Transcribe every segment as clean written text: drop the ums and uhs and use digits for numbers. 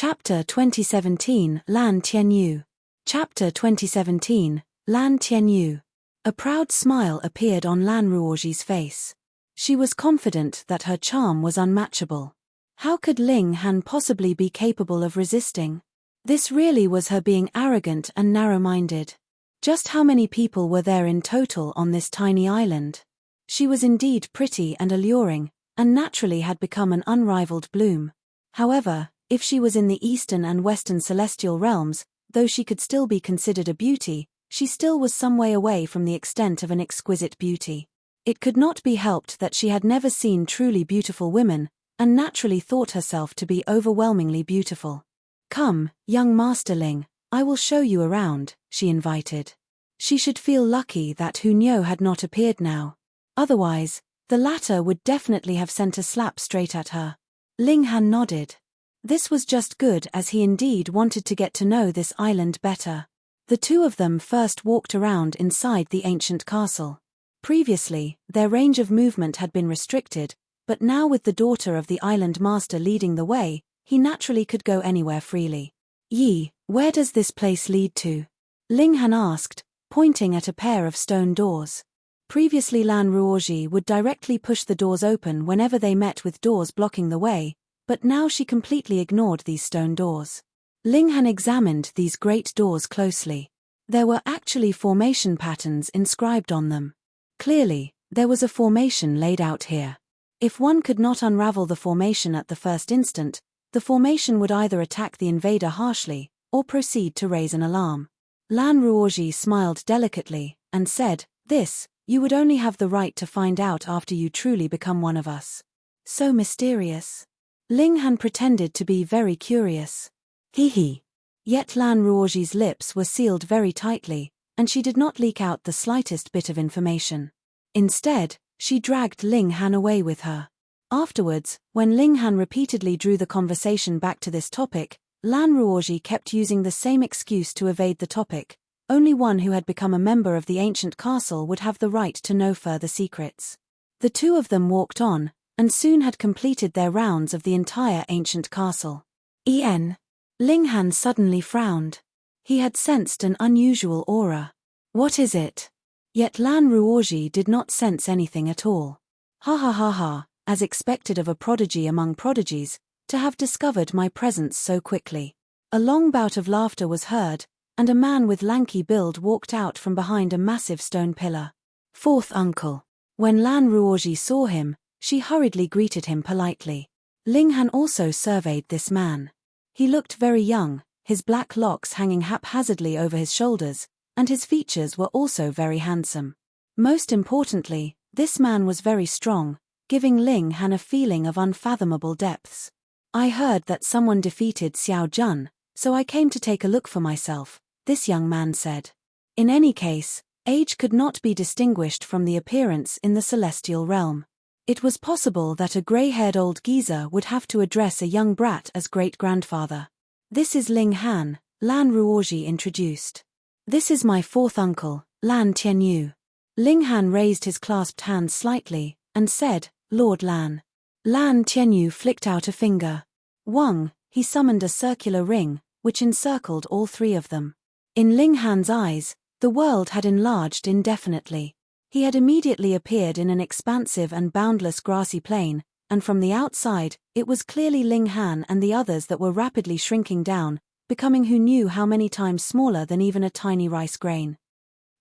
Chapter 2017 Lan Tianyu. Chapter 2017 Lan Tianyu. A proud smile appeared on Lan Ruoji's face. She was confident that her charm was unmatchable. How could Ling Han possibly be capable of resisting? This really was her being arrogant and narrow-minded. Just how many people were there in total on this tiny island? She was indeed pretty and alluring, and naturally had become an unrivaled bloom. However, if she was in the eastern and western celestial realms, though she could still be considered a beauty, she still was some way away from the extent of an exquisite beauty. It could not be helped that she had never seen truly beautiful women, and naturally thought herself to be overwhelmingly beautiful. "Come, young Master Ling, I will show you around," she invited. She should feel lucky that Hunyo had not appeared now. Otherwise, the latter would definitely have sent a slap straight at her. Ling Han nodded. This was just good, as he indeed wanted to get to know this island better. The two of them first walked around inside the ancient castle. Previously, their range of movement had been restricted, but now with the daughter of the island master leading the way, he naturally could go anywhere freely. "Yi, where does this place lead to?" Ling Han asked, pointing at a pair of stone doors. Previously Lan Ruoji would directly push the doors open whenever they met with doors blocking the way, but now she completely ignored these stone doors. Ling Han examined these great doors closely. There were actually formation patterns inscribed on them. Clearly, there was a formation laid out here. If one could not unravel the formation at the first instant, the formation would either attack the invader harshly, or proceed to raise an alarm. Lan Ruoji smiled delicately, and said, "This, you would only have the right to find out after you truly become one of us." So mysterious. Ling Han pretended to be very curious. He. Yet Lan Ruoji's lips were sealed very tightly, and she did not leak out the slightest bit of information. Instead, she dragged Ling Han away with her. Afterwards, when Ling Han repeatedly drew the conversation back to this topic, Lan Ruoji kept using the same excuse to evade the topic. Only one who had become a member of the ancient castle would have the right to know further secrets. The two of them walked on, and soon had completed their rounds of the entire ancient castle. Ling Han suddenly frowned. He had sensed an unusual aura. "What is it?" Yet Lan Ruoji did not sense anything at all. "Ha ha ha ha, as expected of a prodigy among prodigies, to have discovered my presence so quickly." A long bout of laughter was heard, and a man with lanky build walked out from behind a massive stone pillar. "Fourth uncle." When Lan Ruoji saw him, she hurriedly greeted him politely. Ling Han also surveyed this man. He looked very young, his black locks hanging haphazardly over his shoulders, and his features were also very handsome. Most importantly, this man was very strong, giving Ling Han a feeling of unfathomable depths. "I heard that someone defeated Xiao Jun, so I came to take a look for myself," this young man said. In any case, age could not be distinguished from the appearance in the celestial realm. It was possible that a grey-haired old geezer would have to address a young brat as great-grandfather. "This is Ling Han," Lan Ruoji introduced. "This is my fourth uncle, Lan Tianyu." Ling Han raised his clasped hands slightly, and said, "Lord Lan." Lan Tianyu flicked out a finger. Wang, he summoned a circular ring, which encircled all three of them. In Ling Han's eyes, the world had enlarged indefinitely. He had immediately appeared in an expansive and boundless grassy plain, and from the outside, it was clearly Ling Han and the others that were rapidly shrinking down, becoming who knew how many times smaller than even a tiny rice grain.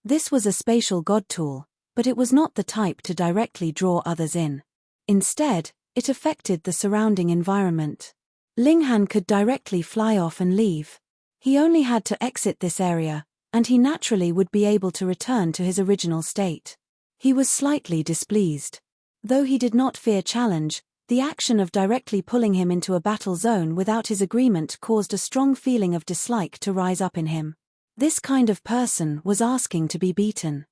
This was a spatial god tool, but it was not the type to directly draw others in. Instead, it affected the surrounding environment. Ling Han could directly fly off and leave. He only had to exit this area, and he naturally would be able to return to his original state. He was slightly displeased. Though he did not fear challenge, the action of directly pulling him into a battle zone without his agreement caused a strong feeling of dislike to rise up in him. This kind of person was asking to be beaten.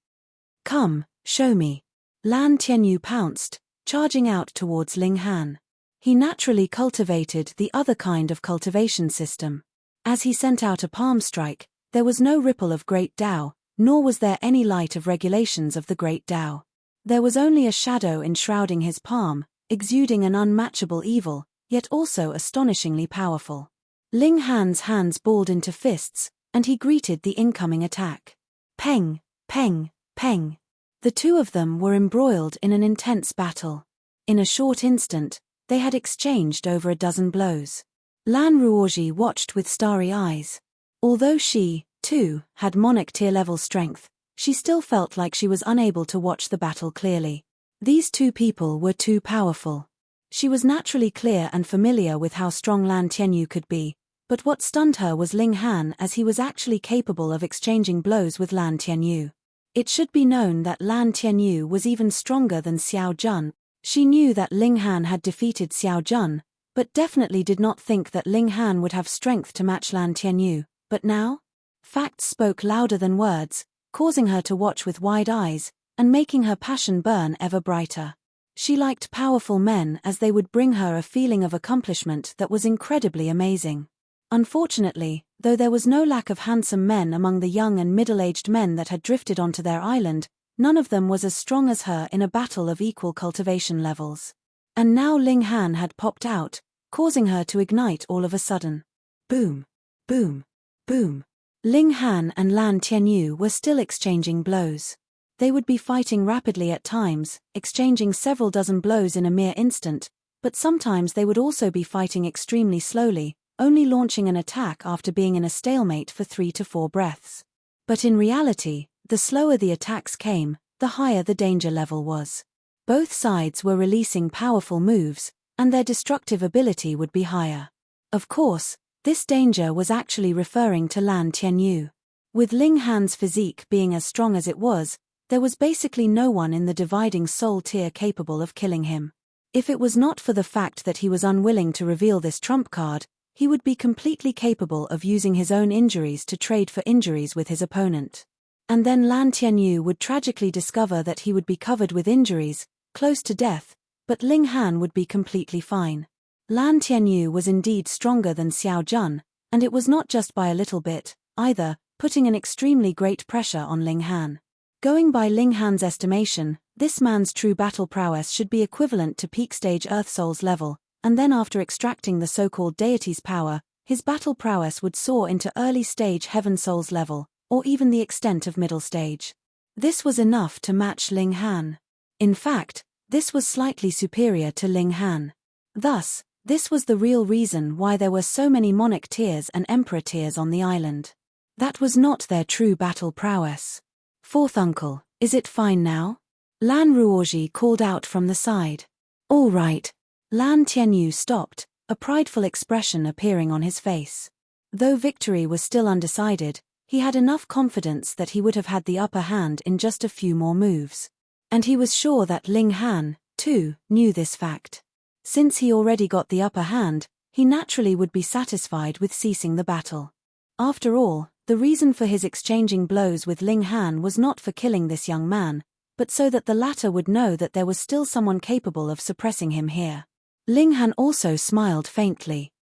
"Come, show me." Lan Tianyu pounced, charging out towards Ling Han. He naturally cultivated the other kind of cultivation system. As he sent out a palm strike, there was no ripple of Great Tao, nor was there any light of regulations of the Great Tao. There was only a shadow enshrouding his palm, exuding an unmatchable evil, yet also astonishingly powerful. Ling Han's hands balled into fists, and he greeted the incoming attack. Peng, peng, peng. The two of them were embroiled in an intense battle. In a short instant, they had exchanged over a dozen blows. Lan Ruoji watched with starry eyes. Although she, too, had monarch tier-level strength, she still felt like she was unable to watch the battle clearly. These two people were too powerful. She was naturally clear and familiar with how strong Lan Tianyu could be, but what stunned her was Ling Han, as he was actually capable of exchanging blows with Lan Tianyu. It should be known that Lan Tianyu was even stronger than Xiao Jun. She knew that Ling Han had defeated Xiao Jun, but definitely did not think that Ling Han would have strength to match Lan Tianyu. But now? Facts spoke louder than words, causing her to watch with wide eyes, and making her passion burn ever brighter. She liked powerful men, as they would bring her a feeling of accomplishment that was incredibly amazing. Unfortunately, though there was no lack of handsome men among the young and middle-aged men that had drifted onto their island, none of them was as strong as her in a battle of equal cultivation levels. And now Ling Han had popped out, causing her to ignite all of a sudden. Boom, boom, boom. Ling Han and Lan Tianyu were still exchanging blows. They would be fighting rapidly at times, exchanging several dozen blows in a mere instant, but sometimes they would also be fighting extremely slowly, only launching an attack after being in a stalemate for 3 to 4 breaths. But in reality, the slower the attacks came, the higher the danger level was. Both sides were releasing powerful moves, and their destructive ability would be higher. Of course, this danger was actually referring to Lan Tianyu. With Ling Han's physique being as strong as it was, there was basically no one in the dividing soul tier capable of killing him. If it was not for the fact that he was unwilling to reveal this trump card, he would be completely capable of using his own injuries to trade for injuries with his opponent. And then Lan Tianyu would tragically discover that he would be covered with injuries, close to death, but Ling Han would be completely fine. Lan Tianyu was indeed stronger than Xiao Jun, and it was not just by a little bit, either, putting an extremely great pressure on Ling Han. Going by Ling Han's estimation, this man's true battle prowess should be equivalent to peak stage Earth Souls level, and then after extracting the so-called deity's power, his battle prowess would soar into early stage Heaven Souls level, or even the extent of middle stage. This was enough to match Ling Han. In fact, this was slightly superior to Ling Han. Thus, this was the real reason why there were so many monarch tiers and emperor tiers on the island. That was not their true battle prowess. Fourth uncle, is it fine now? Lan Ruoji called out from the side. All right. Lan Tianyu stopped, a prideful expression appearing on his face. Though victory was still undecided, he had enough confidence that he would have had the upper hand in just a few more moves. And he was sure that Ling Han, too, knew this fact. Since he already got the upper hand, he naturally would be satisfied with ceasing the battle. After all, the reason for his exchanging blows with Ling Han was not for killing this young man, but so that the latter would know that there was still someone capable of suppressing him here. Ling Han also smiled faintly.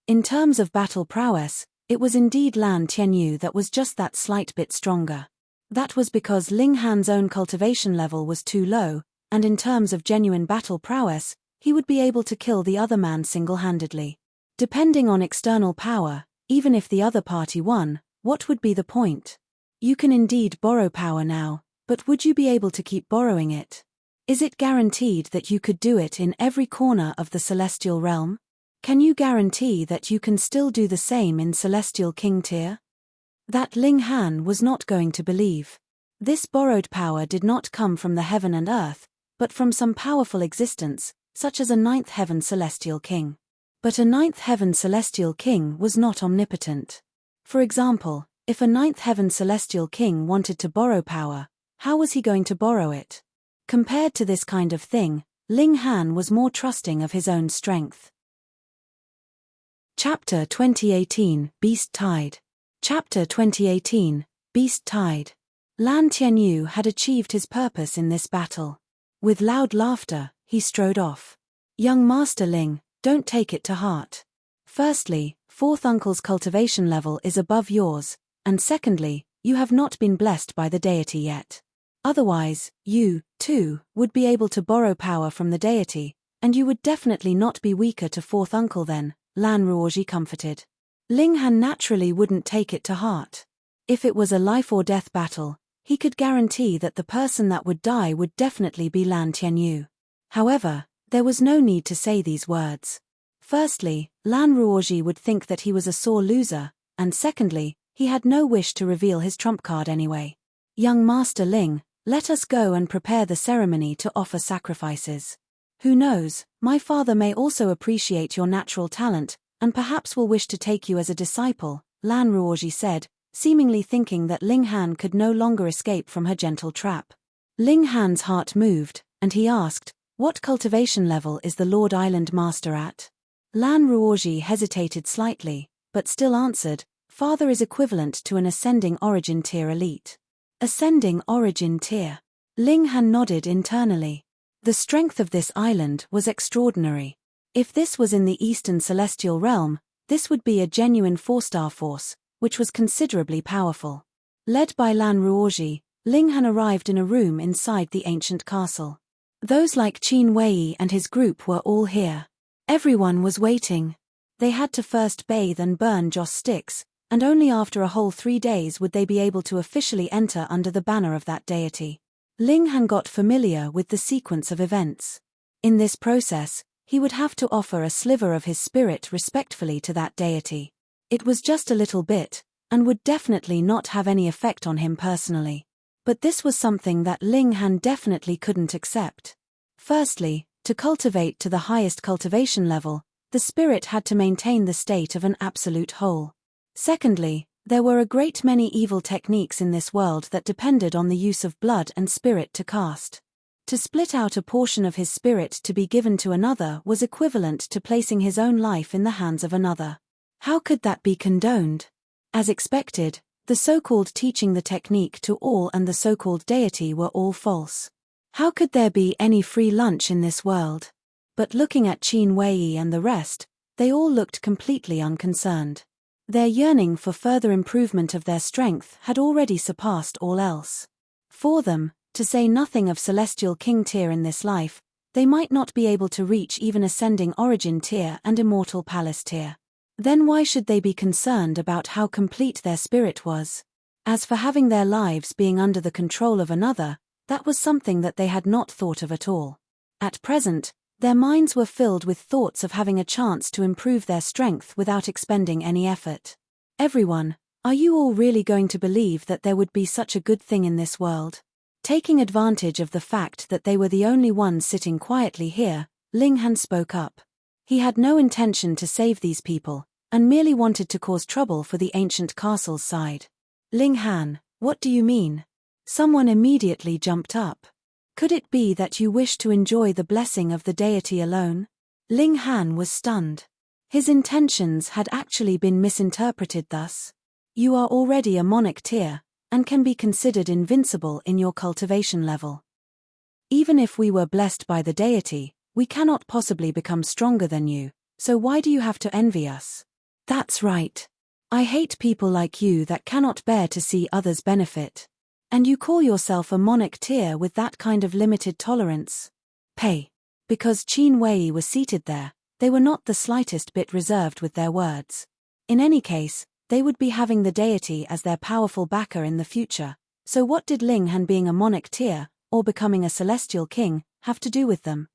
In terms of battle prowess, it was indeed Lan Tianyu that was just that slight bit stronger. That was because Ling Han's own cultivation level was too low, and in terms of genuine battle prowess, he would be able to kill the other man single-handedly. Depending on external power, even if the other party won, what would be the point? You can indeed borrow power now, but would you be able to keep borrowing it? Is it guaranteed that you could do it in every corner of the celestial realm? Can you guarantee that you can still do the same in celestial king tier? That Ling Han was not going to believe. This borrowed power did not come from the heaven and earth, but from some powerful existence, such as a ninth heaven celestial king. But a ninth heaven celestial king was not omnipotent. For example, if a ninth heaven celestial king wanted to borrow power, how was he going to borrow it? Compared to this kind of thing, Ling Han was more trusting of his own strength. Chapter 2018, Beast Tide. Chapter 2018, Beast Tide. Lan Tianyu had achieved his purpose in this battle. With loud laughter, he strode off. Young Master Ling, don't take it to heart. Firstly, fourth uncle's cultivation level is above yours, and secondly, you have not been blessed by the deity yet. Otherwise, you, too, would be able to borrow power from the deity, and you would definitely not be weaker to fourth uncle then, Lan Ruoji comforted. Ling Han naturally wouldn't take it to heart. If it was a life or death battle, he could guarantee that the person that would die would definitely be Lan Tianyu. However, there was no need to say these words. Firstly, Lan Ruoji would think that he was a sore loser, and secondly, he had no wish to reveal his trump card anyway. Young Master Ling, let us go and prepare the ceremony to offer sacrifices. Who knows, my father may also appreciate your natural talent, and perhaps will wish to take you as a disciple, Lan Ruoji said, seemingly thinking that Ling Han could no longer escape from her gentle trap. Ling Han's heart moved, and he asked, "What cultivation level is the Lord Island Master at?" Lan Ruoji hesitated slightly, but still answered, "Father is equivalent to an ascending origin tier elite." Ascending origin tier. Ling Han nodded internally. The strength of this island was extraordinary. If this was in the Eastern Celestial Realm, this would be a genuine 4-star force, which was considerably powerful. Led by Lan Ruoji, Ling Han arrived in a room inside the ancient castle. Those like Qin Wei and his group were all here. Everyone was waiting. They had to first bathe and burn joss sticks, and only after a whole 3 days would they be able to officially enter under the banner of that deity. Ling Han got familiar with the sequence of events. In this process, he would have to offer a sliver of his spirit respectfully to that deity. It was just a little bit, and would definitely not have any effect on him personally. But this was something that Ling Han definitely couldn't accept. Firstly, to cultivate to the highest cultivation level, the spirit had to maintain the state of an absolute whole. Secondly, there were a great many evil techniques in this world that depended on the use of blood and spirit to cast. To split out a portion of his spirit to be given to another was equivalent to placing his own life in the hands of another. How could that be condoned? As expected, the so-called teaching the technique to all and the so-called deity were all false. How could there be any free lunch in this world? But looking at Qin Wei and the rest, they all looked completely unconcerned. Their yearning for further improvement of their strength had already surpassed all else. For them, to say nothing of Celestial King tier in this life, they might not be able to reach even Ascending Origin tier and Immortal Palace tier. Then why should they be concerned about how complete their spirit was? As for having their lives being under the control of another, that was something that they had not thought of at all. At present, their minds were filled with thoughts of having a chance to improve their strength without expending any effort. Everyone, are you all really going to believe that there would be such a good thing in this world? Taking advantage of the fact that they were the only ones sitting quietly here, Ling Han spoke up. He had no intention to save these people, and merely wanted to cause trouble for the ancient castle's side. Ling Han, what do you mean? Someone immediately jumped up. Could it be that you wish to enjoy the blessing of the deity alone? Ling Han was stunned. His intentions had actually been misinterpreted thus. You are already a monarch tier, and can be considered invincible in your cultivation level. Even if we were blessed by the deity, we cannot possibly become stronger than you, so why do you have to envy us? That's right. I hate people like you that cannot bear to see others benefit. And you call yourself a monarch tier with that kind of limited tolerance? Pay. Because Qin Wei was seated there, they were not the slightest bit reserved with their words. In any case, they would be having the deity as their powerful backer in the future, so what did Ling Han being a monarch tier, or becoming a celestial king, have to do with them?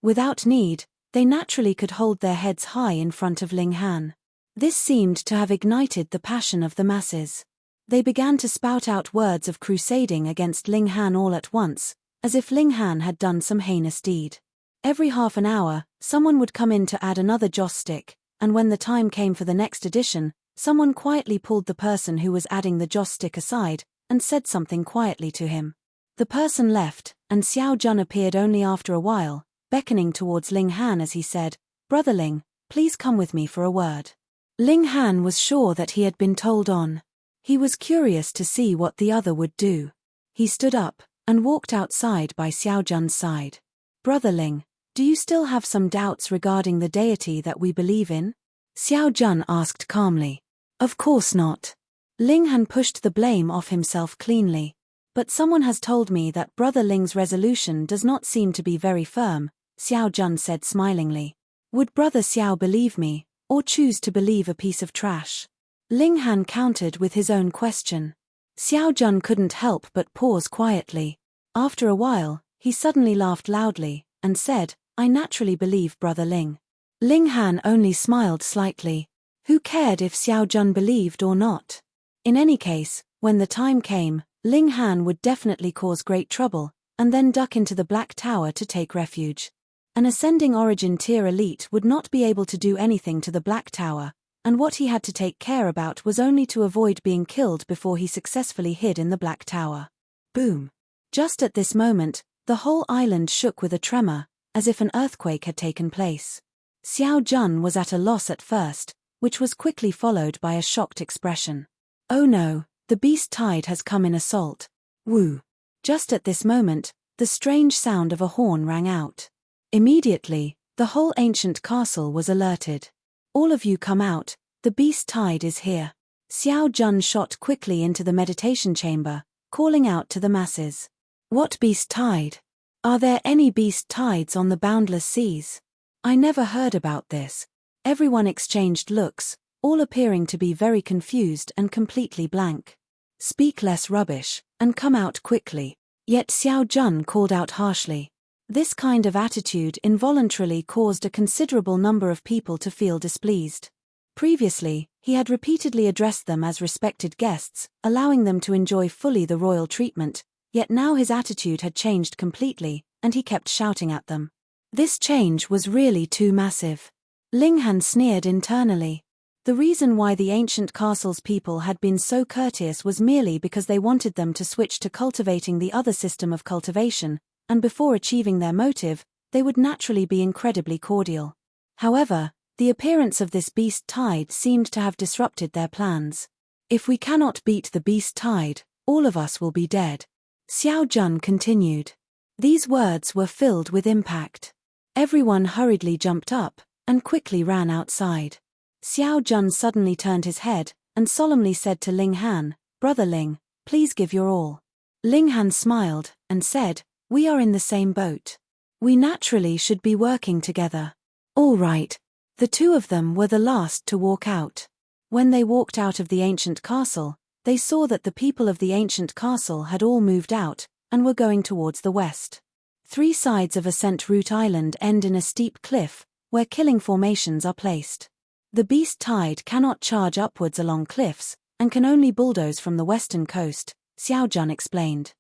Without need, they naturally could hold their heads high in front of Ling Han. This seemed to have ignited the passion of the masses. They began to spout out words of crusading against Ling Han all at once, as if Ling Han had done some heinous deed. Every half an hour, someone would come in to add another joss stick, and when the time came for the next addition, someone quietly pulled the person who was adding the joss stick aside, and said something quietly to him. The person left, and Xiao Jun appeared only after a while, beckoning towards Ling Han as he said, "Brother Ling, please come with me for a word." Ling Han was sure that he had been told on. He was curious to see what the other would do. He stood up, and walked outside by Xiao Jun's side. "Brother Ling, do you still have some doubts regarding the deity that we believe in?" Xiao Jun asked calmly. "Of course not." Ling Han pushed the blame off himself cleanly. "But someone has told me that Brother Ling's resolution does not seem to be very firm," Xiao Jun said smilingly. "Would Brother Xiao believe me, or choose to believe a piece of trash? Ling Han countered with his own question. Xiao Jun couldn't help but pause quietly. After a while, he suddenly laughed loudly, and said, I naturally believe Brother Ling. Ling Han only smiled slightly. Who cared if Xiao Jun believed or not? In any case, when the time came, Ling Han would definitely cause great trouble, and then duck into the Black Tower to take refuge. An ascending origin tier elite would not be able to do anything to the Black Tower, and what he had to take care about was only to avoid being killed before he successfully hid in the Black Tower. Boom! Just at this moment, the whole island shook with a tremor, as if an earthquake had taken place. Xiao Jun was at a loss at first, which was quickly followed by a shocked expression. Oh no, the beast tide has come in assault. Woo! Just at this moment, the strange sound of a horn rang out. Immediately, the whole ancient castle was alerted. All of you come out, the beast tide is here. Xiao Jun shot quickly into the meditation chamber, calling out to the masses. What beast tide? Are there any beast tides on the boundless seas? I never heard about this. Everyone exchanged looks, all appearing to be very confused and completely blank. Speak less rubbish, and come out quickly. Yet Xiao Jun called out harshly. This kind of attitude involuntarily caused a considerable number of people to feel displeased. Previously, he had repeatedly addressed them as respected guests, allowing them to enjoy fully the royal treatment, yet now his attitude had changed completely, and he kept shouting at them. This change was really too massive. Ling Han sneered internally. The reason why the ancient castle's people had been so courteous was merely because they wanted them to switch to cultivating the other system of cultivation, and before achieving their motive, they would naturally be incredibly cordial. However, the appearance of this beast tide seemed to have disrupted their plans. If we cannot beat the beast tide, all of us will be dead. Xiao Jun continued. These words were filled with impact. Everyone hurriedly jumped up, and quickly ran outside. Xiao Jun suddenly turned his head, and solemnly said to Ling Han, Brother Ling, please give your all. Ling Han smiled, and said, We are in the same boat. We naturally should be working together. All right. The two of them were the last to walk out. When they walked out of the ancient castle, they saw that the people of the ancient castle had all moved out, and were going towards the west. 3 sides of Ascent Root Island end in a steep cliff, where killing formations are placed. The beast tide cannot charge upwards along cliffs, and can only bulldoze from the western coast, Xiao Jun explained.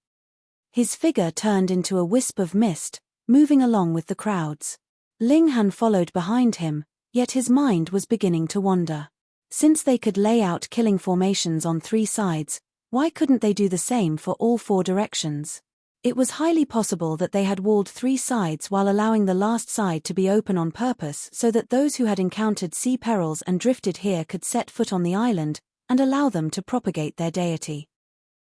His figure turned into a wisp of mist, moving along with the crowds. Ling Han followed behind him, yet his mind was beginning to wander. Since they could lay out killing formations on 3 sides, why couldn't they do the same for all 4 directions? It was highly possible that they had walled 3 sides while allowing the last side to be open on purpose so that those who had encountered sea perils and drifted here could set foot on the island, and allow them to propagate their deity.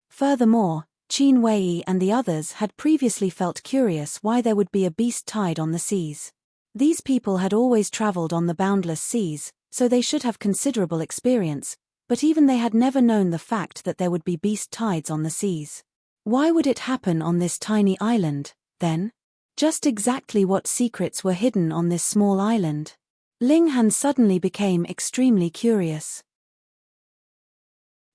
Furthermore, Qin Wei and the others had previously felt curious why there would be a beast tide on the seas. These people had always traveled on the boundless seas, so they should have considerable experience, but even they had never known the fact that there would be beast tides on the seas. Why would it happen on this tiny island, then? Just exactly what secrets were hidden on this small island? Ling Han suddenly became extremely curious.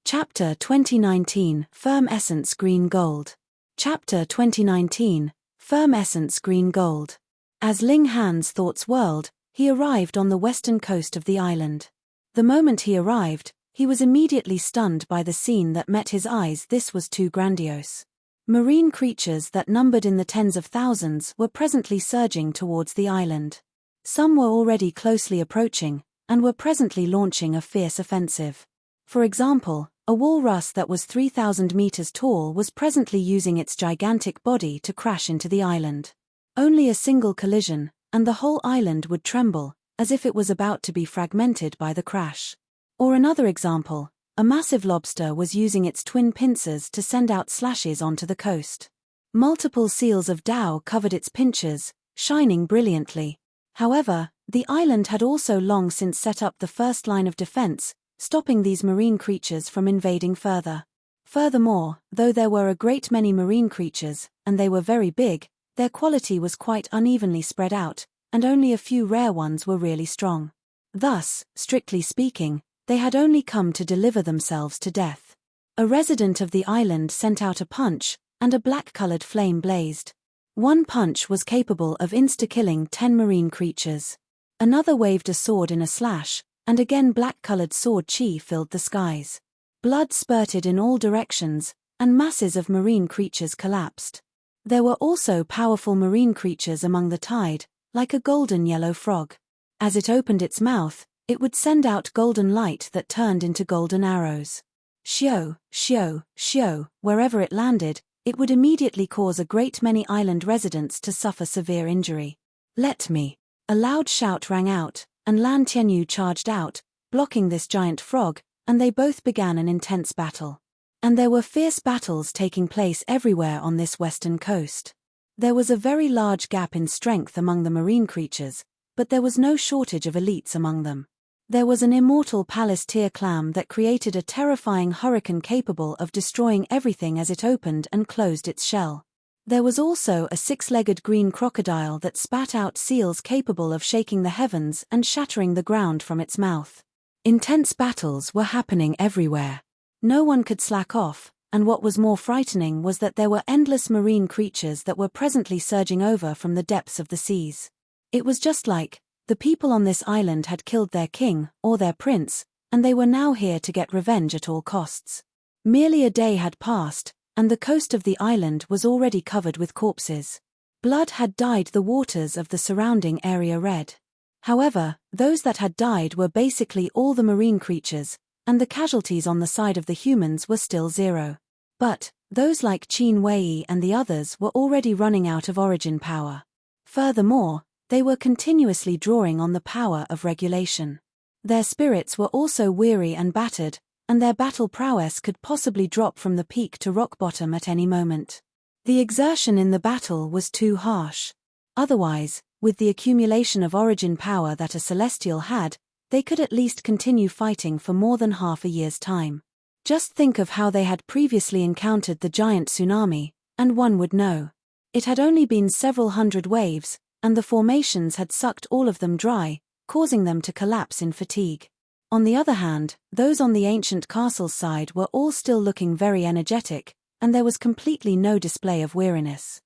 Chapter 2019, Firm Essence Green Gold. Chapter 2019, Firm Essence Green Gold. As Ling Han's thoughts whirled, he arrived on the western coast of the island. The moment he arrived, he was immediately stunned by the scene that met his eyes. This was too grandiose. Marine creatures that numbered in the tens of thousands were presently surging towards the island. Some were already closely approaching, and were presently launching a fierce offensive. For example, a walrus that was 3,000 meters tall was presently using its gigantic body to crash into the island. Only a single collision, and the whole island would tremble, as if it was about to be fragmented by the crash. Or another example, a massive lobster was using its twin pincers to send out slashes onto the coast. Multiple seals of Tao covered its pincers, shining brilliantly. However, the island had also long since set up the first line of defense, stopping these marine creatures from invading further. Furthermore, though there were a great many marine creatures, and they were very big, their quality was quite unevenly spread out, and only a few rare ones were really strong. Thus, strictly speaking, they had only come to deliver themselves to death. A resident of the island sent out a punch, and a black-colored flame blazed. One punch was capable of insta-killing 10 marine creatures. Another waved a sword in a slash, and again black-colored sword chi filled the skies. Blood spurted in all directions, and masses of marine creatures collapsed. There were also powerful marine creatures among the tide, like a golden yellow frog. As it opened its mouth, it would send out golden light that turned into golden arrows. Shio, shio, shio, wherever it landed, it would immediately cause a great many island residents to suffer severe injury. Let me! A loud shout rang out, and Lan Tianyu charged out, blocking this giant frog, and they both began an intense battle. And there were fierce battles taking place everywhere on this western coast. There was a very large gap in strength among the marine creatures, but there was no shortage of elites among them. There was an immortal Palace-tier clam that created a terrifying hurricane capable of destroying everything as it opened and closed its shell. There was also a 6-legged green crocodile that spat out seals capable of shaking the heavens and shattering the ground from its mouth. Intense battles were happening everywhere. No one could slack off, and what was more frightening was that there were endless marine creatures that were presently surging over from the depths of the seas. It was just like the people on this island had killed their king, or their prince, and they were now here to get revenge at all costs. Merely a day had passed, and the coast of the island was already covered with corpses. Blood had dyed the waters of the surrounding area red. However, those that had died were basically all the marine creatures, and the casualties on the side of the humans were still 0. But those like Qin Wei and the others were already running out of origin power. Furthermore, they were continuously drawing on the power of regulation. Their spirits were also weary and battered, and their battle prowess could possibly drop from the peak to rock bottom at any moment. The exertion in the battle was too harsh. Otherwise, with the accumulation of origin power that a celestial had, they could at least continue fighting for more than half a year's time. Just think of how they had previously encountered the giant tsunami, and one would know. It had only been several hundred waves, and the formations had sucked all of them dry, causing them to collapse in fatigue. On the other hand, those on the ancient castle's side were all still looking very energetic, and there was completely no display of weariness.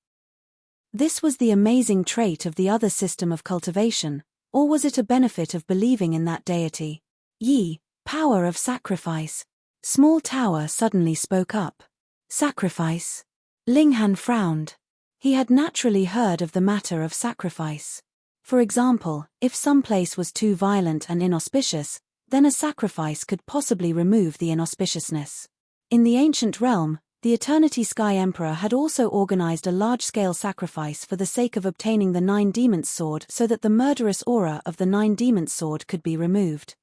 This was the amazing trait of the other system of cultivation, or was it a benefit of believing in that deity? Yi, power of sacrifice. Small Tower suddenly spoke up. Sacrifice? Linghan frowned. He had naturally heard of the matter of sacrifice. For example, if some place was too violent and inauspicious, then a sacrifice could possibly remove the inauspiciousness. In the ancient realm, the Eternity Sky Emperor had also organized a large-scale sacrifice for the sake of obtaining the Nine Demons' Sword so that the murderous aura of the Nine Demons' Sword could be removed.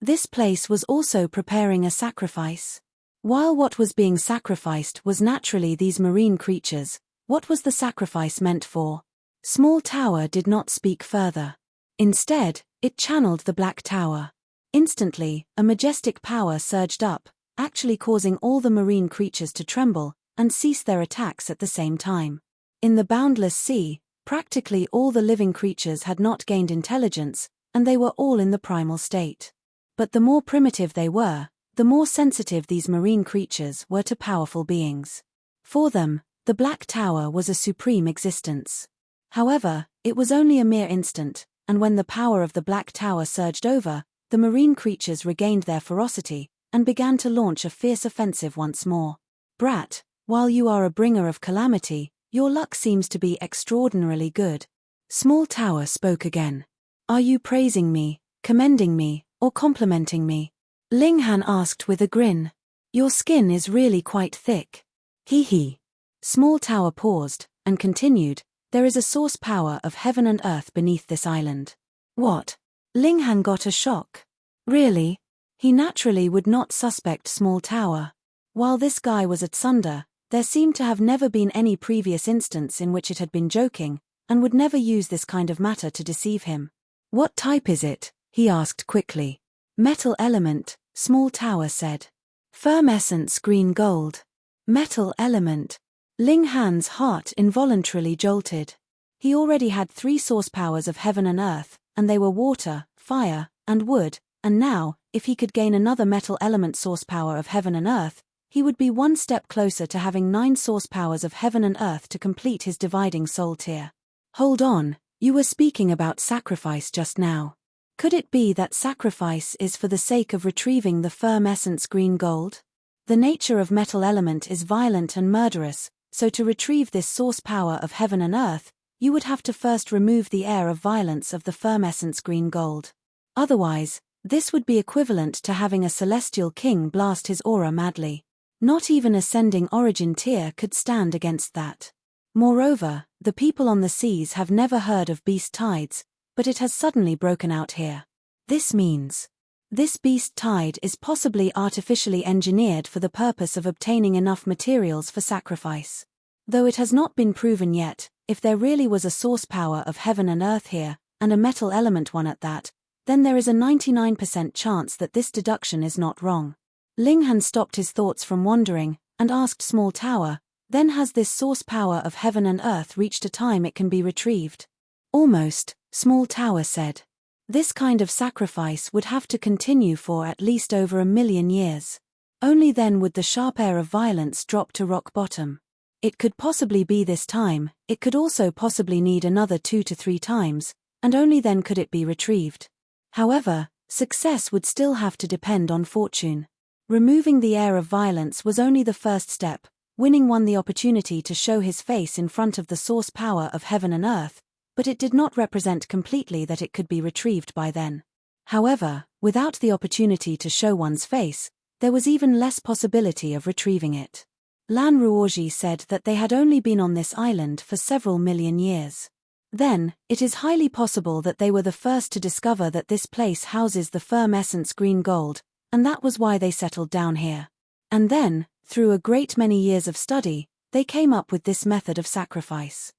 This place was also preparing a sacrifice. While what was being sacrificed was naturally these marine creatures, what was the sacrifice meant for? Small Tower did not speak further. Instead, it channeled the Black Tower. Instantly, a majestic power surged up, actually causing all the marine creatures to tremble and cease their attacks at the same time. In the boundless sea, practically all the living creatures had not gained intelligence, and they were all in the primal state. But the more primitive they were, the more sensitive these marine creatures were to powerful beings. For them, the Black Tower was a supreme existence. However, it was only a mere instant, and when the power of the Black Tower surged over, the marine creatures regained their ferocity, and began to launch a fierce offensive once more. Brat, while you are a bringer of calamity, your luck seems to be extraordinarily good. Small Tower spoke again. Are you praising me, commending me, or complimenting me? Linghan asked with a grin. Your skin is really quite thick. Hee hee. Small Tower paused, and continued, there is a source power of heaven and earth beneath this island. What? Linghan got a shock. Really? He naturally would not suspect Small Tower. While this guy was at Sunder, there seemed to have never been any previous instance in which it had been joking, and would never use this kind of matter to deceive him. What type is it? He asked quickly. Metal element, Small Tower said. Firm essence green gold. Metal element. Linghan's heart involuntarily jolted. He already had 3 source powers of heaven and earth, and they were water, fire, and wood, and now, if he could gain another metal element source power of heaven and earth, he would be one step closer to having 9 source powers of heaven and earth to complete his dividing soul tier. Hold on, you were speaking about sacrifice just now. Could it be that sacrifice is for the sake of retrieving the firm essence green gold? The nature of metal element is violent and murderous, so to retrieve this source power of heaven and earth, you would have to first remove the air of violence of the firm essence green gold. Otherwise, this would be equivalent to having a celestial king blast his aura madly. Not even ascending origin tier could stand against that. Moreover, the people on the seas have never heard of beast tides, but it has suddenly broken out here. This means this beast tide is possibly artificially engineered for the purpose of obtaining enough materials for sacrifice. Though it has not been proven yet, if there really was a source power of heaven and earth here, and a metal element one at that, then there is a 99% chance that this deduction is not wrong. Ling Han stopped his thoughts from wandering, and asked Small Tower, then has this source power of heaven and earth reached a time it can be retrieved? Almost, Small Tower said. This kind of sacrifice would have to continue for at least over 1,000,000 years. Only then would the sharp air of violence drop to rock bottom. It could possibly be this time, it could also possibly need another 2 to 3 times, and only then could it be retrieved. However, success would still have to depend on fortune. Removing the air of violence was only the first step. Winning won the opportunity to show his face in front of the source power of heaven and earth, but it did not represent completely that it could be retrieved by then. However, without the opportunity to show one's face, there was even less possibility of retrieving it. Lan Ruoji said that they had only been on this island for several million years. Then, it is highly possible that they were the first to discover that this place houses the firm essence green gold, and that was why they settled down here. And then, through a great many years of study, they came up with this method of sacrifice.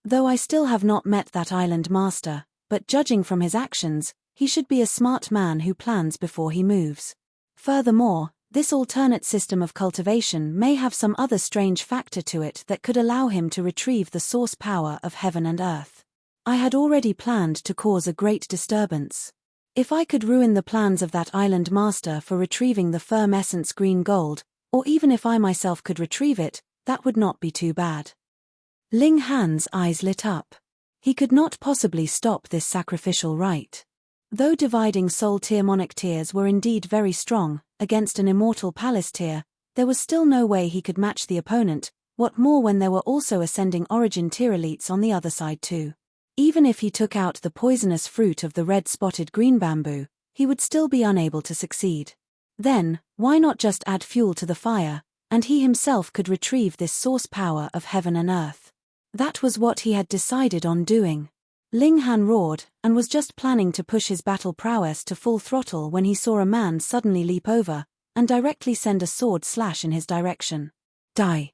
Though I still have not met that island master, but judging from his actions, he should be a smart man who plans before he moves. Furthermore, this alternate system of cultivation may have some other strange factor to it that could allow him to retrieve the source power of heaven and earth. I had already planned to cause a great disturbance. If I could ruin the plans of that island master for retrieving the firm essence green gold, or even if I myself could retrieve it, that would not be too bad. Ling Han's eyes lit up. He could not possibly stop this sacrificial rite. Though dividing soul tier monarch tiers were indeed very strong, against an immortal palace tier, there was still no way he could match the opponent, what more when there were also ascending origin tier elites on the other side too. Even if he took out the poisonous fruit of the red-spotted green bamboo, he would still be unable to succeed. Then, why not just add fuel to the fire, and he himself could retrieve this source power of heaven and earth? That was what he had decided on doing. Ling Han roared, and was just planning to push his battle prowess to full throttle when he saw a man suddenly leap over, and directly send a sword slash in his direction. Die.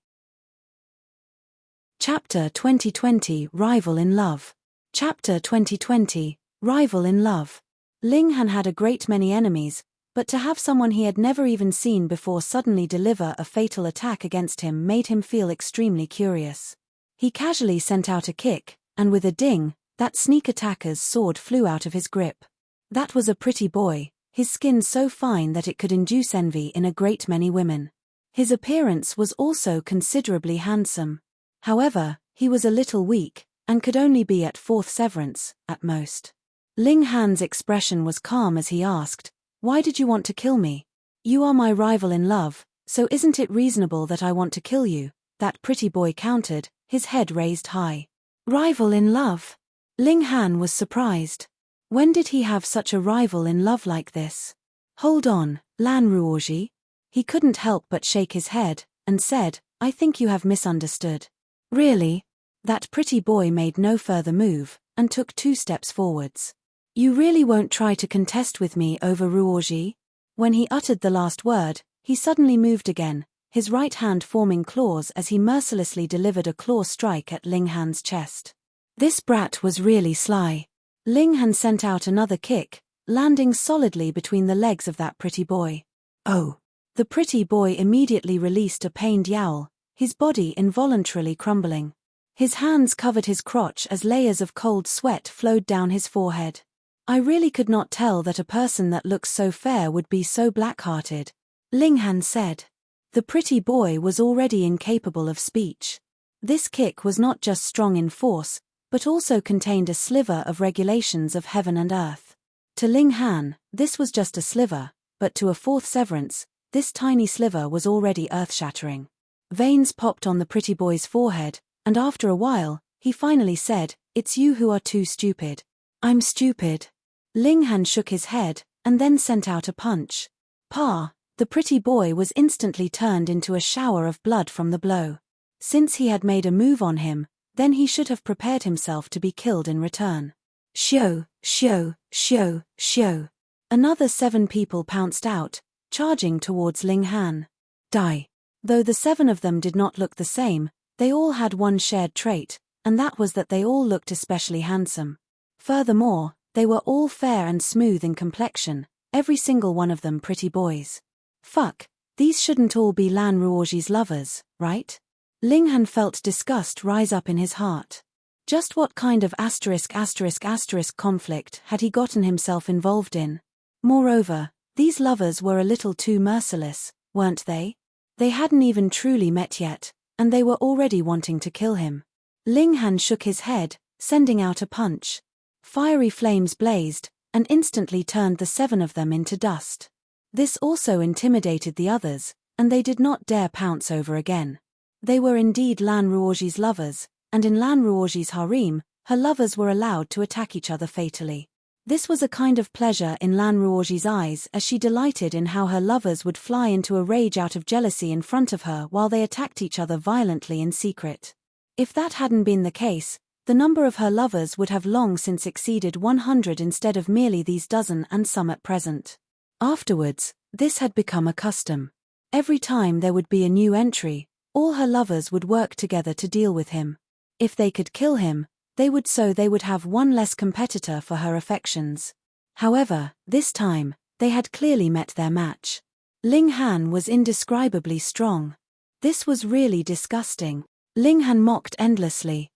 Chapter 2020 Rival in Love. Chapter 2020 Rival in Love. Ling Han had a great many enemies, but to have someone he had never even seen before suddenly deliver a fatal attack against him made him feel extremely curious. He casually sent out a kick, and with a ding, that sneak attacker's sword flew out of his grip. That was a pretty boy, his skin so fine that it could induce envy in a great many women. His appearance was also considerably handsome. However, he was a little weak, and could only be at 4th severance, at most. Ling Han's expression was calm as he asked, "Why did you want to kill me? You are my rival in love, so isn't it reasonable that I want to kill you?" That pretty boy countered, his head raised high. Rival in love? Ling Han was surprised. When did he have such a rival in love like this? Hold on, Lan Ruoji. He couldn't help but shake his head, and said, "I think you have misunderstood." Really? That pretty boy made no further move, and took 2 steps forwards. "You really won't try to contest with me over Ruoji?" When he uttered the last word, he suddenly moved again, his right hand forming claws as he mercilessly delivered a claw strike at Ling Han's chest. This brat was really sly. Ling Han sent out another kick, landing solidly between the legs of that pretty boy. Oh! The pretty boy immediately released a pained yowl, his body involuntarily crumbling. His hands covered his crotch as layers of cold sweat flowed down his forehead. I really could not tell that a person that looks so fair would be so black-hearted, Ling Han said. The pretty boy was already incapable of speech. This kick was not just strong in force, but also contained a sliver of regulations of heaven and earth. To Ling Han, this was just a sliver, but to a fourth severance, this tiny sliver was already earth-shattering. Veins popped on the pretty boy's forehead, and after a while, he finally said, "It's you who are too stupid." "I'm stupid." Ling Han shook his head, and then sent out a punch. Pa! The pretty boy was instantly turned into a shower of blood from the blow. Since he had made a move on him, then he should have prepared himself to be killed in return. Shoo, shoo, shoo, shoo. Another 7 people pounced out, charging towards Ling Han. Die. Though the 7 of them did not look the same, they all had one shared trait, and that was that they all looked especially handsome. Furthermore, they were all fair and smooth in complexion, every single one of them pretty boys. Fuck, these shouldn't all be Lan Ruoji's lovers, right? Ling Han felt disgust rise up in his heart. Just what kind of **** conflict had he gotten himself involved in? Moreover, these lovers were a little too merciless, weren't they? They hadn't even truly met yet, and they were already wanting to kill him. Ling Han shook his head, sending out a punch. Fiery flames blazed, and instantly turned the 7 of them into dust. This also intimidated the others, and they did not dare pounce over again. They were indeed Lan Ruoji's lovers, and in Lan Ruoji's harem, her lovers were allowed to attack each other fatally. This was a kind of pleasure in Lan Ruoji's eyes, as she delighted in how her lovers would fly into a rage out of jealousy in front of her while they attacked each other violently in secret. If that hadn't been the case, the number of her lovers would have long since exceeded 100 instead of merely these dozen and some at present. Afterwards, this had become a custom. Every time there would be a new entry, all her lovers would work together to deal with him. If they could kill him, they would, so they would have one less competitor for her affections. However, this time, they had clearly met their match. Ling Han was indescribably strong. This was really disgusting. Ling Han mocked endlessly.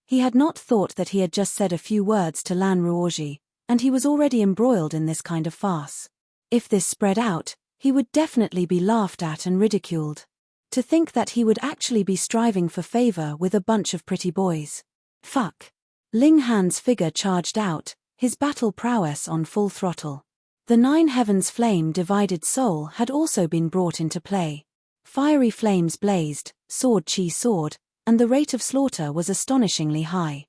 He had not thought that he had just said a few words to Lan Ruoji, and he was already embroiled in this kind of farce. If this spread out, he would definitely be laughed at and ridiculed. To think that he would actually be striving for favor with a bunch of pretty boys. Fuck. Ling Han's figure charged out, his battle prowess on full throttle. The 9 heavens flame-divided soul had also been brought into play. Fiery flames blazed, sword chi sword, and the rate of slaughter was astonishingly high.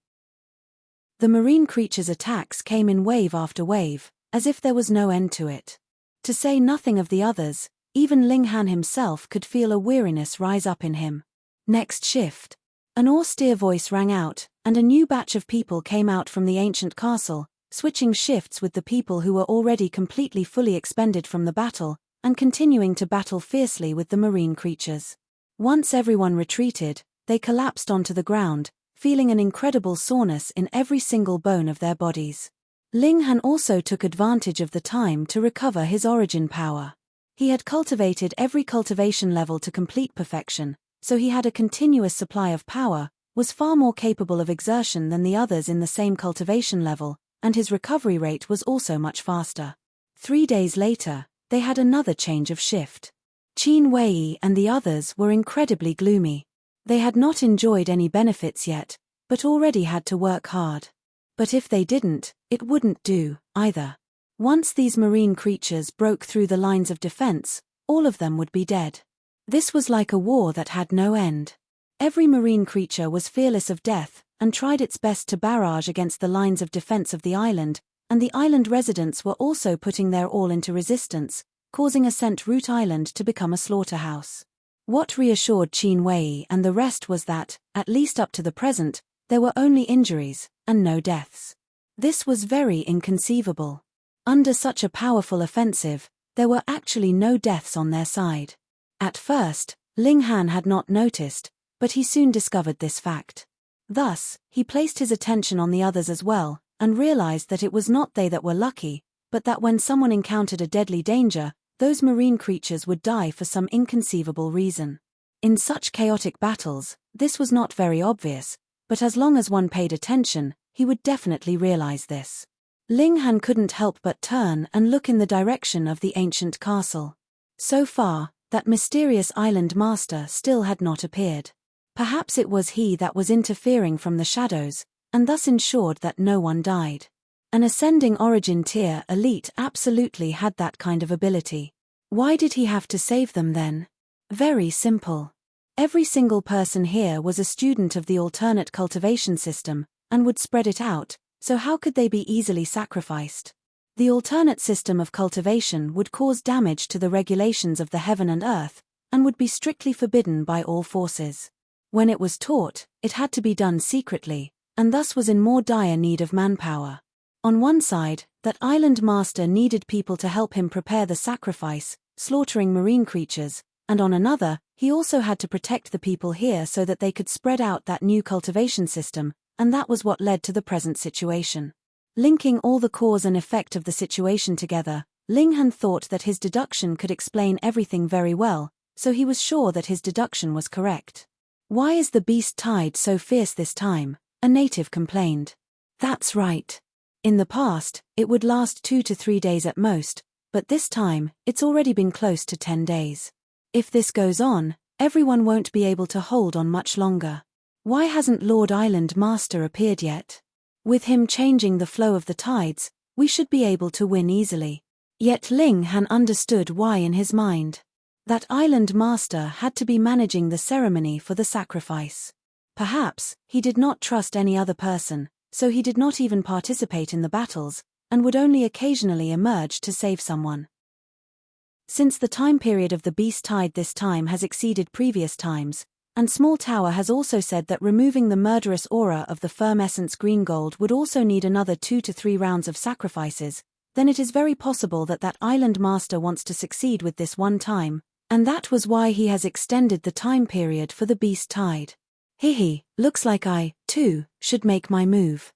The marine creature's attacks came in wave after wave, as if there was no end to it. To say nothing of the others, even Ling Han himself could feel a weariness rise up in him. Next shift. An austere voice rang out, and a new batch of people came out from the ancient castle, switching shifts with the people who were already completely fully expended from the battle, and continuing to battle fiercely with the marine creatures. Once everyone retreated, they collapsed onto the ground, feeling an incredible soreness in every single bone of their bodies. Ling Han also took advantage of the time to recover his origin power. He had cultivated every cultivation level to complete perfection, so he had a continuous supply of power, was far more capable of exertion than the others in the same cultivation level, and his recovery rate was also much faster. 3 days later, they had another change of shift. Qin Wei and the others were incredibly gloomy. They had not enjoyed any benefits yet, but already had to work hard. But if they didn't, it wouldn't do, either. Once these marine creatures broke through the lines of defense, all of them would be dead. This was like a war that had no end. Every marine creature was fearless of death, and tried its best to barrage against the lines of defense of the island, and the island residents were also putting their all into resistance, causing Ascent Root Island to become a slaughterhouse. What reassured Qin Wei and the rest was that, at least up to the present, there were only injuries, and no deaths. This was very inconceivable. Under such a powerful offensive, there were actually no deaths on their side. At first, Ling Han had not noticed, but he soon discovered this fact. Thus, he placed his attention on the others as well, and realized that it was not they that were lucky, but that when someone encountered a deadly danger, those marine creatures would die for some inconceivable reason. In such chaotic battles, this was not very obvious, but as long as one paid attention, he would definitely realize this. Ling Han couldn't help but turn and look in the direction of the ancient castle. So far, that mysterious island master still had not appeared. Perhaps it was he that was interfering from the shadows, and thus ensured that no one died. An ascending origin tier elite absolutely had that kind of ability. Why did he have to save them then? Very simple. Every single person here was a student of the alternate cultivation system, and would spread it out, so how could they be easily sacrificed? The alternate system of cultivation would cause damage to the regulations of the heaven and earth, and would be strictly forbidden by all forces. When it was taught, it had to be done secretly, and thus was in more dire need of manpower. On one side, that island master needed people to help him prepare the sacrifice, slaughtering marine creatures, and on another, he also had to protect the people here so that they could spread out that new cultivation system, and that was what led to the present situation. Linking all the cause and effect of the situation together, Ling Han thought that his deduction could explain everything very well, so he was sure that his deduction was correct. "Why is the beast tide so fierce this time?" a native complained. "That's right. In the past, it would last 2 to 3 days at most, but this time, it's already been close to 10 days. If this goes on, everyone won't be able to hold on much longer. Why hasn't Lord Island Master appeared yet? With him changing the flow of the tides, we should be able to win easily." Yet Ling Han understood why in his mind. That Island Master had to be managing the ceremony for the sacrifice. Perhaps, he did not trust any other person, so he did not even participate in the battles, and would only occasionally emerge to save someone. Since the time period of the beast tide this time has exceeded previous times, and Small Tower has also said that removing the murderous aura of the firm essence green gold would also need another 2 to 3 rounds of sacrifices, then it is very possible that that island master wants to succeed with this one time, and that was why he has extended the time period for the beast tide. Hehe, looks like I, too, should make my move.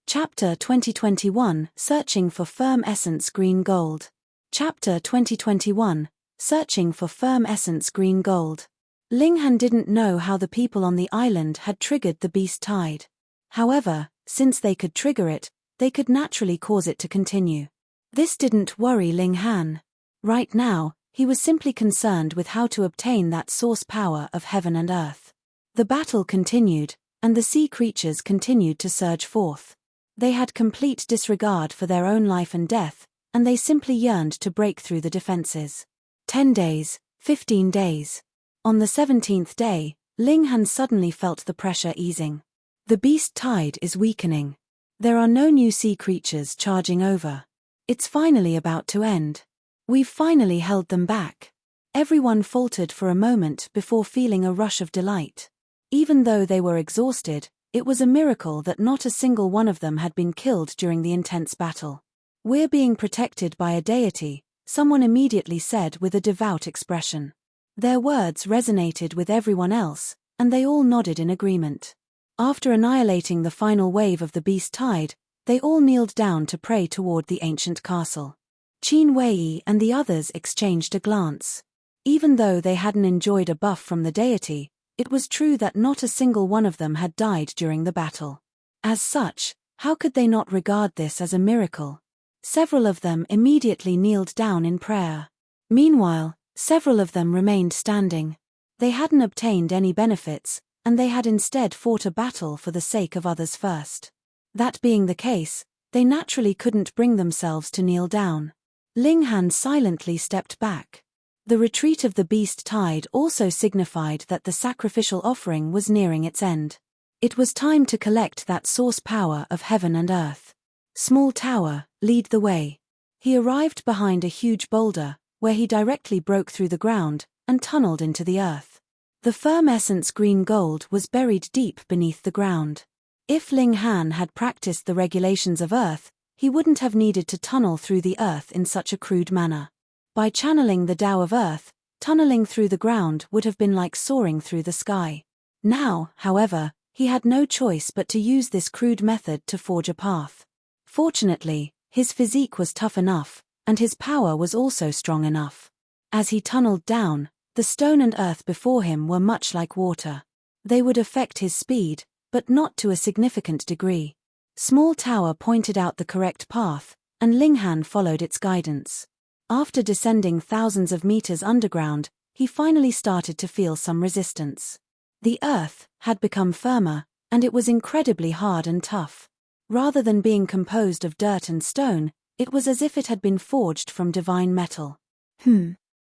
Chapter 2021, Searching for Firm Essence Green Gold. Chapter 2021, Searching for Firm Essence Green Gold. Ling Han didn't know how the people on the island had triggered the beast tide. However, since they could trigger it, they could naturally cause it to continue. This didn't worry Ling Han. Right now, he was simply concerned with how to obtain that source power of heaven and earth. The battle continued, and the sea creatures continued to surge forth. They had complete disregard for their own life and death, and they simply yearned to break through the defenses. 10 days, 15 days. On the 17th day, Ling Han suddenly felt the pressure easing. The beast tide is weakening. There are no new sea creatures charging over. It's finally about to end. We've finally held them back. Everyone faltered for a moment before feeling a rush of delight. Even though they were exhausted, it was a miracle that not a single one of them had been killed during the intense battle. "We're being protected by a deity," someone immediately said with a devout expression. Their words resonated with everyone else, and they all nodded in agreement. After annihilating the final wave of the beast tide, they all kneeled down to pray toward the ancient castle. Qin Wei and the others exchanged a glance. Even though they hadn't enjoyed a buff from the deity, it was true that not a single one of them had died during the battle. As such, how could they not regard this as a miracle? Several of them immediately kneeled down in prayer. Meanwhile, several of them remained standing. They hadn't obtained any benefits, and they had instead fought a battle for the sake of others first. That being the case, they naturally couldn't bring themselves to kneel down. Ling Han silently stepped back. The retreat of the beast tide also signified that the sacrificial offering was nearing its end. It was time to collect that source power of heaven and earth. Small Tower, lead the way. He arrived behind a huge boulder, where he directly broke through the ground, and tunneled into the earth. The firm essence green gold was buried deep beneath the ground. If Ling Han had practiced the regulations of earth, he wouldn't have needed to tunnel through the earth in such a crude manner. By channeling the Tao of earth, tunneling through the ground would have been like soaring through the sky. Now, however, he had no choice but to use this crude method to forge a path. Fortunately, his physique was tough enough, and his power was also strong enough. As he tunneled down, the stone and earth before him were much like water. They would affect his speed, but not to a significant degree. Small Tower pointed out the correct path, and Linghan followed its guidance. After descending thousands of meters underground, he finally started to feel some resistance. The earth had become firmer, and it was incredibly hard and tough. Rather than being composed of dirt and stone, it was as if it had been forged from divine metal.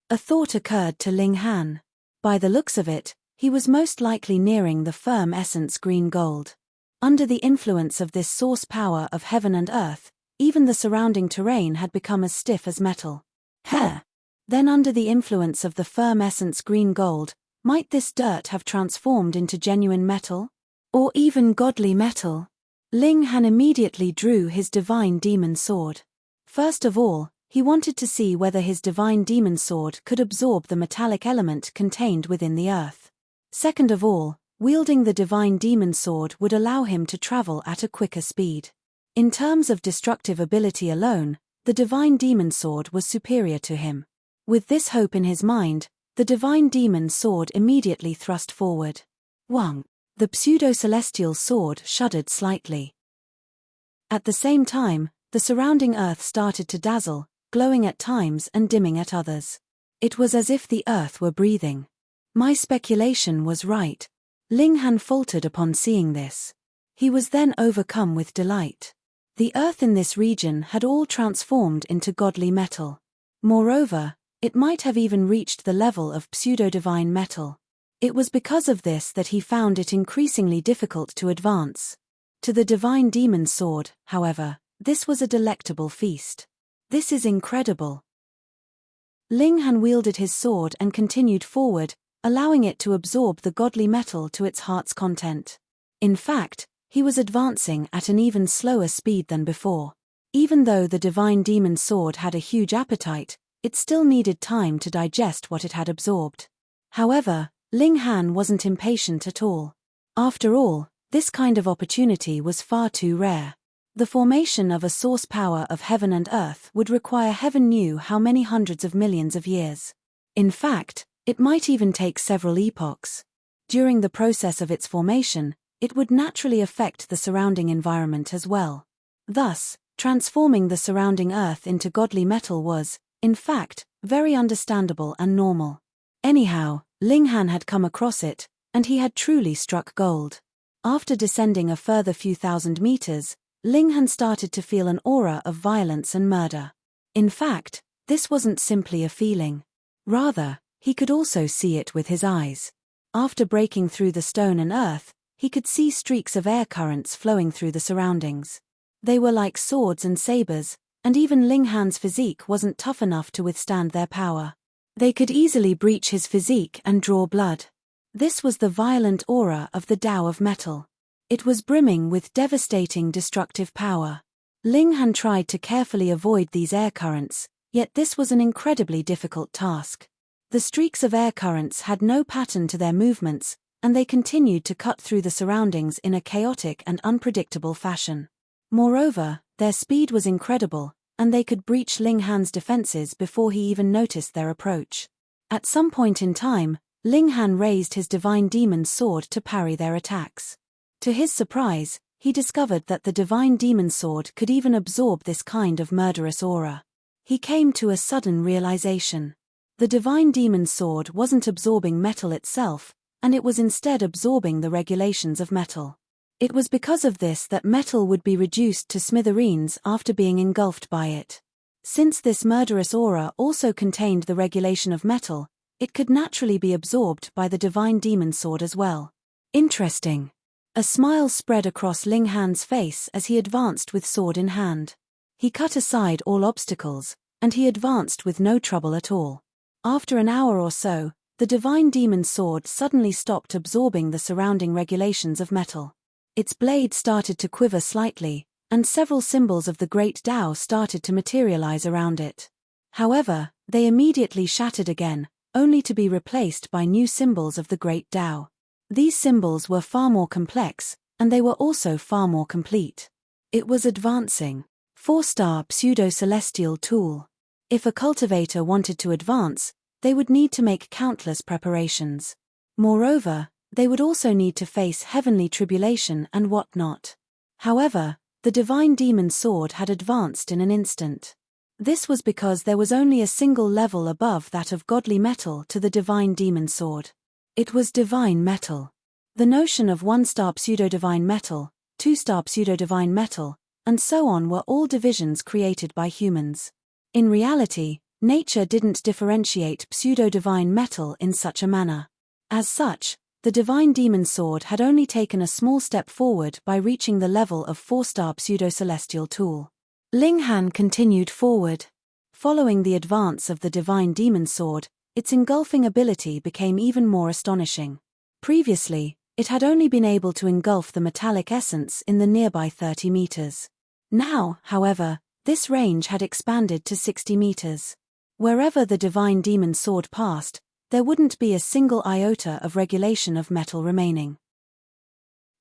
A thought occurred to Linghan. By the looks of it, he was most likely nearing the firm essence green gold. Under the influence of this source power of heaven and earth, even the surrounding terrain had become as stiff as metal. Then under the influence of the firm essence green gold, might this dirt have transformed into genuine metal? Or even godly metal? Linghan immediately drew his divine demon sword. First of all, he wanted to see whether his divine demon sword could absorb the metallic element contained within the earth. Second of all, wielding the divine demon sword would allow him to travel at a quicker speed. In terms of destructive ability alone, the divine demon sword was superior to him. With this hope in his mind, the divine demon sword immediately thrust forward. Wang. The pseudo-celestial sword shuddered slightly. At the same time, the surrounding earth started to dazzle, glowing at times and dimming at others. It was as if the earth were breathing. My speculation was right. Linghan faltered upon seeing this. He was then overcome with delight. The earth in this region had all transformed into godly metal. Moreover, it might have even reached the level of pseudo-divine metal. It was because of this that he found it increasingly difficult to advance. To the divine demon sword, however, this was a delectable feast. This is incredible. Linghan wielded his sword and continued forward, allowing it to absorb the godly metal to its heart's content. In fact, he was advancing at an even slower speed than before. Even though the divine demon sword had a huge appetite, it still needed time to digest what it had absorbed. However, Linghan wasn't impatient at all. After all, this kind of opportunity was far too rare. The formation of a source power of heaven and earth would require heaven knew how many hundreds of millions of years. In fact, it might even take several epochs. During the process of its formation, it would naturally affect the surrounding environment as well. Thus, transforming the surrounding earth into godly metal was, in fact, very understandable and normal. Anyhow, Linghan had come across it, and he had truly struck gold. After descending a further few thousand meters, Linghan started to feel an aura of violence and murder. In fact, this wasn't simply a feeling. Rather, he could also see it with his eyes. After breaking through the stone and earth, he could see streaks of air currents flowing through the surroundings. They were like swords and sabers, and even Linghan's physique wasn't tough enough to withstand their power. They could easily breach his physique and draw blood. This was the violent aura of the Tao of metal. It was brimming with devastating destructive power. Linghan tried to carefully avoid these air currents, yet this was an incredibly difficult task. The streaks of air currents had no pattern to their movements, and they continued to cut through the surroundings in a chaotic and unpredictable fashion. Moreover, their speed was incredible, and they could breach Linghan's defenses before he even noticed their approach. At some point in time, Linghan raised his divine demon sword to parry their attacks. To his surprise, he discovered that the divine demon sword could even absorb this kind of murderous aura. He came to a sudden realization. The divine demon sword wasn't absorbing metal itself, and it was instead absorbing the regulations of metal. It was because of this that metal would be reduced to smithereens after being engulfed by it. Since this murderous aura also contained the regulation of metal, it could naturally be absorbed by the divine demon sword as well. Interesting. A smile spread across Linghan's face as he advanced with sword in hand. He cut aside all obstacles, and he advanced with no trouble at all. After an hour or so, the divine demon sword suddenly stopped absorbing the surrounding regulations of metal. Its blade started to quiver slightly, and several symbols of the great Tao started to materialize around it. However, they immediately shattered again, only to be replaced by new symbols of the great Tao. These symbols were far more complex, and they were also far more complete. It was advancing. 4-star pseudo-celestial tool. If a cultivator wanted to advance, they would need to make countless preparations. Moreover, they would also need to face heavenly tribulation and whatnot. However, The divine demon sword had advanced in an instant. This was because there was only a single level above that of godly metal to the divine demon sword. It was divine metal. The notion of 1-star pseudo-divine metal, 2-star pseudo-divine metal, and so on were all divisions created by humans. In reality, nature didn't differentiate pseudo-divine metal in such a manner. As such, the divine demon sword had only taken a small step forward by reaching the level of 4-star pseudo-celestial tool. Ling Han continued forward. Following the advance of the divine demon sword, its engulfing ability became even more astonishing. Previously, it had only been able to engulf the metallic essence in the nearby 30 meters. Now, however, this range had expanded to 60 meters. Wherever the divine demon sword passed, there wouldn't be a single iota of regulation of metal remaining.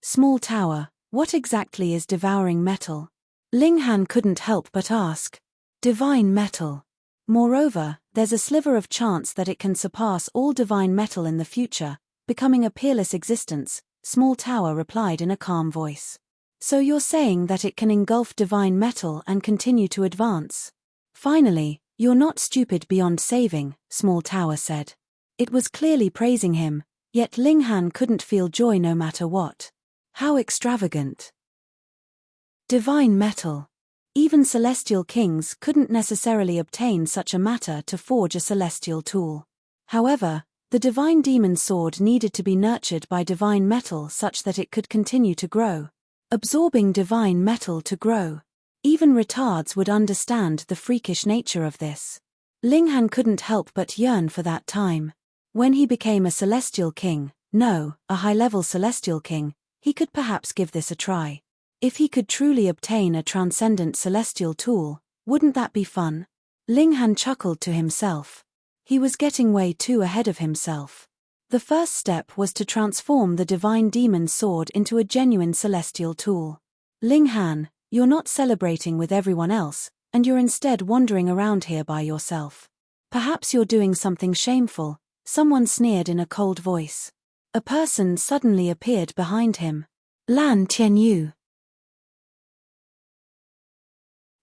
Small tower, what exactly is devouring metal? Ling Han couldn't help but ask. Divine metal. Moreover, there's a sliver of chance that it can surpass all divine metal in the future, becoming a peerless existence, Small Tower replied in a calm voice. So you're saying that it can engulf divine metal and continue to advance? Finally, you're not stupid beyond saving, Small Tower said. It was clearly praising him, yet Ling Han couldn't feel joy no matter what. How extravagant. Divine metal. Even celestial kings couldn't necessarily obtain such a matter to forge a celestial tool. However, the divine demon sword needed to be nurtured by divine metal such that it could continue to grow. Absorbing divine metal to grow. Even retards would understand the freakish nature of this. Ling Han couldn't help but yearn for that time. When he became a celestial king, no, a high-level celestial king, he could perhaps give this a try. If he could truly obtain a transcendent celestial tool, wouldn't that be fun? Ling Han chuckled to himself. He was getting way too ahead of himself. The first step was to transform the divine demon sword into a genuine celestial tool. Ling Han, you're not celebrating with everyone else, and you're instead wandering around here by yourself. Perhaps you're doing something shameful, someone sneered in a cold voice. A person suddenly appeared behind him. Lan Tianyu.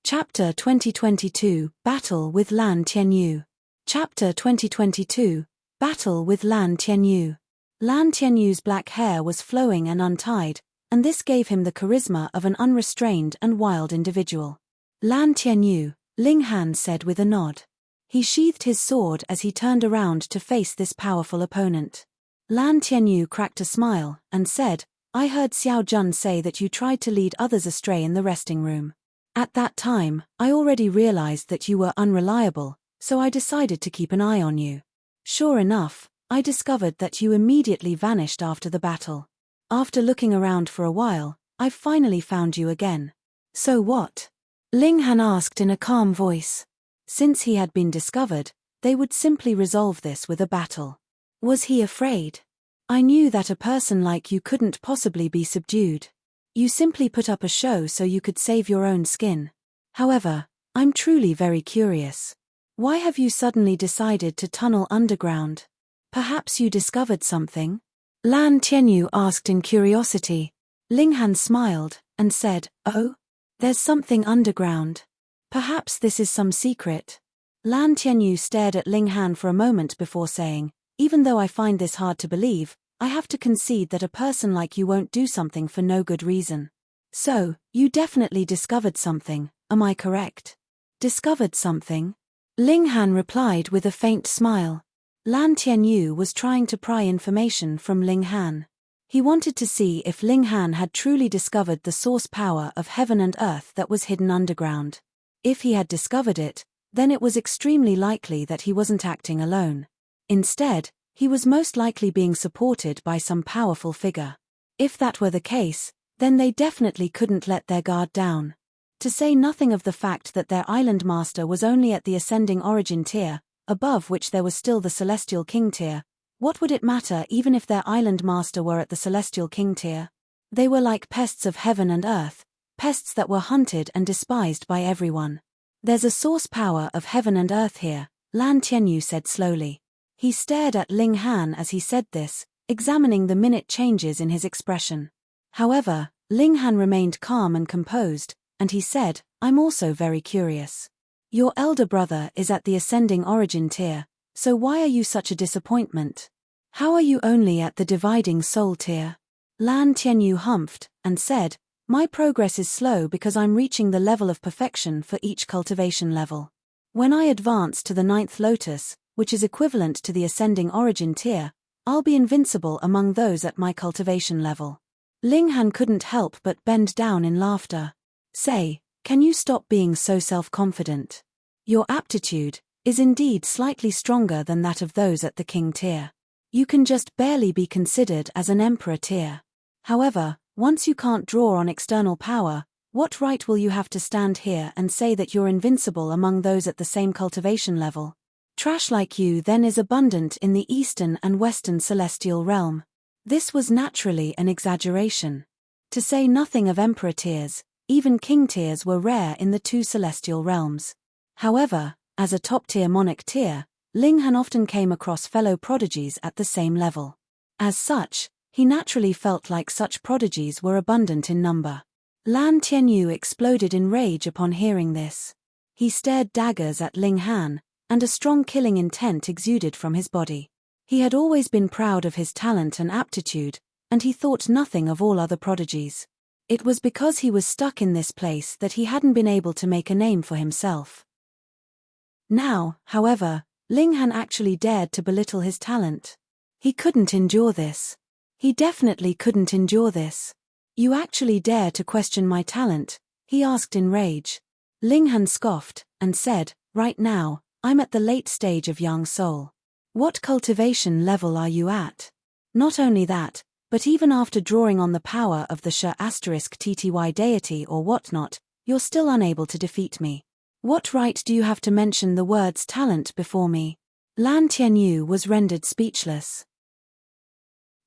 Chapter 2022, Battle with Lan Tianyu. Chapter 2022, Battle with Lan Tianyu. Lan Tianyu's black hair was flowing and untied, and this gave him the charisma of an unrestrained and wild individual. Lan Tianyu, Ling Han said with a nod. He sheathed his sword as he turned around to face this powerful opponent. Lan Tianyu cracked a smile, and said, I heard Xiao Jun say that you tried to lead others astray in the resting room. At that time, I already realized that you were unreliable, so I decided to keep an eye on you. Sure enough, I discovered that you immediately vanished after the battle. After looking around for a while, I've finally found you again. So what? Ling Han asked in a calm voice. Since he had been discovered, they would simply resolve this with a battle. Was he afraid? I knew that a person like you couldn't possibly be subdued. You simply put up a show so you could save your own skin. However, I'm truly very curious. Why have you suddenly decided to tunnel underground? Perhaps you discovered something? Lan Tianyu asked in curiosity. Ling Han smiled, and said, Oh? There's something underground. Perhaps this is some secret. Lan Tianyu stared at Ling Han for a moment before saying, Even though I find this hard to believe, I have to concede that a person like you won't do something for no good reason. So, you definitely discovered something, am I correct? Discovered something? Ling Han replied with a faint smile. Lan Tianyu was trying to pry information from Ling Han. He wanted to see if Ling Han had truly discovered the source power of heaven and earth that was hidden underground. If he had discovered it, then it was extremely likely that he wasn't acting alone. Instead, he was most likely being supported by some powerful figure. If that were the case, then they definitely couldn't let their guard down. To say nothing of the fact that their island master was only at the ascending origin tier, above which there was still the celestial king tier, what would it matter even if their island master were at the celestial king tier? They were like pests of heaven and earth, pests that were hunted and despised by everyone. There's a source power of heaven and earth here, Lan Tianyu said slowly. He stared at Ling Han as he said this, examining the minute changes in his expression. However, Ling Han remained calm and composed, and he said, I'm also very curious. Your elder brother is at the ascending origin tier, so why are you such a disappointment? How are you only at the dividing soul tier? Lan Tianyu humphed, and said, my progress is slow because I'm reaching the level of perfection for each cultivation level. When I advance to the 9th lotus, which is equivalent to the ascending origin tier, I'll be invincible among those at my cultivation level. Ling Han couldn't help but bend down in laughter. Say, can you stop being so self-confident? Your aptitude is indeed slightly stronger than that of those at the king tier. You can just barely be considered as an emperor tier. However, once you can't draw on external power, what right will you have to stand here and say that you're invincible among those at the same cultivation level? Trash like you then is abundant in the eastern and western celestial realm. This was naturally an exaggeration. To say nothing of emperor tiers, even king tiers were rare in the 2 celestial realms. However, as a top-tier monarch tier, Ling Han often came across fellow prodigies at the same level. As such, he naturally felt like such prodigies were abundant in number. Lan Tianyu exploded in rage upon hearing this. He stared daggers at Ling Han, and a strong killing intent exuded from his body. He had always been proud of his talent and aptitude, and he thought nothing of all other prodigies. It was because he was stuck in this place that he hadn't been able to make a name for himself. Now, however, Ling Han actually dared to belittle his talent. He couldn't endure this. He definitely couldn't endure this. You actually dare to question my talent? He asked in rage. Ling Han scoffed, and said, right now, I'm at the late stage of young soul. What cultivation level are you at? Not only that, but even after drawing on the power of the Sh**TTY deity or whatnot, you're still unable to defeat me. What right do you have to mention the words talent before me? Lan Tianyu was rendered speechless.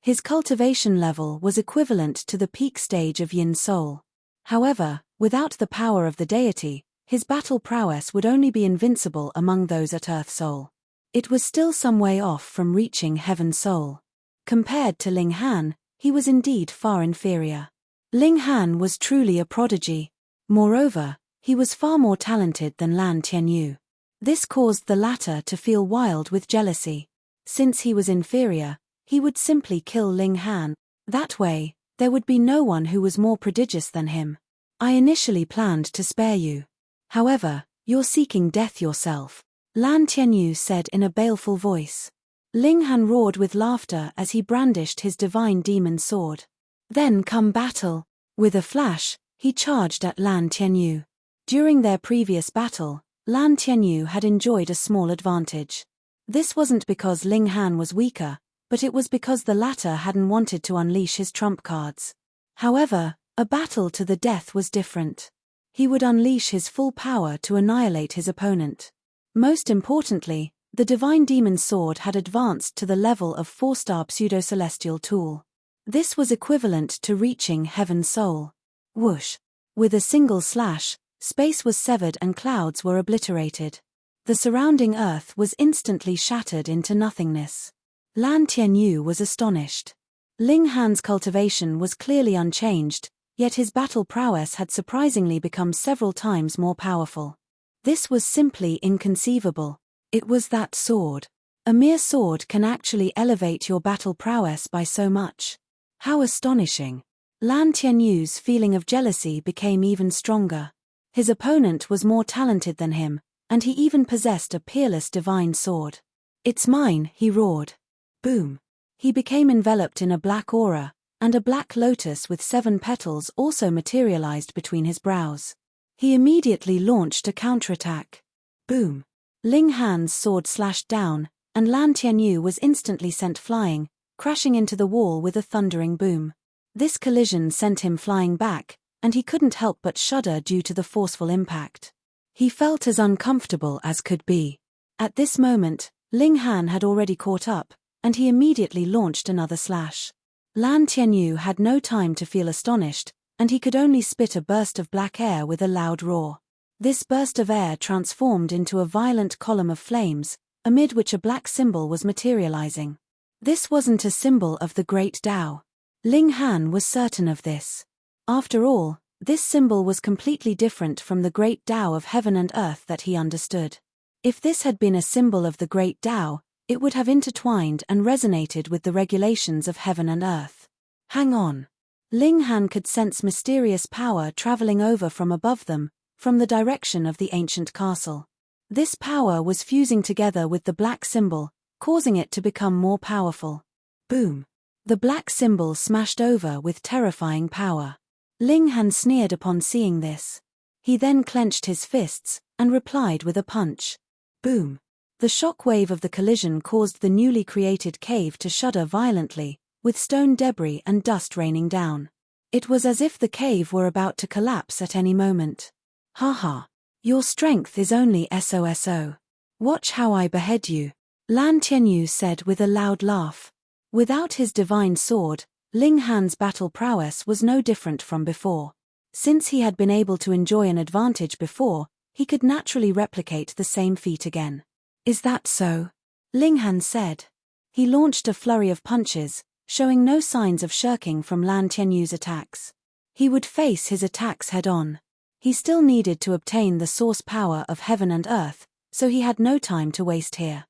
His cultivation level was equivalent to the peak stage of Yin Soul. However, without the power of the deity, his battle prowess would only be invincible among those at Earth Soul. It was still some way off from reaching Heaven Soul. Compared to Ling Han, he was indeed far inferior. Ling Han was truly a prodigy. Moreover, he was far more talented than Lan Tianyu. This caused the latter to feel wild with jealousy. Since he was inferior, he would simply kill Ling Han. That way, there would be no one who was more prodigious than him. I initially planned to spare you. However, you're seeking death yourself, Lan Tianyu said in a baleful voice. Ling Han roared with laughter as he brandished his divine demon sword. Then come battle. With a flash, he charged at Lan Tianyu. During their previous battle, Lan Tianyu had enjoyed a small advantage. This wasn't because Ling Han was weaker, but it was because the latter hadn't wanted to unleash his trump cards. However, a battle to the death was different. He would unleash his full power to annihilate his opponent. Most importantly, the divine demon sword had advanced to the level of 4-star pseudo-celestial tool. This was equivalent to reaching Heaven Soul. Whoosh! With a single slash, space was severed and clouds were obliterated. The surrounding earth was instantly shattered into nothingness. Lan Tianyu was astonished. Ling Han's cultivation was clearly unchanged, yet his battle prowess had surprisingly become several times more powerful. This was simply inconceivable. It was that sword. A mere sword can actually elevate your battle prowess by so much. How astonishing. Lan Tianyu's feeling of jealousy became even stronger. His opponent was more talented than him, and he even possessed a peerless divine sword. It's mine, he roared. Boom. He became enveloped in a black aura, and a black lotus with 7 petals also materialized between his brows. He immediately launched a counterattack. Boom. Ling Han's sword slashed down, and Lan Tianyu was instantly sent flying, crashing into the wall with a thundering boom. This collision sent him flying back, and he couldn't help but shudder due to the forceful impact. He felt as uncomfortable as could be. At this moment, Ling Han had already caught up, and he immediately launched another slash. Lan Tianyu had no time to feel astonished, and he could only spit a burst of black air with a loud roar. This burst of air transformed into a violent column of flames, amid which a black symbol was materializing. This wasn't a symbol of the Great Tao. Ling Han was certain of this. After all, this symbol was completely different from the great Tao of heaven and earth that he understood. If this had been a symbol of the great Tao, it would have intertwined and resonated with the regulations of heaven and earth. Hang on. Ling Han could sense mysterious power traveling over from above them, from the direction of the ancient castle. This power was fusing together with the black symbol, causing it to become more powerful. Boom. The black symbol smashed over with terrifying power. Ling Han sneered upon seeing this. He then clenched his fists, and replied with a punch. Boom. The shock wave of the collision caused the newly created cave to shudder violently, with stone debris and dust raining down. It was as if the cave were about to collapse at any moment. Haha. Your strength is only SOSO. Watch how I behead you, Lan Tianyu said with a loud laugh. Without his divine sword, Ling Han's battle prowess was no different from before. Since he had been able to enjoy an advantage before, he could naturally replicate the same feat again. Is that so? Ling Han said. He launched a flurry of punches, showing no signs of shirking from Lan Tianyu's attacks. He would face his attacks head-on. He still needed to obtain the source power of heaven and earth, so he had no time to waste here.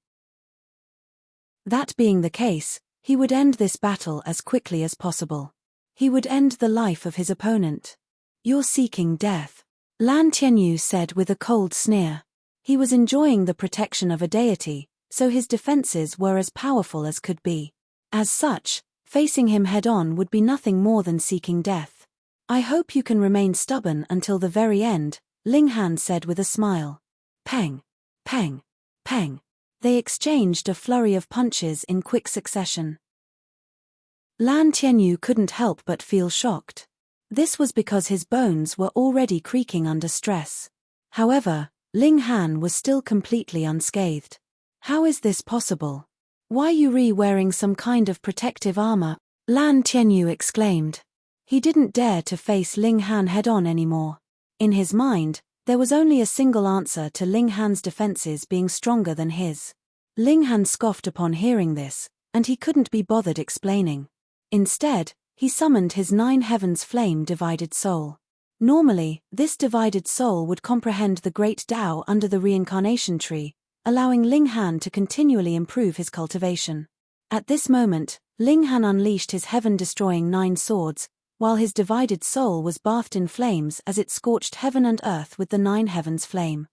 That being the case, he would end this battle as quickly as possible. He would end the life of his opponent. You're seeking death, Lan Tianyu said with a cold sneer. He was enjoying the protection of a deity, so his defenses were as powerful as could be. As such, facing him head-on would be nothing more than seeking death. I hope you can remain stubborn until the very end, Ling Han said with a smile. Peng. Peng. Peng. They exchanged a flurry of punches in quick succession. Lan Tianyu couldn't help but feel shocked. This was because his bones were already creaking under stress. However, Ling Han was still completely unscathed. How is this possible? Why you wearing some kind of protective armor? Lan Tianyu exclaimed. He didn't dare to face Ling Han head-on anymore. In his mind, there was only a single answer to Ling Han's defenses being stronger than his. Ling Han scoffed upon hearing this, and he couldn't be bothered explaining. Instead, he summoned his 9 heavens flame divided soul. Normally, this divided soul would comprehend the great Tao under the reincarnation tree, allowing Ling Han to continually improve his cultivation. At this moment, Ling Han unleashed his heaven-destroying 9 swords, while his divided soul was bathed in flames as it scorched heaven and earth with the 9 heavens flame.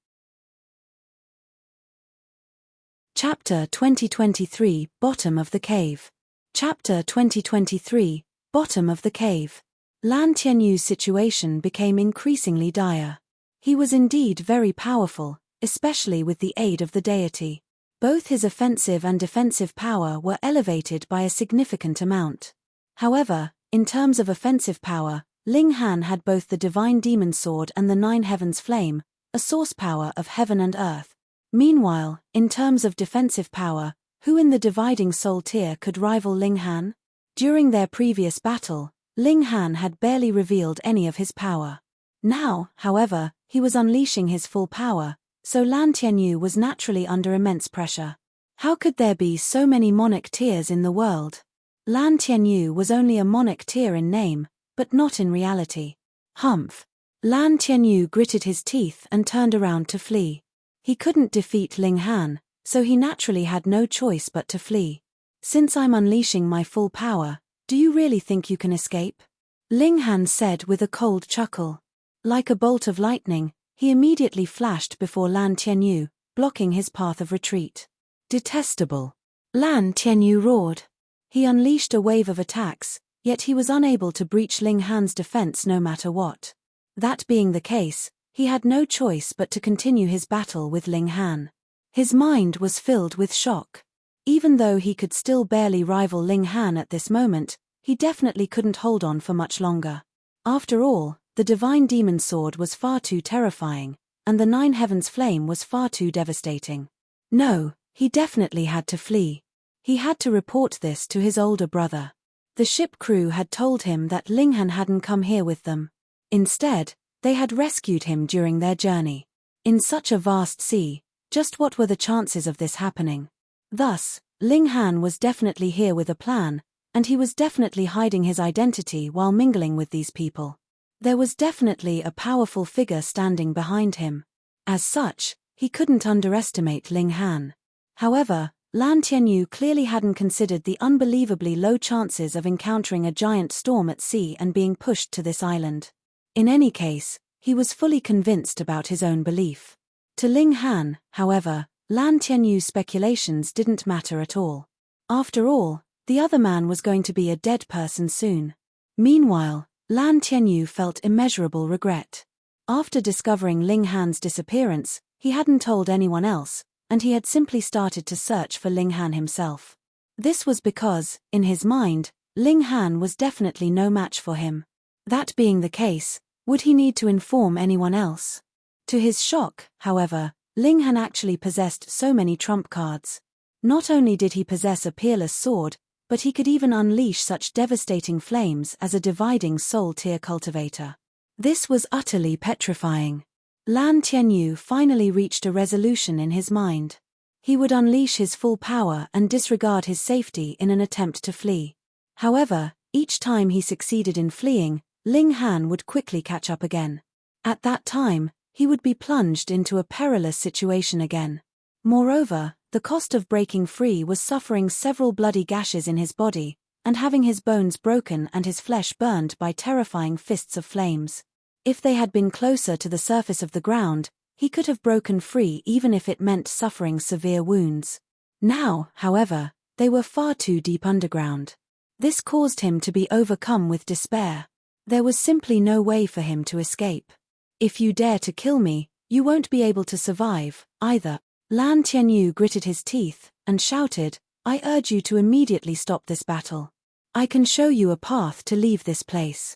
Chapter 2023, Bottom of the Cave. Chapter 2023, Bottom of the Cave. Lan Tianyu's situation became increasingly dire. He was indeed very powerful, especially with the aid of the deity. Both his offensive and defensive power were elevated by a significant amount. However, in terms of offensive power, Ling Han had both the divine demon sword and the 9 heavens flame, a source power of heaven and earth. Meanwhile, in terms of defensive power, who in the dividing soul tier could rival Ling Han? During their previous battle, Ling Han had barely revealed any of his power. Now, however, he was unleashing his full power, so Lan Tianyu was naturally under immense pressure. How could there be so many monarch tiers in the world? Lan Tianyu was only a monarch tier in name, but not in reality. Humph. Lan Tianyu gritted his teeth and turned around to flee. He couldn't defeat Ling Han, so he naturally had no choice but to flee. Since I'm unleashing my full power, do you really think you can escape? Ling Han said with a cold chuckle. Like a bolt of lightning, he immediately flashed before Lan Tianyu, blocking his path of retreat. Detestable. Lan Tianyu roared. He unleashed a wave of attacks, yet he was unable to breach Ling Han's defense no matter what. That being the case, he had no choice but to continue his battle with Ling Han. His mind was filled with shock. Even though he could still barely rival Ling Han at this moment, he definitely couldn't hold on for much longer. After all, the divine demon sword was far too terrifying, and the 9 heavens flame was far too devastating. No, he definitely had to flee. He had to report this to his older brother. The ship crew had told him that Ling Han hadn't come here with them. Instead, they had rescued him during their journey. In such a vast sea, just what were the chances of this happening? Thus, Ling Han was definitely here with a plan, and he was definitely hiding his identity while mingling with these people. There was definitely a powerful figure standing behind him. As such, he couldn't underestimate Ling Han. However, Lan Tianyu clearly hadn't considered the unbelievably low chances of encountering a giant storm at sea and being pushed to this island. In any case, he was fully convinced about his own belief. To Ling Han, however, Lan Tianyu's speculations didn't matter at all. After all, the other man was going to be a dead person soon. Meanwhile, Lan Tianyu felt immeasurable regret. After discovering Ling Han's disappearance, he hadn't told anyone else, and he had simply started to search for Ling Han himself. This was because, in his mind, Ling Han was definitely no match for him. That being the case, would he need to inform anyone else? To his shock, however, Ling Han actually possessed so many trump cards. Not only did he possess a peerless sword, but he could even unleash such devastating flames as a dividing soul tier cultivator. This was utterly petrifying. Lan Tianyu finally reached a resolution in his mind. He would unleash his full power and disregard his safety in an attempt to flee. However, each time he succeeded in fleeing, Ling Han would quickly catch up again. At that time, he would be plunged into a perilous situation again. Moreover, the cost of breaking free was suffering several bloody gashes in his body, and having his bones broken and his flesh burned by terrifying fists of flames. If they had been closer to the surface of the ground, he could have broken free even if it meant suffering severe wounds. Now, however, they were far too deep underground. This caused him to be overcome with despair. There was simply no way for him to escape. If you dare to kill me, you won't be able to survive, either. Lan Tianyu gritted his teeth and shouted, I urge you to immediately stop this battle. I can show you a path to leave this place.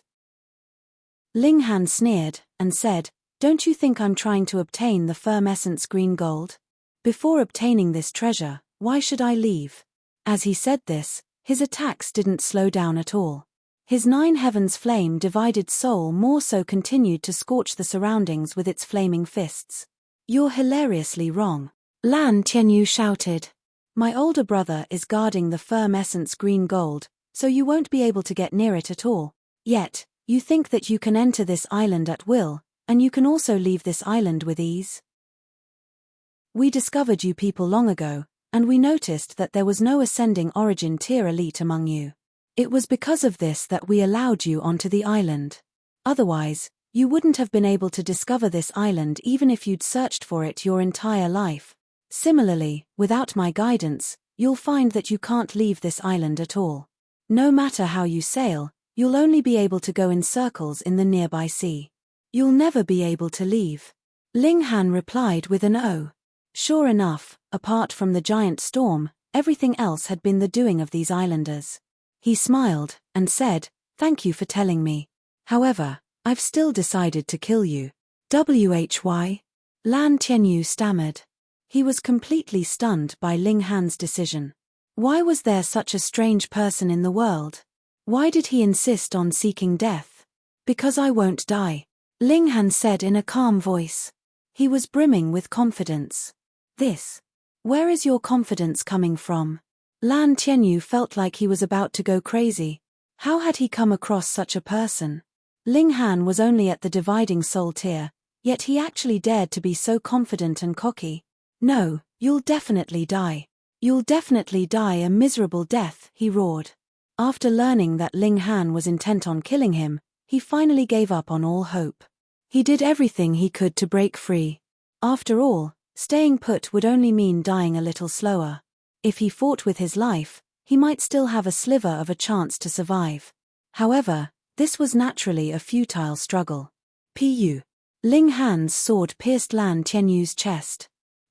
Ling Han sneered and said, Don't you think I'm trying to obtain the firm essence green gold? Before obtaining this treasure, why should I leave? As he said this, his attacks didn't slow down at all. His nine heavens flame divided soul more so continued to scorch the surroundings with its flaming fists. You're hilariously wrong. Lan Tianyu shouted. My older brother is guarding the firm essence green gold, so you won't be able to get near it at all. Yet, you think that you can enter this island at will, and you can also leave this island with ease? We discovered you people long ago, and we noticed that there was no ascending origin tier elite among you. It was because of this that we allowed you onto the island. Otherwise, you wouldn't have been able to discover this island even if you'd searched for it your entire life. Similarly, without my guidance, you'll find that you can't leave this island at all. No matter how you sail, you'll only be able to go in circles in the nearby sea. You'll never be able to leave. Ling Han replied with an "Oh." Sure enough, apart from the giant storm, everything else had been the doing of these islanders. He smiled and said, Thank you for telling me. However, I've still decided to kill you. Why? Lan Tianyu stammered. He was completely stunned by Ling Han's decision. Why was there such a strange person in the world? Why did he insist on seeking death? Because I won't die, Ling Han said in a calm voice. He was brimming with confidence. Where is your confidence coming from? Lan Tianyu felt like he was about to go crazy. How had he come across such a person? Ling Han was only at the dividing soul tier, yet he actually dared to be so confident and cocky. No, you'll definitely die. You'll definitely die a miserable death, he roared. After learning that Ling Han was intent on killing him, he finally gave up on all hope. He did everything he could to break free. After all, staying put would only mean dying a little slower. If he fought with his life, he might still have a sliver of a chance to survive. However, this was naturally a futile struggle. Pu. Ling Han's sword pierced Lan Tianyu's chest.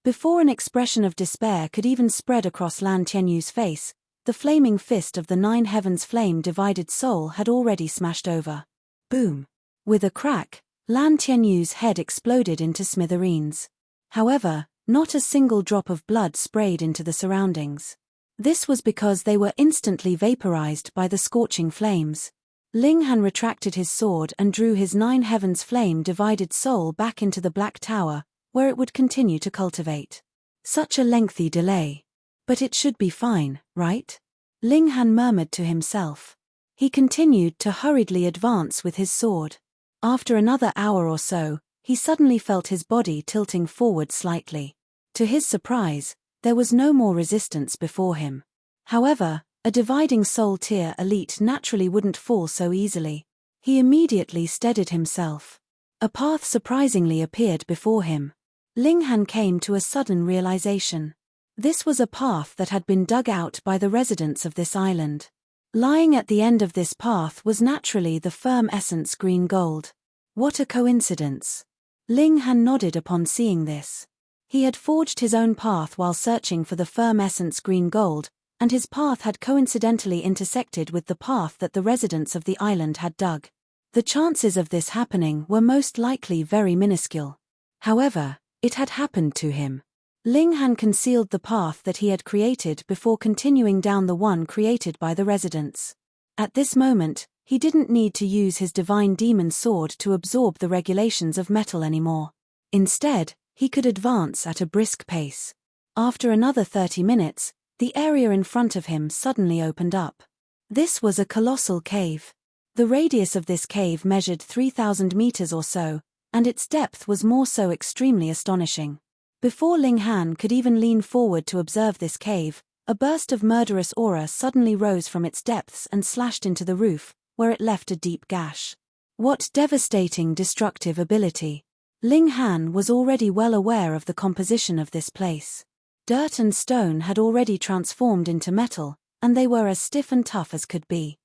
Before an expression of despair could even spread across Lan Tianyu's face, the flaming fist of the nine heavens flame divided soul had already smashed over. Boom. With a crack, Lan Tianyu's head exploded into smithereens. However, not a single drop of blood sprayed into the surroundings. This was because they were instantly vaporized by the scorching flames. Ling Han retracted his sword and drew his nine heavens flame divided soul back into the Black Tower, where it would continue to cultivate. Such a lengthy delay. But it should be fine, right? Ling Han murmured to himself. He continued to hurriedly advance with his sword. After another hour or so, he suddenly felt his body tilting forward slightly. To his surprise, there was no more resistance before him. However, a dividing soul tier elite naturally wouldn't fall so easily. He immediately steadied himself. A path surprisingly appeared before him. Ling Han came to a sudden realization. This was a path that had been dug out by the residents of this island. Lying at the end of this path was naturally the firm essence green gold. What a coincidence! Ling Han nodded upon seeing this. He had forged his own path while searching for the firm essence green gold, and his path had coincidentally intersected with the path that the residents of the island had dug. The chances of this happening were most likely very minuscule. However, it had happened to him. Ling Han concealed the path that he had created before continuing down the one created by the residents. At this moment, he didn't need to use his divine demon sword to absorb the regulations of metal anymore. Instead, he could advance at a brisk pace. After another 30 minutes, the area in front of him suddenly opened up. This was a colossal cave. The radius of this cave measured 3,000 meters or so, and its depth was more so extremely astonishing. Before Ling Han could even lean forward to observe this cave, a burst of murderous aura suddenly rose from its depths and slashed into the roof, where it left a deep gash. What devastating destructive ability! Ling Han was already well aware of the composition of this place. Dirt and stone had already transformed into metal, and they were as stiff and tough as could be.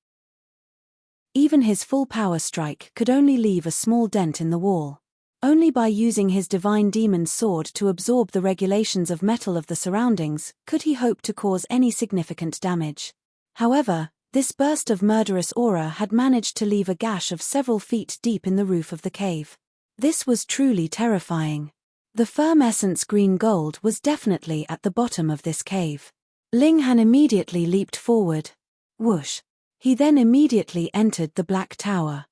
Even his full power strike could only leave a small dent in the wall. Only by using his divine demon sword to absorb the regulations of metal of the surroundings could he hope to cause any significant damage. However, this burst of murderous aura had managed to leave a gash of several feet deep in the roof of the cave. This was truly terrifying. The firm essence green gold was definitely at the bottom of this cave. Ling Han immediately leaped forward. Whoosh! He then immediately entered the Black Tower.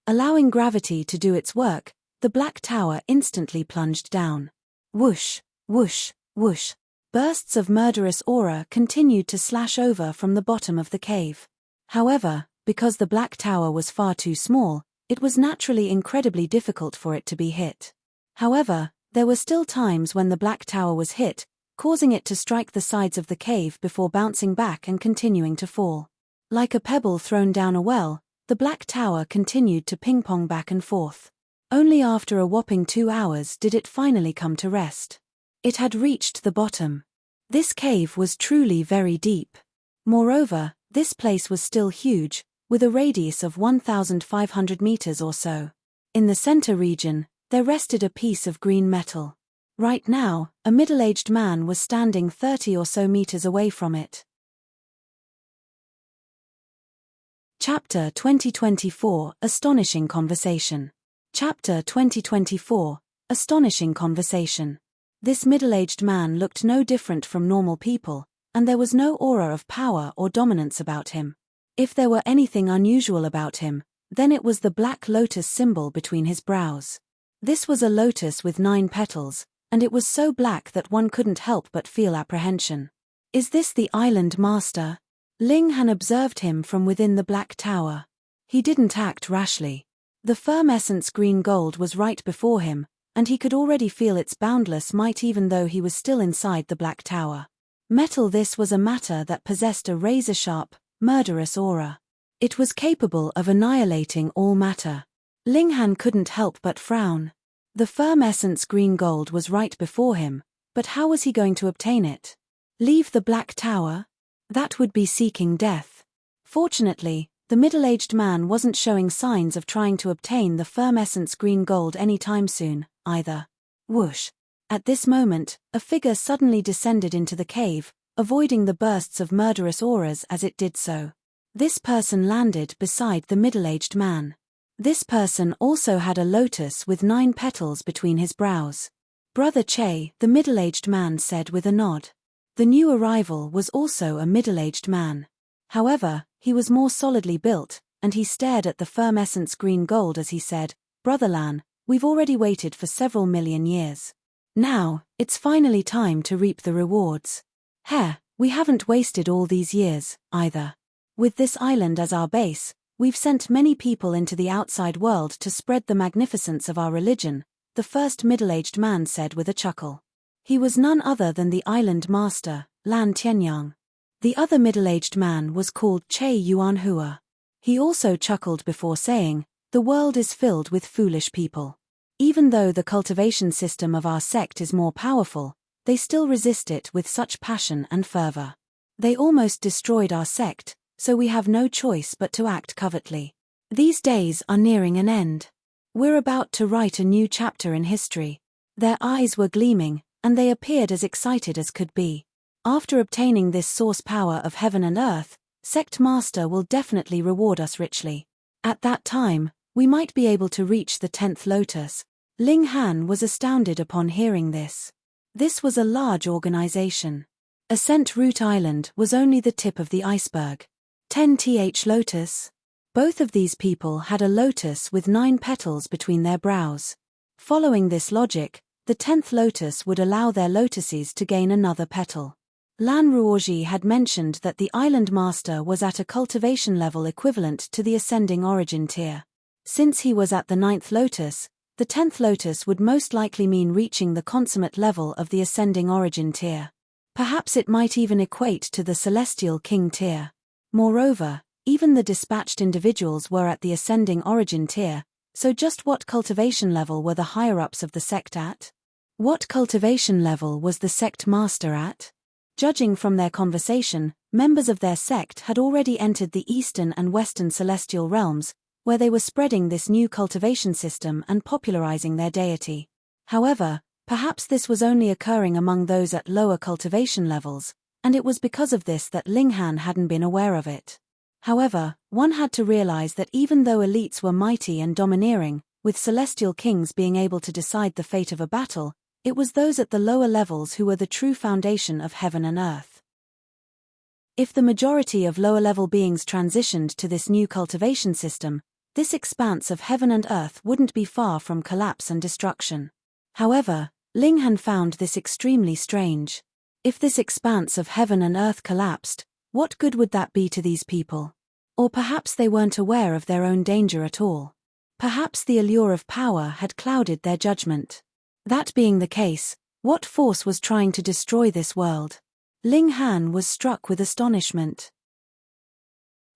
Allowing gravity to do its work, the Black Tower instantly plunged down. Whoosh, whoosh, whoosh. Bursts of murderous aura continued to slash over from the bottom of the cave. However, because the Black Tower was far too small, it was naturally incredibly difficult for it to be hit. However, there were still times when the Black Tower was hit, causing it to strike the sides of the cave before bouncing back and continuing to fall. Like a pebble thrown down a well, the Black Tower continued to ping-pong back and forth. Only after a whopping 2 hours did it finally come to rest. It had reached the bottom. This cave was truly very deep. Moreover, this place was still huge, with a radius of 1,500 meters or so. In the center region, there rested a piece of green metal. Right now, a middle-aged man was standing 30 or so meters away from it. Chapter 2024 Astonishing Conversation. Chapter 2024 Astonishing Conversation. This middle-aged man looked no different from normal people, and there was no aura of power or dominance about him. If there were anything unusual about him, then it was the black lotus symbol between his brows. This was a lotus with 9 petals, and it was so black that one couldn't help but feel apprehension. Is this the island master? Ling Han observed him from within the Black Tower. He didn't act rashly. The firm essence green gold was right before him, and he could already feel its boundless might even though he was still inside the Black Tower. Metal this was a matter that possessed a razor-sharp, murderous aura. It was capable of annihilating all matter. Ling Han couldn't help but frown. The firm essence green gold was right before him, but how was he going to obtain it? Leave the Black Tower? That would be seeking death. Fortunately, the middle-aged man wasn't showing signs of trying to obtain the firm essence green gold anytime soon, either. Whoosh! At this moment, a figure suddenly descended into the cave, avoiding the bursts of murderous auras as it did so. This person landed beside the middle-aged man. This person also had a lotus with 9 petals between his brows. Brother Che, the middle-aged man said with a nod. The new arrival was also a middle-aged man. However, he was more solidly built, and he stared at the firm essence green gold as he said, "Brother Lan, we've already waited for several million years. Now, it's finally time to reap the rewards. We haven't wasted all these years, either. With this island as our base, We've sent many people into the outside world to spread the magnificence of our religion, the first middle-aged man said with a chuckle. He was none other than the island master, Lan Tianyang. The other middle-aged man was called Che Yuanhua. He also chuckled before saying, "The world is filled with foolish people. Even though the cultivation system of our sect is more powerful, they still resist it with such passion and fervor. They almost destroyed our sect, so we have no choice but to act covertly. These days are nearing an end. We're about to write a new chapter in history." Their eyes were gleaming, and they appeared as excited as could be. After obtaining this source power of heaven and earth, Sect Master will definitely reward us richly. At that time, we might be able to reach the 10th lotus. Ling Han was astounded upon hearing this. This was a large organization. Ascent Root Island was only the tip of the iceberg. 10th lotus? Both of these people had a lotus with 9 petals between their brows. Following this logic, the 10th lotus would allow their lotuses to gain another petal. Lan Ruoji had mentioned that the island master was at a cultivation level equivalent to the ascending origin tier. Since he was at the 9th lotus, the 10th lotus would most likely mean reaching the consummate level of the ascending origin tier. Perhaps it might even equate to the celestial king tier. Moreover, even the dispatched individuals were at the ascending origin tier, so just what cultivation level were the higher-ups of the sect at? What cultivation level was the sect master at? Judging from their conversation, members of their sect had already entered the eastern and western celestial realms, where they were spreading this new cultivation system and popularizing their deity. However, perhaps this was only occurring among those at lower cultivation levels, and it was because of this that Ling Han hadn't been aware of it. However, one had to realize that even though elites were mighty and domineering, with celestial kings being able to decide the fate of a battle, it was those at the lower levels who were the true foundation of heaven and earth. If the majority of lower-level beings transitioned to this new cultivation system, this expanse of heaven and earth wouldn't be far from collapse and destruction. However, Ling Han found this extremely strange. If this expanse of heaven and earth collapsed, what good would that be to these people? Or perhaps they weren't aware of their own danger at all. Perhaps the allure of power had clouded their judgment. That being the case, what force was trying to destroy this world? Ling Han was struck with astonishment.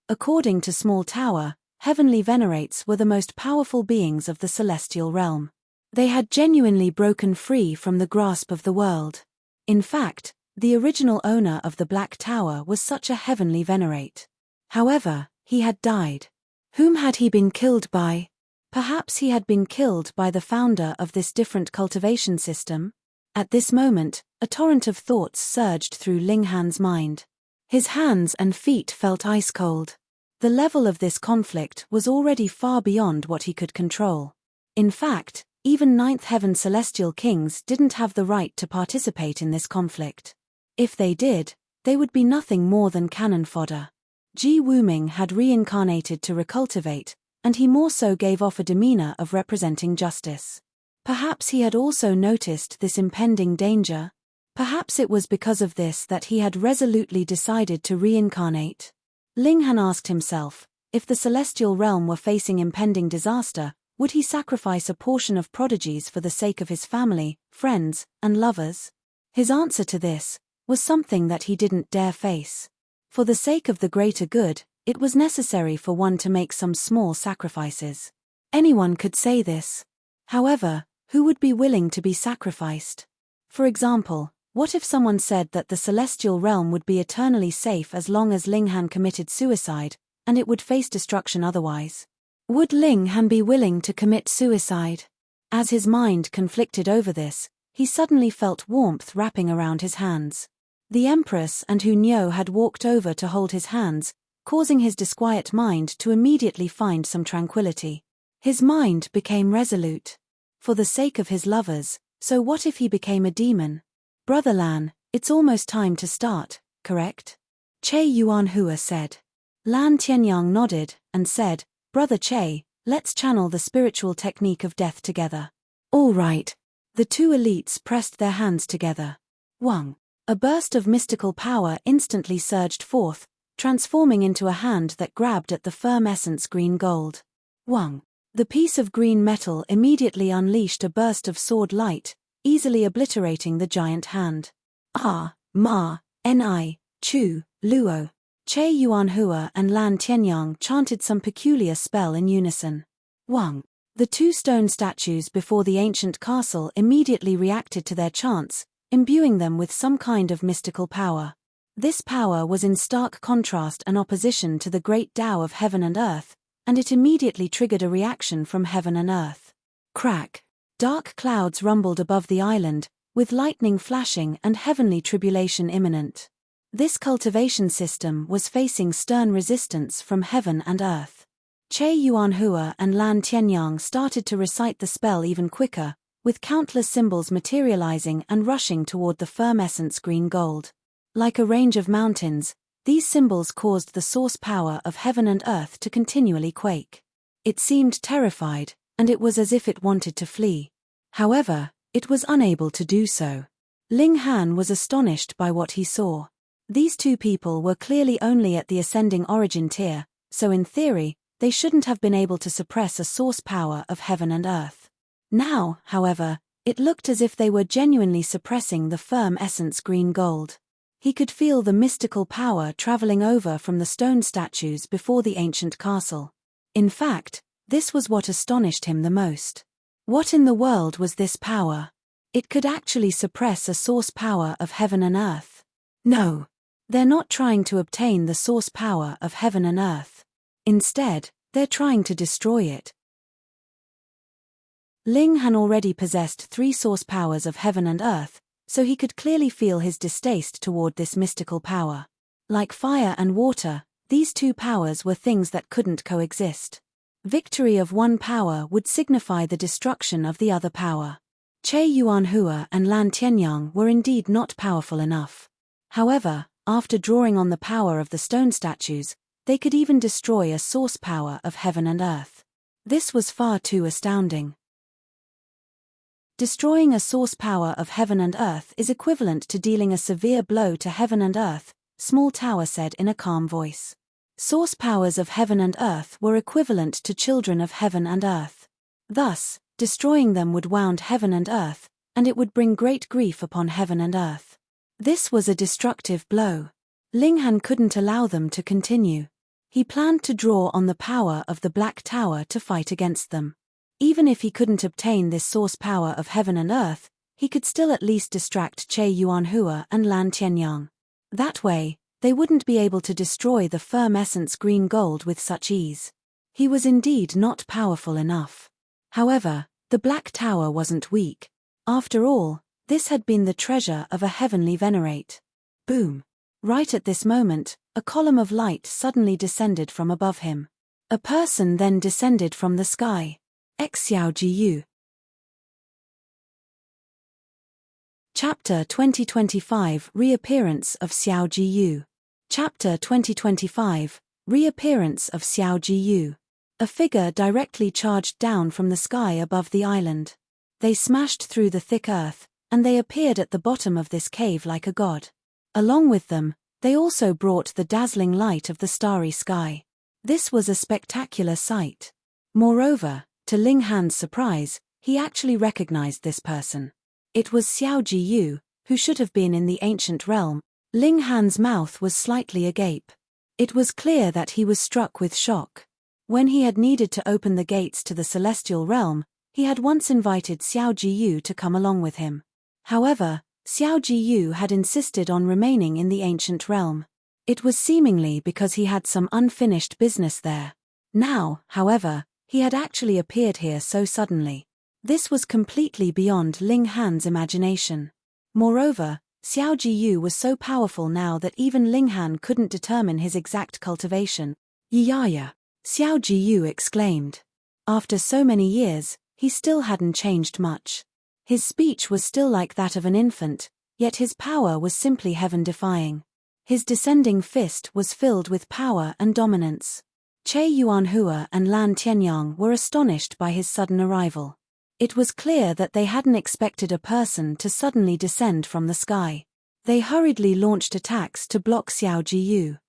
According to Small Tower, heavenly venerates were the most powerful beings of the celestial realm. They had genuinely broken free from the grasp of the world. In fact, the original owner of the Black Tower was such a heavenly venerate. However, he had died. Whom had he been killed by? Perhaps he had been killed by the founder of this different cultivation system? At this moment, a torrent of thoughts surged through Ling Han's mind. His hands and feet felt ice-cold. The level of this conflict was already far beyond what he could control. In fact, even Ninth Heaven celestial kings didn't have the right to participate in this conflict. If they did, they would be nothing more than cannon fodder. Ji Wuming had reincarnated to recultivate, and he more so gave off a demeanor of representing justice. Perhaps he had also noticed this impending danger. Perhaps it was because of this that he had resolutely decided to reincarnate. Ling Han asked himself, if the celestial realm were facing impending disaster, would he sacrifice a portion of prodigies for the sake of his family, friends, and lovers? His answer to this was something that he didn't dare face. For the sake of the greater good, it was necessary for one to make some small sacrifices. Anyone could say this. However, who would be willing to be sacrificed? For example, what if someone said that the celestial realm would be eternally safe as long as Ling Han committed suicide, and it would face destruction otherwise? Would Ling Han be willing to commit suicide? As his mind conflicted over this, he suddenly felt warmth wrapping around his hands. The Empress and Hu Niu had walked over to hold his hands, causing his disquiet mind to immediately find some tranquility. His mind became resolute. For the sake of his lovers, so what if he became a demon? Brother Lan, it's almost time to start, correct? Che Yuanhua said. Lan Tianyang nodded, and said, Brother Che, let's channel the spiritual technique of death together. All right. The two elites pressed their hands together. Wang. A burst of mystical power instantly surged forth, transforming into a hand that grabbed at the firm essence green gold. Wang. The piece of green metal immediately unleashed a burst of sword light, easily obliterating the giant hand. Ah, Ma, Ni, Chu, Luo. Che Yuanhua and Lan Tianyang chanted some peculiar spell in unison. Wang. The two stone statues before the ancient castle immediately reacted to their chants, imbuing them with some kind of mystical power. This power was in stark contrast and opposition to the great Tao of heaven and earth, and it immediately triggered a reaction from heaven and earth. Crack! Dark clouds rumbled above the island, with lightning flashing and heavenly tribulation imminent. This cultivation system was facing stern resistance from heaven and earth. Che Yuanhua and Lan Tianyang started to recite the spell even quicker, with countless symbols materializing and rushing toward the firm essence green gold. Like a range of mountains, these symbols caused the source power of heaven and earth to continually quake. It seemed terrified, and it was as if it wanted to flee. However, it was unable to do so. Ling Han was astonished by what he saw. These two people were clearly only at the ascending origin tier, so in theory, they shouldn't have been able to suppress a source power of heaven and earth. Now, however, it looked as if they were genuinely suppressing the firm essence green gold. He could feel the mystical power traveling over from the stone statues before the ancient castle. In fact, this was what astonished him the most. What in the world was this power? It could actually suppress a source power of heaven and earth. No. They're not trying to obtain the source power of heaven and earth. Instead, they're trying to destroy it. Ling Han already possessed 3 source powers of heaven and earth, so he could clearly feel his distaste toward this mystical power. Like fire and water, these 2 powers were things that couldn't coexist. Victory of one power would signify the destruction of the other power. Che Yuanhua and Lan Tianyang were indeed not powerful enough. However, after drawing on the power of the stone statues, they could even destroy a source power of heaven and earth. This was far too astounding. Destroying a source power of heaven and earth is equivalent to dealing a severe blow to heaven and earth, Small Tower said in a calm voice. Source powers of heaven and earth were equivalent to children of heaven and earth. Thus, destroying them would wound heaven and earth, and it would bring great grief upon heaven and earth. This was a destructive blow. Ling Han couldn't allow them to continue. He planned to draw on the power of the Black Tower to fight against them. Even if he couldn't obtain this source power of heaven and earth, he could still at least distract Che Yuanhua and Lan Tianyang. That way, they wouldn't be able to destroy the firm essence green gold with such ease. He was indeed not powerful enough. However, the Black Tower wasn't weak. After all, this had been the treasure of a heavenly venerate. Boom! Right at this moment, a column of light suddenly descended from above him. A person then descended from the sky. Xiao Jiyu. Chapter 2025 Reappearance of Xiao Jiyu. Chapter 2025 Reappearance of Xiao Jiyu. A figure directly charged down from the sky above the island. They smashed through the thick earth, and they appeared at the bottom of this cave like a god. Along with them, they also brought the dazzling light of the starry sky. This was a spectacular sight. Moreover, to Ling Han's surprise, he actually recognized this person. It was Xiao Jiyu, who should have been in the ancient realm. Ling Han's mouth was slightly agape. It was clear that he was struck with shock. When he had needed to open the gates to the celestial realm, he had once invited Xiao Jiyu to come along with him. However, Xiao Jiyu had insisted on remaining in the ancient realm. It was seemingly because he had some unfinished business there. Now, however, he had actually appeared here so suddenly. This was completely beyond Ling Han's imagination. Moreover, Xiao Jiyu was so powerful now that even Ling Han couldn't determine his exact cultivation. Yaya! Xiao Jiyu exclaimed. After so many years, he still hadn't changed much. His speech was still like that of an infant, yet his power was simply heaven-defying. His descending fist was filled with power and dominance. Che Yuanhua and Lan Tianyang were astonished by his sudden arrival. It was clear that they hadn't expected a person to suddenly descend from the sky. They hurriedly launched attacks to block Xiao Jiyu.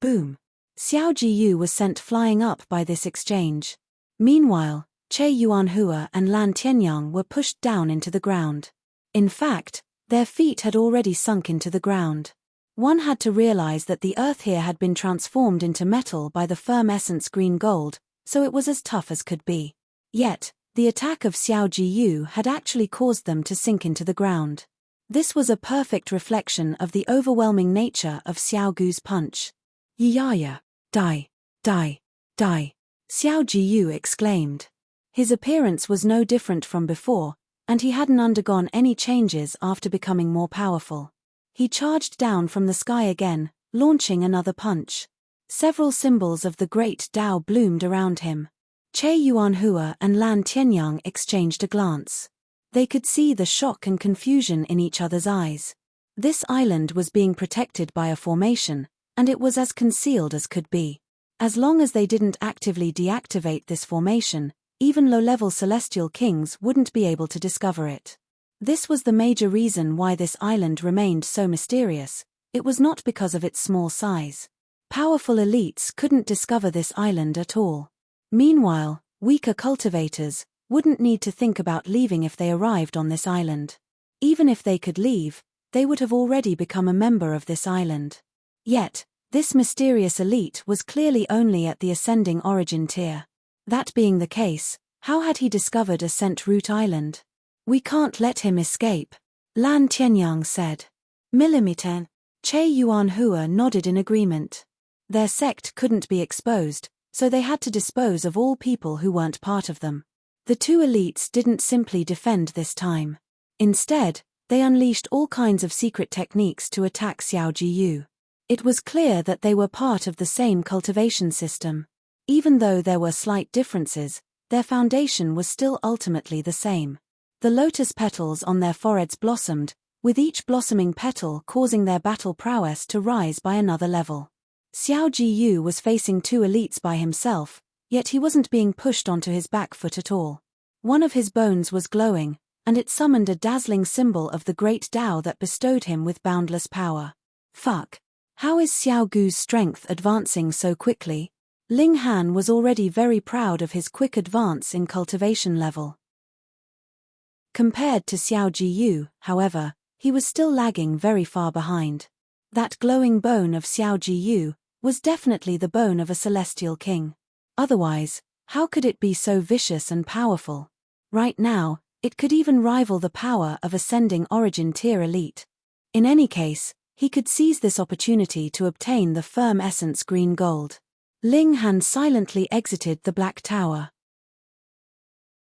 Boom! Xiao Jiyu was sent flying up by this exchange. Meanwhile, Che Yuanhua and Lan Tianyang were pushed down into the ground. In fact, their feet had already sunk into the ground. One had to realize that the earth here had been transformed into metal by the firm essence green gold, so it was as tough as could be. Yet, the attack of Xiao Jiyu had actually caused them to sink into the ground. This was a perfect reflection of the overwhelming nature of Xiao Gu's punch. Yiyaya! Die! Die! Die! Xiao Jiyu exclaimed. His appearance was no different from before, and he hadn't undergone any changes after becoming more powerful. He charged down from the sky again, launching another punch. Several symbols of the great Tao bloomed around him. Che Yuanhua and Lan Tianyang exchanged a glance. They could see the shock and confusion in each other's eyes. This island was being protected by a formation, and it was as concealed as could be. As long as they didn't actively deactivate this formation, even low-level celestial kings wouldn't be able to discover it. This was the major reason why this island remained so mysterious. It was not because of its small size. Powerful elites couldn't discover this island at all. Meanwhile, weaker cultivators wouldn't need to think about leaving if they arrived on this island. Even if they could leave, they would have already become a member of this island. Yet, this mysterious elite was clearly only at the ascending origin tier. That being the case, how had he discovered Ascent Root Island? We can't let him escape, Lan Tianyang said. Millimeter. Che Yuanhua nodded in agreement. Their sect couldn't be exposed, so they had to dispose of all people who weren't part of them. The two elites didn't simply defend this time. Instead, they unleashed all kinds of secret techniques to attack Xiao Jiyu. It was clear that they were part of the same cultivation system. Even though there were slight differences, their foundation was still ultimately the same. The lotus petals on their foreheads blossomed, with each blossoming petal causing their battle prowess to rise by another level. Xiao Jiyu was facing two elites by himself, yet he wasn't being pushed onto his back foot at all. One of his bones was glowing, and it summoned a dazzling symbol of the great Tao that bestowed him with boundless power. Fuck. How is Xiao Gu's strength advancing so quickly? Ling Han was already very proud of his quick advance in cultivation level. Compared to Xiao Jiyu, however, he was still lagging very far behind. That glowing bone of Xiao Jiyu was definitely the bone of a celestial king. Otherwise, how could it be so vicious and powerful? Right now, it could even rival the power of ascending origin tier elite. In any case, he could seize this opportunity to obtain the firm essence green gold. Ling Han silently exited the Black Tower.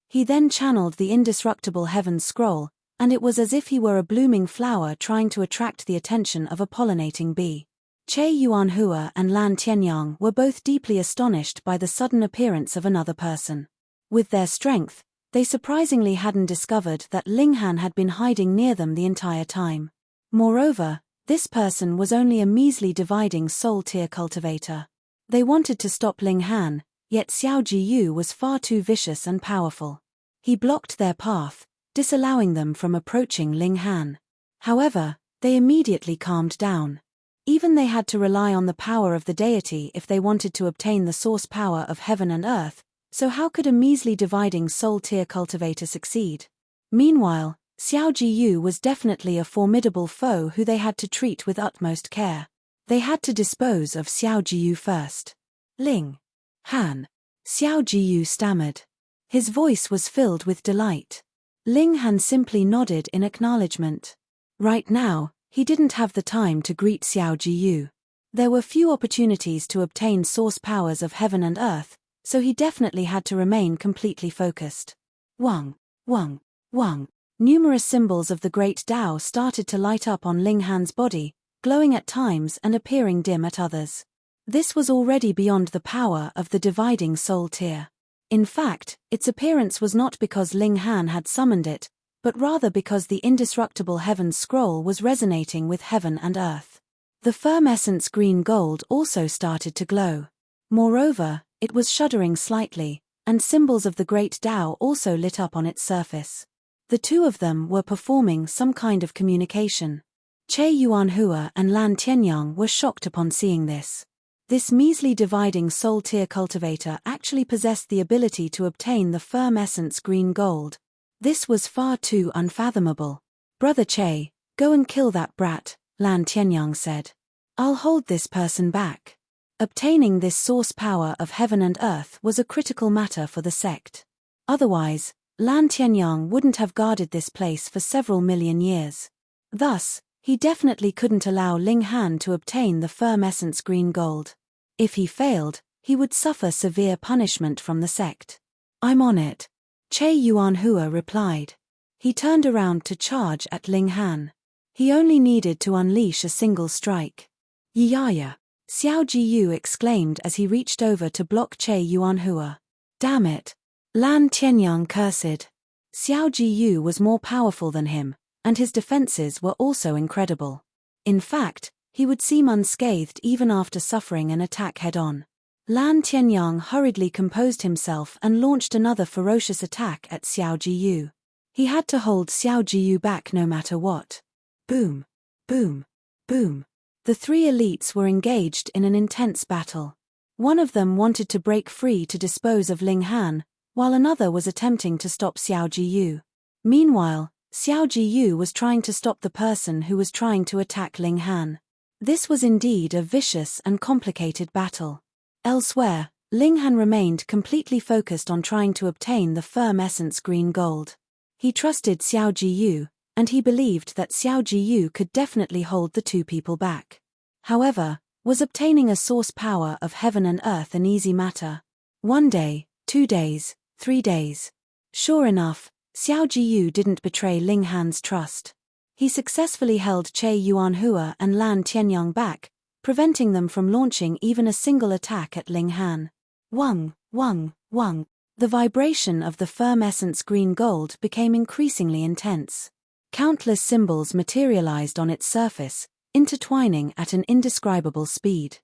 He then channeled the indestructible Heaven's Scroll, and it was as if he were a blooming flower trying to attract the attention of a pollinating bee. Che Yuanhua and Lan Tianyang were both deeply astonished by the sudden appearance of another person. With their strength, they surprisingly hadn't discovered that Ling Han had been hiding near them the entire time. Moreover, this person was only a measly dividing soul tier cultivator. They wanted to stop Ling Han, yet Xiao Jiyu was far too vicious and powerful. He blocked their path, disallowing them from approaching Ling Han. However, they immediately calmed down. Even they had to rely on the power of the deity if they wanted to obtain the source power of heaven and earth, so how could a measly dividing soul tier cultivator succeed? Meanwhile, Xiao Jiyu was definitely a formidable foe who they had to treat with utmost care. They had to dispose of Xiao Jiyu first. Ling Han. Xiao Jiyu stammered. His voice was filled with delight. Ling Han simply nodded in acknowledgement. Right now, he didn't have the time to greet Xiao Jiyu. There were few opportunities to obtain source powers of heaven and earth, so he definitely had to remain completely focused. Wang, Wang, Wang. Numerous symbols of the great Tao started to light up on Ling Han's body, glowing at times and appearing dim at others. This was already beyond the power of the dividing soul tier. In fact, its appearance was not because Ling Han had summoned it, but rather because the indestructible Heaven's Scroll was resonating with heaven and earth. The firm essence green gold also started to glow. Moreover, it was shuddering slightly, and symbols of the great Tao also lit up on its surface. The two of them were performing some kind of communication. Che Yuanhua and Lan Tianyang were shocked upon seeing this. This measly dividing soul tier cultivator actually possessed the ability to obtain the firm essence green gold. This was far too unfathomable. Brother Che, go and kill that brat, Lan Tianyang said. I'll hold this person back. Obtaining this source power of heaven and earth was a critical matter for the sect. Otherwise, Lan Tianyang wouldn't have guarded this place for several million years. Thus, he definitely couldn't allow Ling Han to obtain the firm essence green gold. If he failed, he would suffer severe punishment from the sect. I'm on it. Che Yuanhua replied. He turned around to charge at Ling Han. He only needed to unleash a single strike. Yaya! Xiao Jiyu exclaimed as he reached over to block Che Yuanhua. Damn it! Lan Tianyang cursed. Xiao Jiyu was more powerful than him, and his defenses were also incredible. In fact, he would seem unscathed even after suffering an attack head-on. Lan Tianyang hurriedly composed himself and launched another ferocious attack at Xiao Jiyu. He had to hold Xiao Jiyu back no matter what. Boom! Boom! Boom! The three elites were engaged in an intense battle. One of them wanted to break free to dispose of Ling Han, while another was attempting to stop Xiao Jiyu. Meanwhile, Xiao Jiyu was trying to stop the person who was trying to attack Ling Han. This was indeed a vicious and complicated battle. Elsewhere, Ling Han remained completely focused on trying to obtain the firm essence green gold. He trusted Xiao Jiyu, and he believed that Xiao Jiyu could definitely hold the two people back. However, was obtaining a source power of heaven and earth an easy matter? 1 day, 2 days, 3 days. Sure enough, Xiao Jiyu didn't betray Ling Han's trust. He successfully held Che Yuanhua and Lan Tianyang back, preventing them from launching even a single attack at Ling Han. Wang, wang, wang. The vibration of the firm essence green gold became increasingly intense. Countless symbols materialized on its surface, intertwining at an indescribable speed.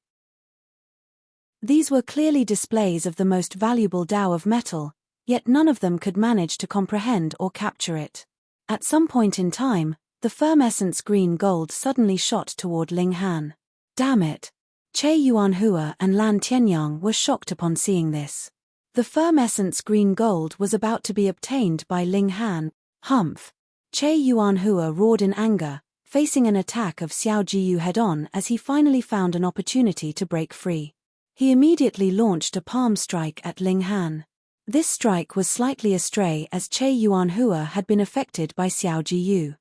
These were clearly displays of the most valuable Tao of metal, yet none of them could manage to comprehend or capture it. At some point in time, the firm essence green gold suddenly shot toward Ling Han. Damn it! Che Yuanhua and Lan Tianyang were shocked upon seeing this. The firm essence green gold was about to be obtained by Ling Han. Humph! Che Yuanhua roared in anger, facing an attack of Xiao Jiyu head-on as he finally found an opportunity to break free. He immediately launched a palm strike at Ling Han. This strike was slightly astray as Che Yuanhua had been affected by Xiao Jiyu.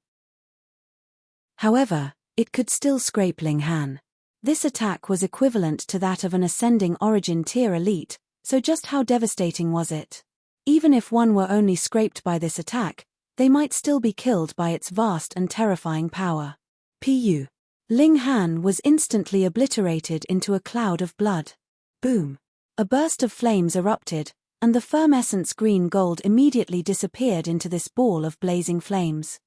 However, it could still scrape Ling Han. This attack was equivalent to that of an ascending origin tier elite, so just how devastating was it? Even if one were only scraped by this attack, they might still be killed by its vast and terrifying power. Pu. Ling Han was instantly obliterated into a cloud of blood. Boom. A burst of flames erupted, and the firm essence green gold immediately disappeared into this ball of blazing flames.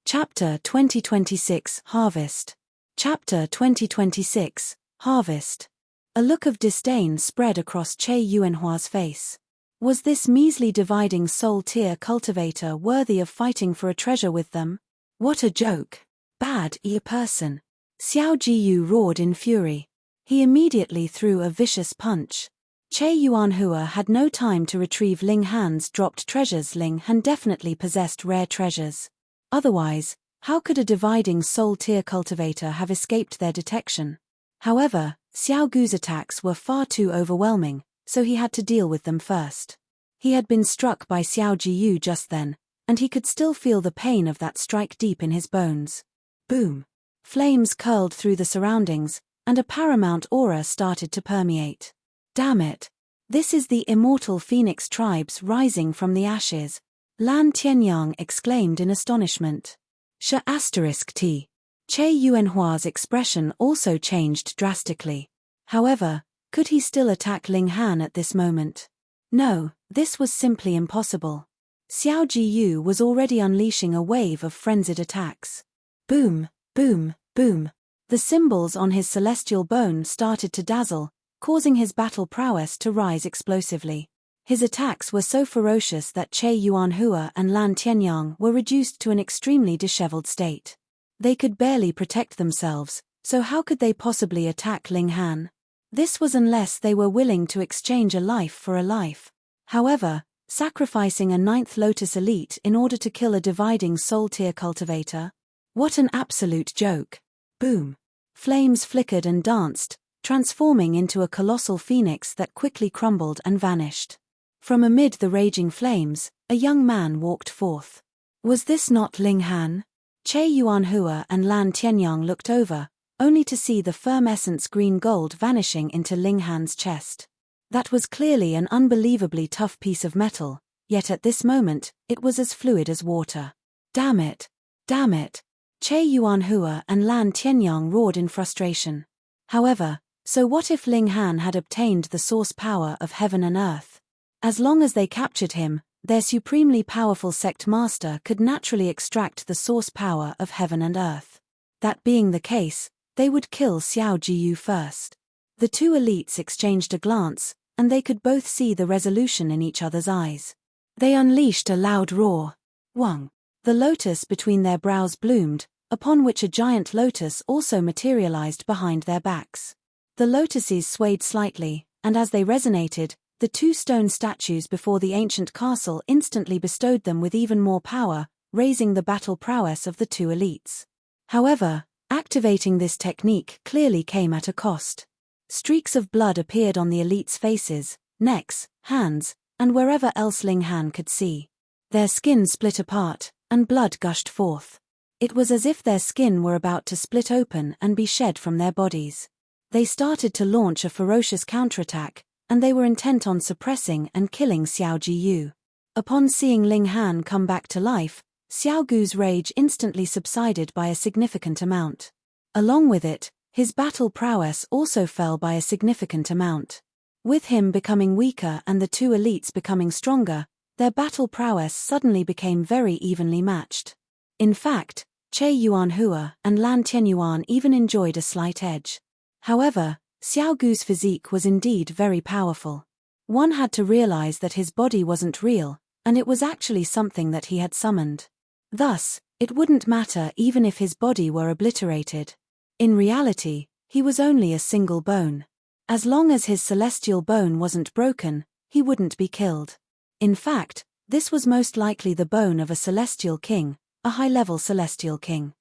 Chapter 2026 Harvest. Chapter 2026 Harvest. A look of disdain spread across Che Yuanhua's face. Was this measly dividing soul tier cultivator worthy of fighting for a treasure with them? What a joke! Bad person. Xiao Jiyu roared in fury. He immediately threw a vicious punch. Che Yuanhua had no time to retrieve Ling Han's dropped treasures. Ling Han definitely possessed rare treasures. Otherwise, how could a dividing soul tier cultivator have escaped their detection? However, Xiao Gu's attacks were far too overwhelming, so he had to deal with them first. He had been struck by Xiao Jiyu just then, and he could still feel the pain of that strike deep in his bones. Boom! Flames curled through the surroundings, and a paramount aura started to permeate. Damn it! This is the immortal phoenix tribes rising from the ashes, Lan Tianyang exclaimed in astonishment. T. Che Yuanhua's expression also changed drastically. However, could he still attack Ling Han at this moment? No, this was simply impossible. Xiao Jiyu was already unleashing a wave of frenzied attacks. Boom, boom, boom. The symbols on his celestial bone started to dazzle, causing his battle prowess to rise explosively. His attacks were so ferocious that Che Yuanhua and Lan Tianyang were reduced to an extremely disheveled state. They could barely protect themselves, So how could they possibly attack Ling Han? This was unless they were willing to exchange a life for a life. However, sacrificing a 9th Lotus elite in order to kill a dividing soul tier cultivator? What an absolute joke. Boom. Flames flickered and danced, transforming into a colossal phoenix that quickly crumbled and vanished. From amid the raging flames, a young man walked forth. Was this not Ling Han? Che Yuanhua and Lan Tianyang looked over, only to see the firm essence green gold vanishing into Ling Han's chest. That was clearly an unbelievably tough piece of metal, yet at this moment, it was as fluid as water. Damn it! Damn it! Che Yuanhua and Lan Tianyang roared in frustration. However, so what if Ling Han had obtained the source power of heaven and earth? As long as they captured him, their supremely powerful sect master could naturally extract the source power of heaven and earth. That being the case, they would kill Xiao Jiyu first. The two elites exchanged a glance, and they could both see the resolution in each other's eyes. They unleashed a loud roar. Wang. The lotus between their brows bloomed, upon which a giant lotus also materialized behind their backs. The lotuses swayed slightly, and as they resonated, the two stone statues before the ancient castle instantly bestowed them with even more power, raising the battle prowess of the two elites. However, activating this technique clearly came at a cost. Streaks of blood appeared on the elites' faces, necks, hands, and wherever else Ling Han could see. Their skin split apart, and blood gushed forth. It was as if their skin were about to split open and be shed from their bodies. They started to launch a ferocious counterattack, and they were intent on suppressing and killing Xiao Jiyu. Upon seeing Ling Han come back to life, Xiao Gu's rage instantly subsided by a significant amount. Along with it, his battle prowess also fell by a significant amount. With him becoming weaker and the two elites becoming stronger, their battle prowess suddenly became very evenly matched. In fact, Che Yuanhua and Lan Tianyuan even enjoyed a slight edge. However, Xiao Gu's physique was indeed very powerful. One had to realize that his body wasn't real, and it was actually something that he had summoned. Thus, it wouldn't matter even if his body were obliterated. In reality, he was only a single bone. As long as his celestial bone wasn't broken, he wouldn't be killed. In fact, this was most likely the bone of a celestial king, a high-level celestial king.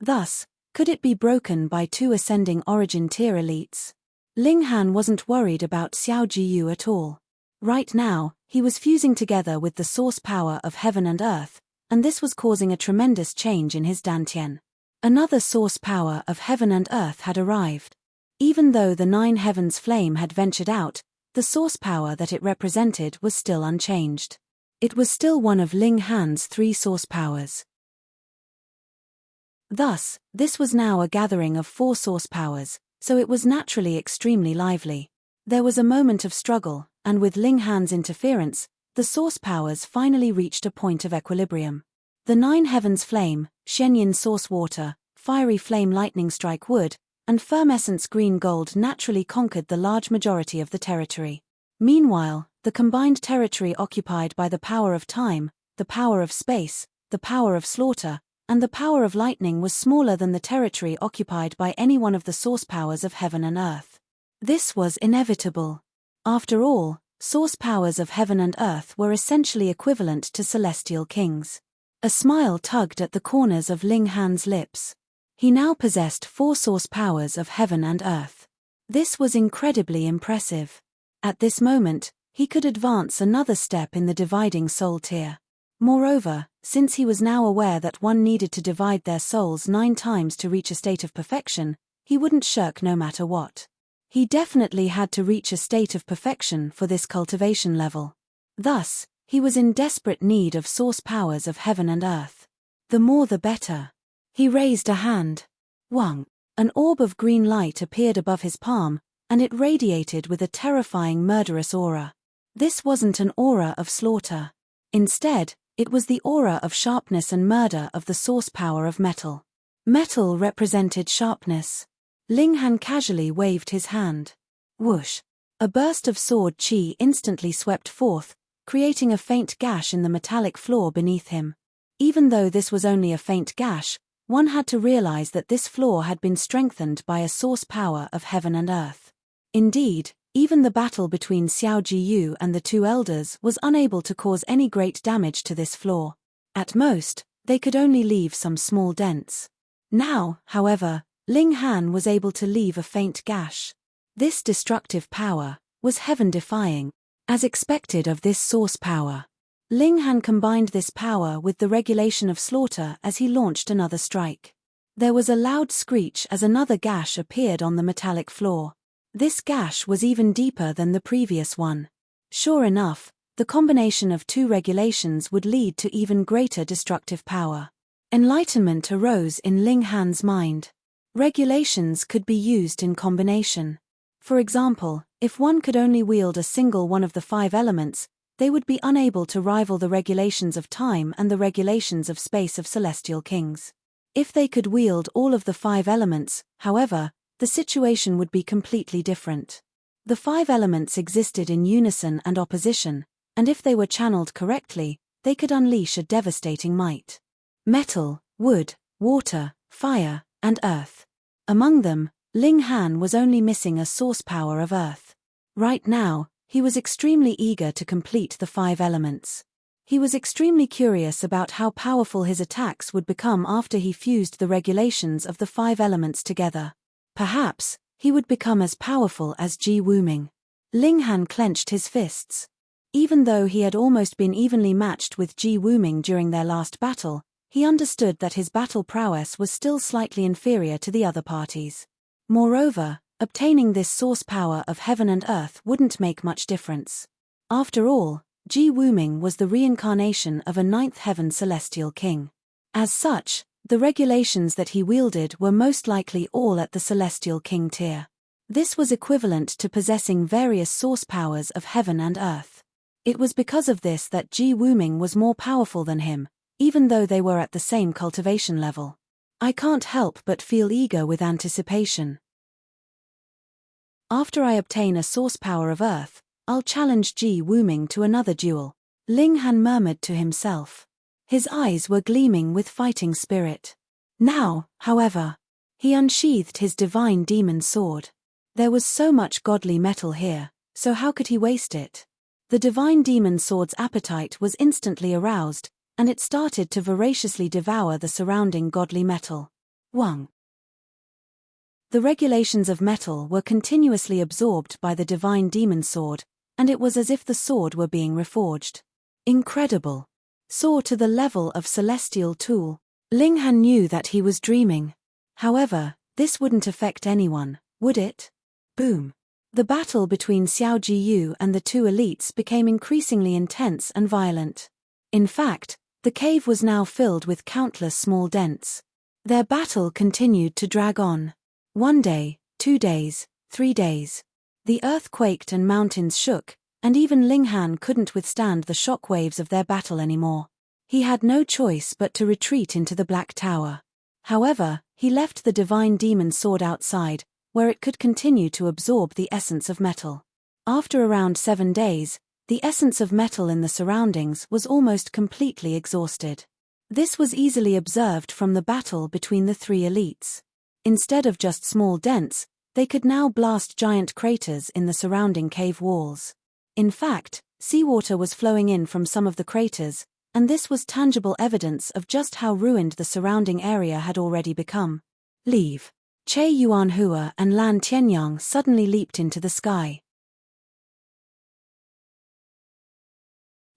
Thus, could it be broken by two ascending origin tier elites? Ling Han wasn't worried about Xiao Jiyu at all. Right now, he was fusing together with the source power of heaven and earth, and this was causing a tremendous change in his dantian. Another source power of heaven and earth had arrived. Even though the 9 heavens flame had ventured out, the source power that it represented was still unchanged. It was still one of Ling Han's 3 source powers. Thus, this was now a gathering of 4 source powers, so it was naturally extremely lively. There was a moment of struggle, and with Ling Han's interference, the source powers finally reached a point of equilibrium. The 9 heavens flame, Shenyin source water, fiery flame lightning strike wood, and firm essence green gold naturally conquered the large majority of the territory. Meanwhile, the combined territory occupied by the power of time, the power of space, the power of slaughter, and the power of lightning was smaller than the territory occupied by any one of the source powers of heaven and earth. This was inevitable. After all, source powers of heaven and earth were essentially equivalent to celestial kings. A smile tugged at the corners of Ling Han's lips. He now possessed 4 source powers of heaven and earth. This was incredibly impressive. At this moment, he could advance another step in the dividing soul tier. Moreover, since he was now aware that one needed to divide their souls 9 times to reach a state of perfection, he wouldn't shirk no matter what. He definitely had to reach a state of perfection for this cultivation level. Thus, he was in desperate need of source powers of heaven and earth. The more the better. He raised a hand. Wang. An orb of green light appeared above his palm, and it radiated with a terrifying murderous aura. This wasn't an aura of slaughter. Instead, it was the aura of sharpness and murder of the source power of metal. Metal represented sharpness. Ling Han casually waved his hand. Whoosh! A burst of sword chi instantly swept forth, creating a faint gash in the metallic floor beneath him. Even though this was only a faint gash, one had to realize that this flaw had been strengthened by a source power of heaven and earth. Indeed, even the battle between Xiao Jiyu and the two elders was unable to cause any great damage to this flaw. At most, they could only leave some small dents. Now, however, Ling Han was able to leave a faint gash. This destructive power was heaven-defying. As expected of this source power, Ling Han combined this power with the regulation of slaughter as he launched another strike. There was a loud screech as another gash appeared on the metallic floor. This gash was even deeper than the previous one. Sure enough, the combination of two regulations would lead to even greater destructive power. Enlightenment arose in Ling Han's mind. Regulations could be used in combination. For example, if one could only wield a single one of the 5 elements, they would be unable to rival the regulations of time and the regulations of space of celestial kings. If they could wield all of the 5 elements, however, the situation would be completely different. The 5 elements existed in unison and opposition, and if they were channeled correctly, they could unleash a devastating might. Metal, wood, water, fire, and earth. Among them, Ling Han was only missing a source power of earth. Right now, he was extremely eager to complete the 5 elements. He was extremely curious about how powerful his attacks would become after he fused the regulations of the 5 elements together. Perhaps, he would become as powerful as Ji Wuming. Ling Han clenched his fists. Even though he had almost been evenly matched with Ji Wuming during their last battle, he understood that his battle prowess was still slightly inferior to the other parties. Moreover, obtaining this source power of heaven and earth wouldn't make much difference. After all, Ji Wuming was the reincarnation of a 9th heaven celestial king. As such, the regulations that he wielded were most likely all at the celestial king tier. This was equivalent to possessing various source powers of heaven and earth. It was because of this that Ji Wuming was more powerful than him, even though they were at the same cultivation level. I can't help but feel eager with anticipation. After I obtain a source power of earth, I'll challenge Ji Wuming to another duel, Ling Han murmured to himself. His eyes were gleaming with fighting spirit. Now, however, he unsheathed his divine demon sword. There was so much godly metal here, so how could he waste it? The divine demon sword's appetite was instantly aroused, and it started to voraciously devour the surrounding godly metal. Wang. The regulations of metal were continuously absorbed by the divine demon sword, and it was as if the sword were being reforged. Incredible. Soar to the level of celestial tool. Ling Han knew that he was dreaming. However, this wouldn't affect anyone, would it? Boom. The battle between Xiao Jiyu and the two elites became increasingly intense and violent. In fact, the cave was now filled with countless small dents. Their battle continued to drag on. 1 day, 2 days, 3 days. The earth quaked and mountains shook, and even Ling Han couldn't withstand the shock waves of their battle anymore. He had no choice but to retreat into the Black Tower. However, he left the divine demon sword outside, where it could continue to absorb the essence of metal. After around 7 days, the essence of metal in the surroundings was almost completely exhausted. This was easily observed from the battle between the 3 elites. Instead of just small dents, they could now blast giant craters in the surrounding cave walls. In fact, seawater was flowing in from some of the craters, and this was tangible evidence of just how ruined the surrounding area had already become. Leave. Che Yuanhua and Lan Tianyang suddenly leaped into the sky.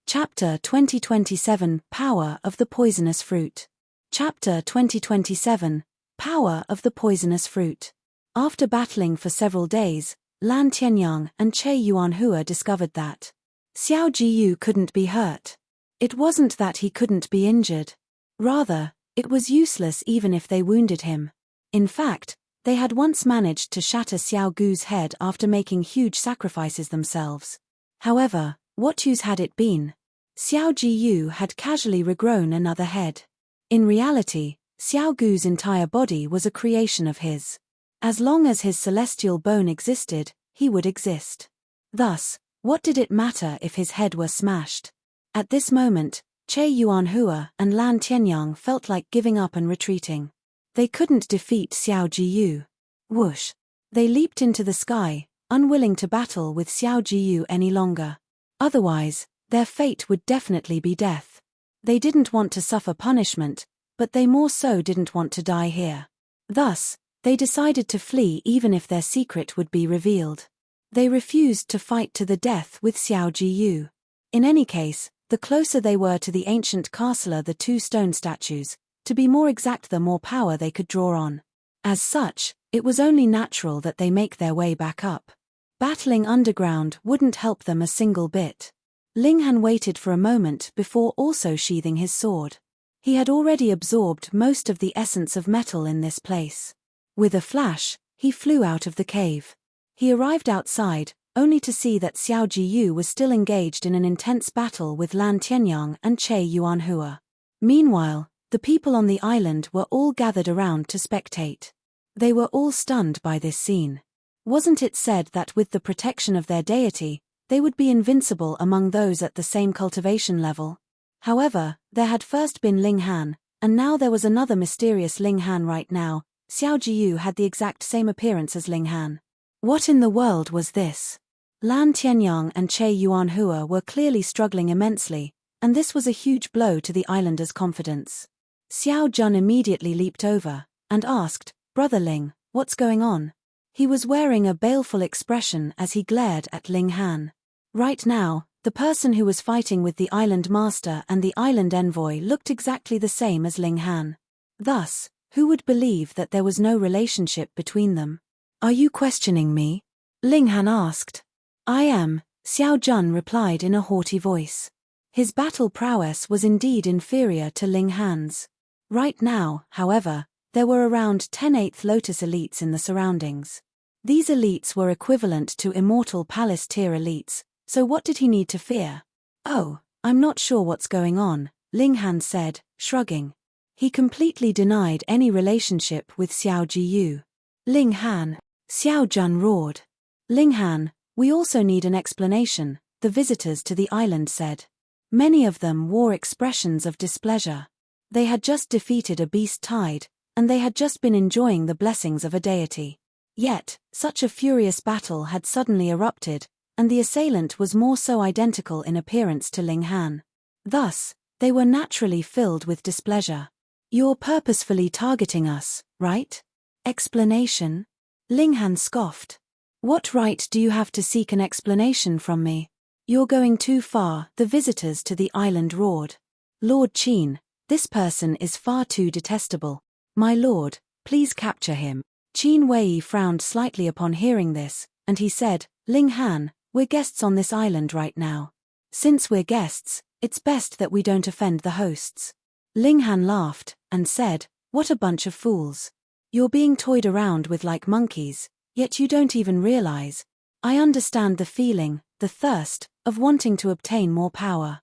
Chapter 2027 Power of the Poisonous Fruit. Chapter 2027 Power of the Poisonous Fruit. After battling for several days, Lan Tianyang and Che Yuanhua discovered that Xiao Jiyu couldn't be hurt. It wasn't that he couldn't be injured. Rather, it was useless even if they wounded him. In fact, they had once managed to shatter Xiao Gu's head after making huge sacrifices themselves. However, what use had it been? Xiao Jiyu had casually regrown another head. In reality, Xiao Gu's entire body was a creation of his. As long as his celestial bone existed, he would exist. Thus, what did it matter if his head were smashed? At this moment, Che Yuanhua and Lan Tianyang felt like giving up and retreating. They couldn't defeat Xiao Jiyu. Whoosh! They leaped into the sky, unwilling to battle with Xiao Jiyu any longer. Otherwise, their fate would definitely be death. They didn't want to suffer punishment, but they more so didn't want to die here. Thus, they decided to flee even if their secret would be revealed. They refused to fight to the death with Xiao Jiyu. In any case, the closer they were to the ancient castle, the two stone statues, to be more exact, the more power they could draw on. As such, it was only natural that they make their way back up. Battling underground wouldn't help them a single bit. Linghan waited for a moment before also sheathing his sword. He had already absorbed most of the essence of metal in this place. With a flash, he flew out of the cave. He arrived outside, only to see that Xiao Jiyu was still engaged in an intense battle with Lan Tianyang and Che Yuanhua. Meanwhile, the people on the island were all gathered around to spectate. They were all stunned by this scene. Wasn't it said that with the protection of their deity, they would be invincible among those at the same cultivation level? However, there had first been Linghan, and now there was another mysterious Linghan right now. Xiao Jiyu had the exact same appearance as Linghan. What in the world was this? Lan Tianyang and Che Yuanhua were clearly struggling immensely, and this was a huge blow to the islanders' confidence. Xiao Jun immediately leaped over, and asked, "Brother Ling, what's going on?" He was wearing a baleful expression as he glared at Linghan. Right now, the person who was fighting with the island master and the island envoy looked exactly the same as Linghan. Thus, who would believe that there was no relationship between them? "Are you questioning me?" Linghan asked. "I am," Xiao Jun replied in a haughty voice. His battle prowess was indeed inferior to Linghan's. Right now, however, there were around 10 8th Lotus elites in the surroundings. These elites were equivalent to immortal palace tier elites, so what did he need to fear? "Oh, I'm not sure what's going on," Linghan said, shrugging. He completely denied any relationship with Xiao Jiyu. "Linghan," Xiao Jun roared. "Linghan, we also need an explanation," the visitors to the island said. Many of them wore expressions of displeasure. They had just defeated a beast tide, and they had just been enjoying the blessings of a deity. Yet, such a furious battle had suddenly erupted, and the assailant was more so identical in appearance to Linghan. Thus, they were naturally filled with displeasure. "You're purposefully targeting us, right?" "Explanation?" Linghan scoffed. "What right do you have to seek an explanation from me? You're going too far," the visitors to the island roared. "Lord Qin, this person is far too detestable. My lord, please capture him." Qin Wei frowned slightly upon hearing this, and he said, "Linghan, we're guests on this island right now. Since we're guests, it's best that we don't offend the hosts." Linghan laughed, and said, "What a bunch of fools. You're being toyed around with like monkeys, yet you don't even realize. I understand the feeling, the thirst, of wanting to obtain more power.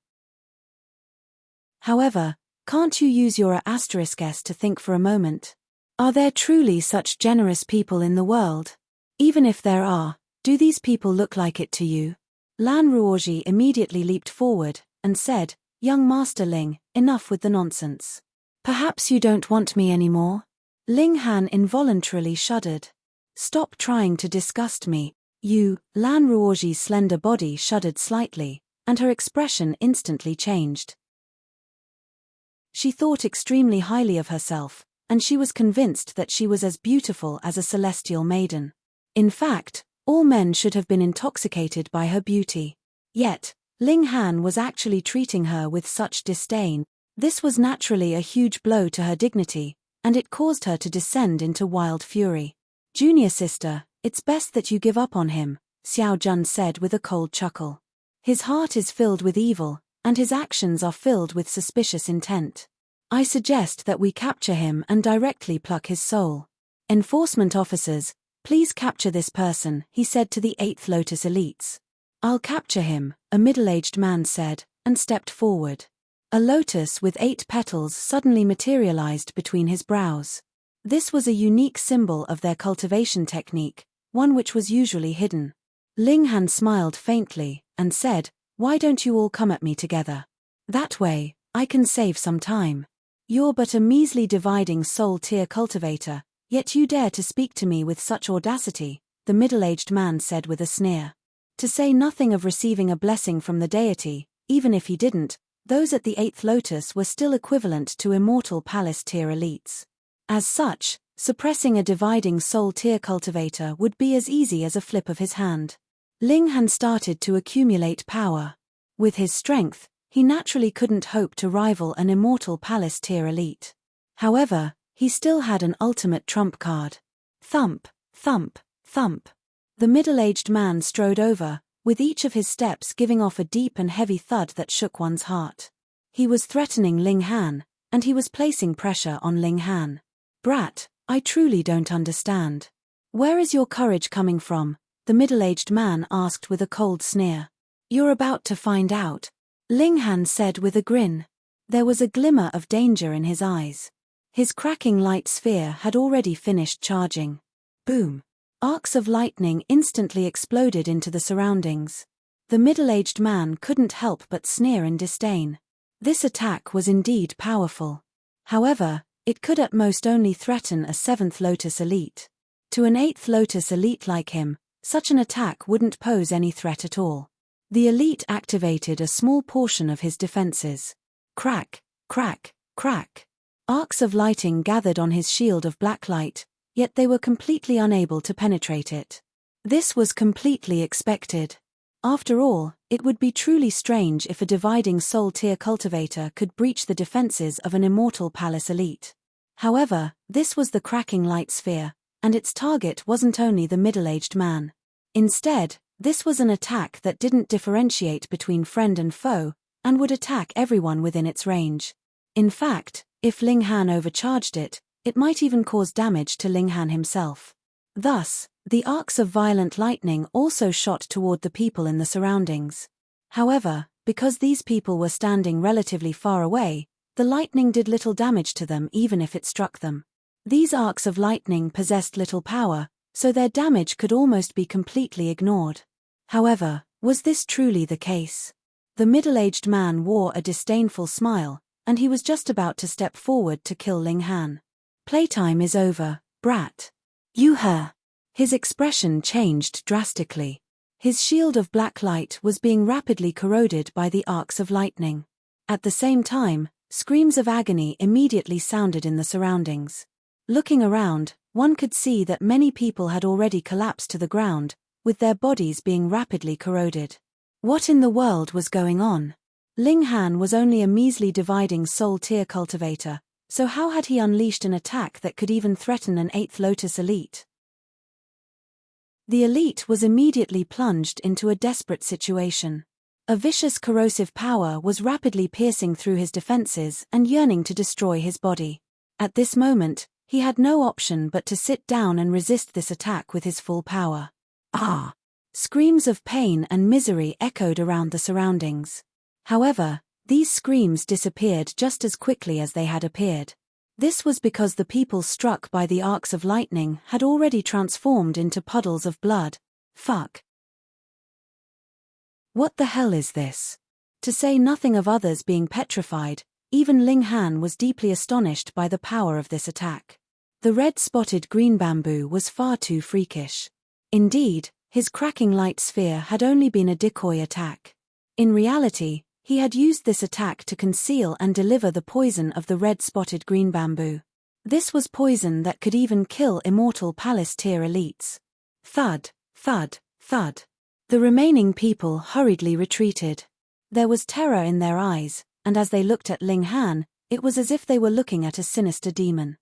However, can't you use your *s to think for a moment? Are there truly such generous people in the world? Even if there are, do these people look like it to you?" Lan Ruoji immediately leaped forward, and said, "Young Master Ling, enough with the nonsense. Perhaps you don't want me anymore?" Linghan involuntarily shuddered. "Stop trying to disgust me, you." Lan Ruoji's slender body shuddered slightly, and her expression instantly changed. She thought extremely highly of herself, and she was convinced that she was as beautiful as a celestial maiden. In fact, all men should have been intoxicated by her beauty. Yet, Linghan was actually treating her with such disdain. This was naturally a huge blow to her dignity, and it caused her to descend into wild fury. "Junior sister, it's best that you give up on him," Xiao Jun said with a cold chuckle. "His heart is filled with evil, and his actions are filled with suspicious intent. I suggest that we capture him and directly pluck his soul. Enforcement officers, please capture this person," he said to the 8th Lotus elites. "I'll capture him," a middle-aged man said, and stepped forward. A lotus with 8 petals suddenly materialized between his brows. This was a unique symbol of their cultivation technique, one which was usually hidden. Linghan smiled faintly, and said, "Why don't you all come at me together? That way, I can save some time." You're but a measly dividing soul tier cultivator, yet you dare to speak to me with such audacity, the middle-aged man said with a sneer. To say nothing of receiving a blessing from the deity, even if he didn't, those at the 8th lotus were still equivalent to immortal palace tier elites. As such, suppressing a dividing soul tier cultivator would be as easy as a flip of his hand. Ling Han started to accumulate power. With his strength, he naturally couldn't hope to rival an immortal palace tier elite. However, he still had an ultimate trump card. Thump, thump, thump. The middle-aged man strode over, with each of his steps giving off a deep and heavy thud that shook one's heart. He was threatening Ling Han, and he was placing pressure on Ling Han. Brat, I truly don't understand. Where is your courage coming from? The middle-aged man asked with a cold sneer. You're about to find out, Ling Han said with a grin. There was a glimmer of danger in his eyes. His cracking light sphere had already finished charging. Boom! Arcs of lightning instantly exploded into the surroundings. The middle-aged man couldn't help but sneer in disdain. This attack was indeed powerful. However, it could at most only threaten a 7th Lotus elite. To an 8th Lotus elite like him, such an attack wouldn't pose any threat at all. The elite activated a small portion of his defenses. Crack, crack, crack. Arcs of lighting gathered on his shield of black light, yet they were completely unable to penetrate it. This was completely expected. After all, it would be truly strange if a dividing soul tier cultivator could breach the defenses of an immortal palace elite. However, this was the cracking light sphere, and its target wasn't only the middle-aged man. Instead, this was an attack that didn't differentiate between friend and foe, and would attack everyone within its range. In fact, if Ling Han overcharged it, it might even cause damage to Ling Han himself. Thus, the arcs of violent lightning also shot toward the people in the surroundings. However, because these people were standing relatively far away, the lightning did little damage to them even if it struck them. These arcs of lightning possessed little power, so their damage could almost be completely ignored. However, was this truly the case? The middle-aged man wore a disdainful smile, and he was just about to step forward to kill Ling Han. Playtime is over, brat. You her. His expression changed drastically. His shield of black light was being rapidly corroded by the arcs of lightning. At the same time, screams of agony immediately sounded in the surroundings. Looking around, one could see that many people had already collapsed to the ground, with their bodies being rapidly corroded. What in the world was going on? Ling Han was only a measly dividing soul tier cultivator, so how had he unleashed an attack that could even threaten an 8th Lotus elite? The elite was immediately plunged into a desperate situation. A vicious corrosive power was rapidly piercing through his defenses and yearning to destroy his body. At this moment, he had no option but to sit down and resist this attack with his full power. Ah! Screams of pain and misery echoed around the surroundings. However, these screams disappeared just as quickly as they had appeared. This was because the people struck by the arcs of lightning had already transformed into puddles of blood. Fuck. What the hell is this? To say nothing of others being petrified, even Ling Han was deeply astonished by the power of this attack. The red-spotted green bamboo was far too freakish. Indeed, his cracking light sphere had only been a decoy attack. In reality, he had used this attack to conceal and deliver the poison of the red-spotted green bamboo. This was poison that could even kill immortal palace tier elites. Thud, thud, thud. The remaining people hurriedly retreated. There was terror in their eyes, and as they looked at Ling Han, it was as if they were looking at a sinister demon.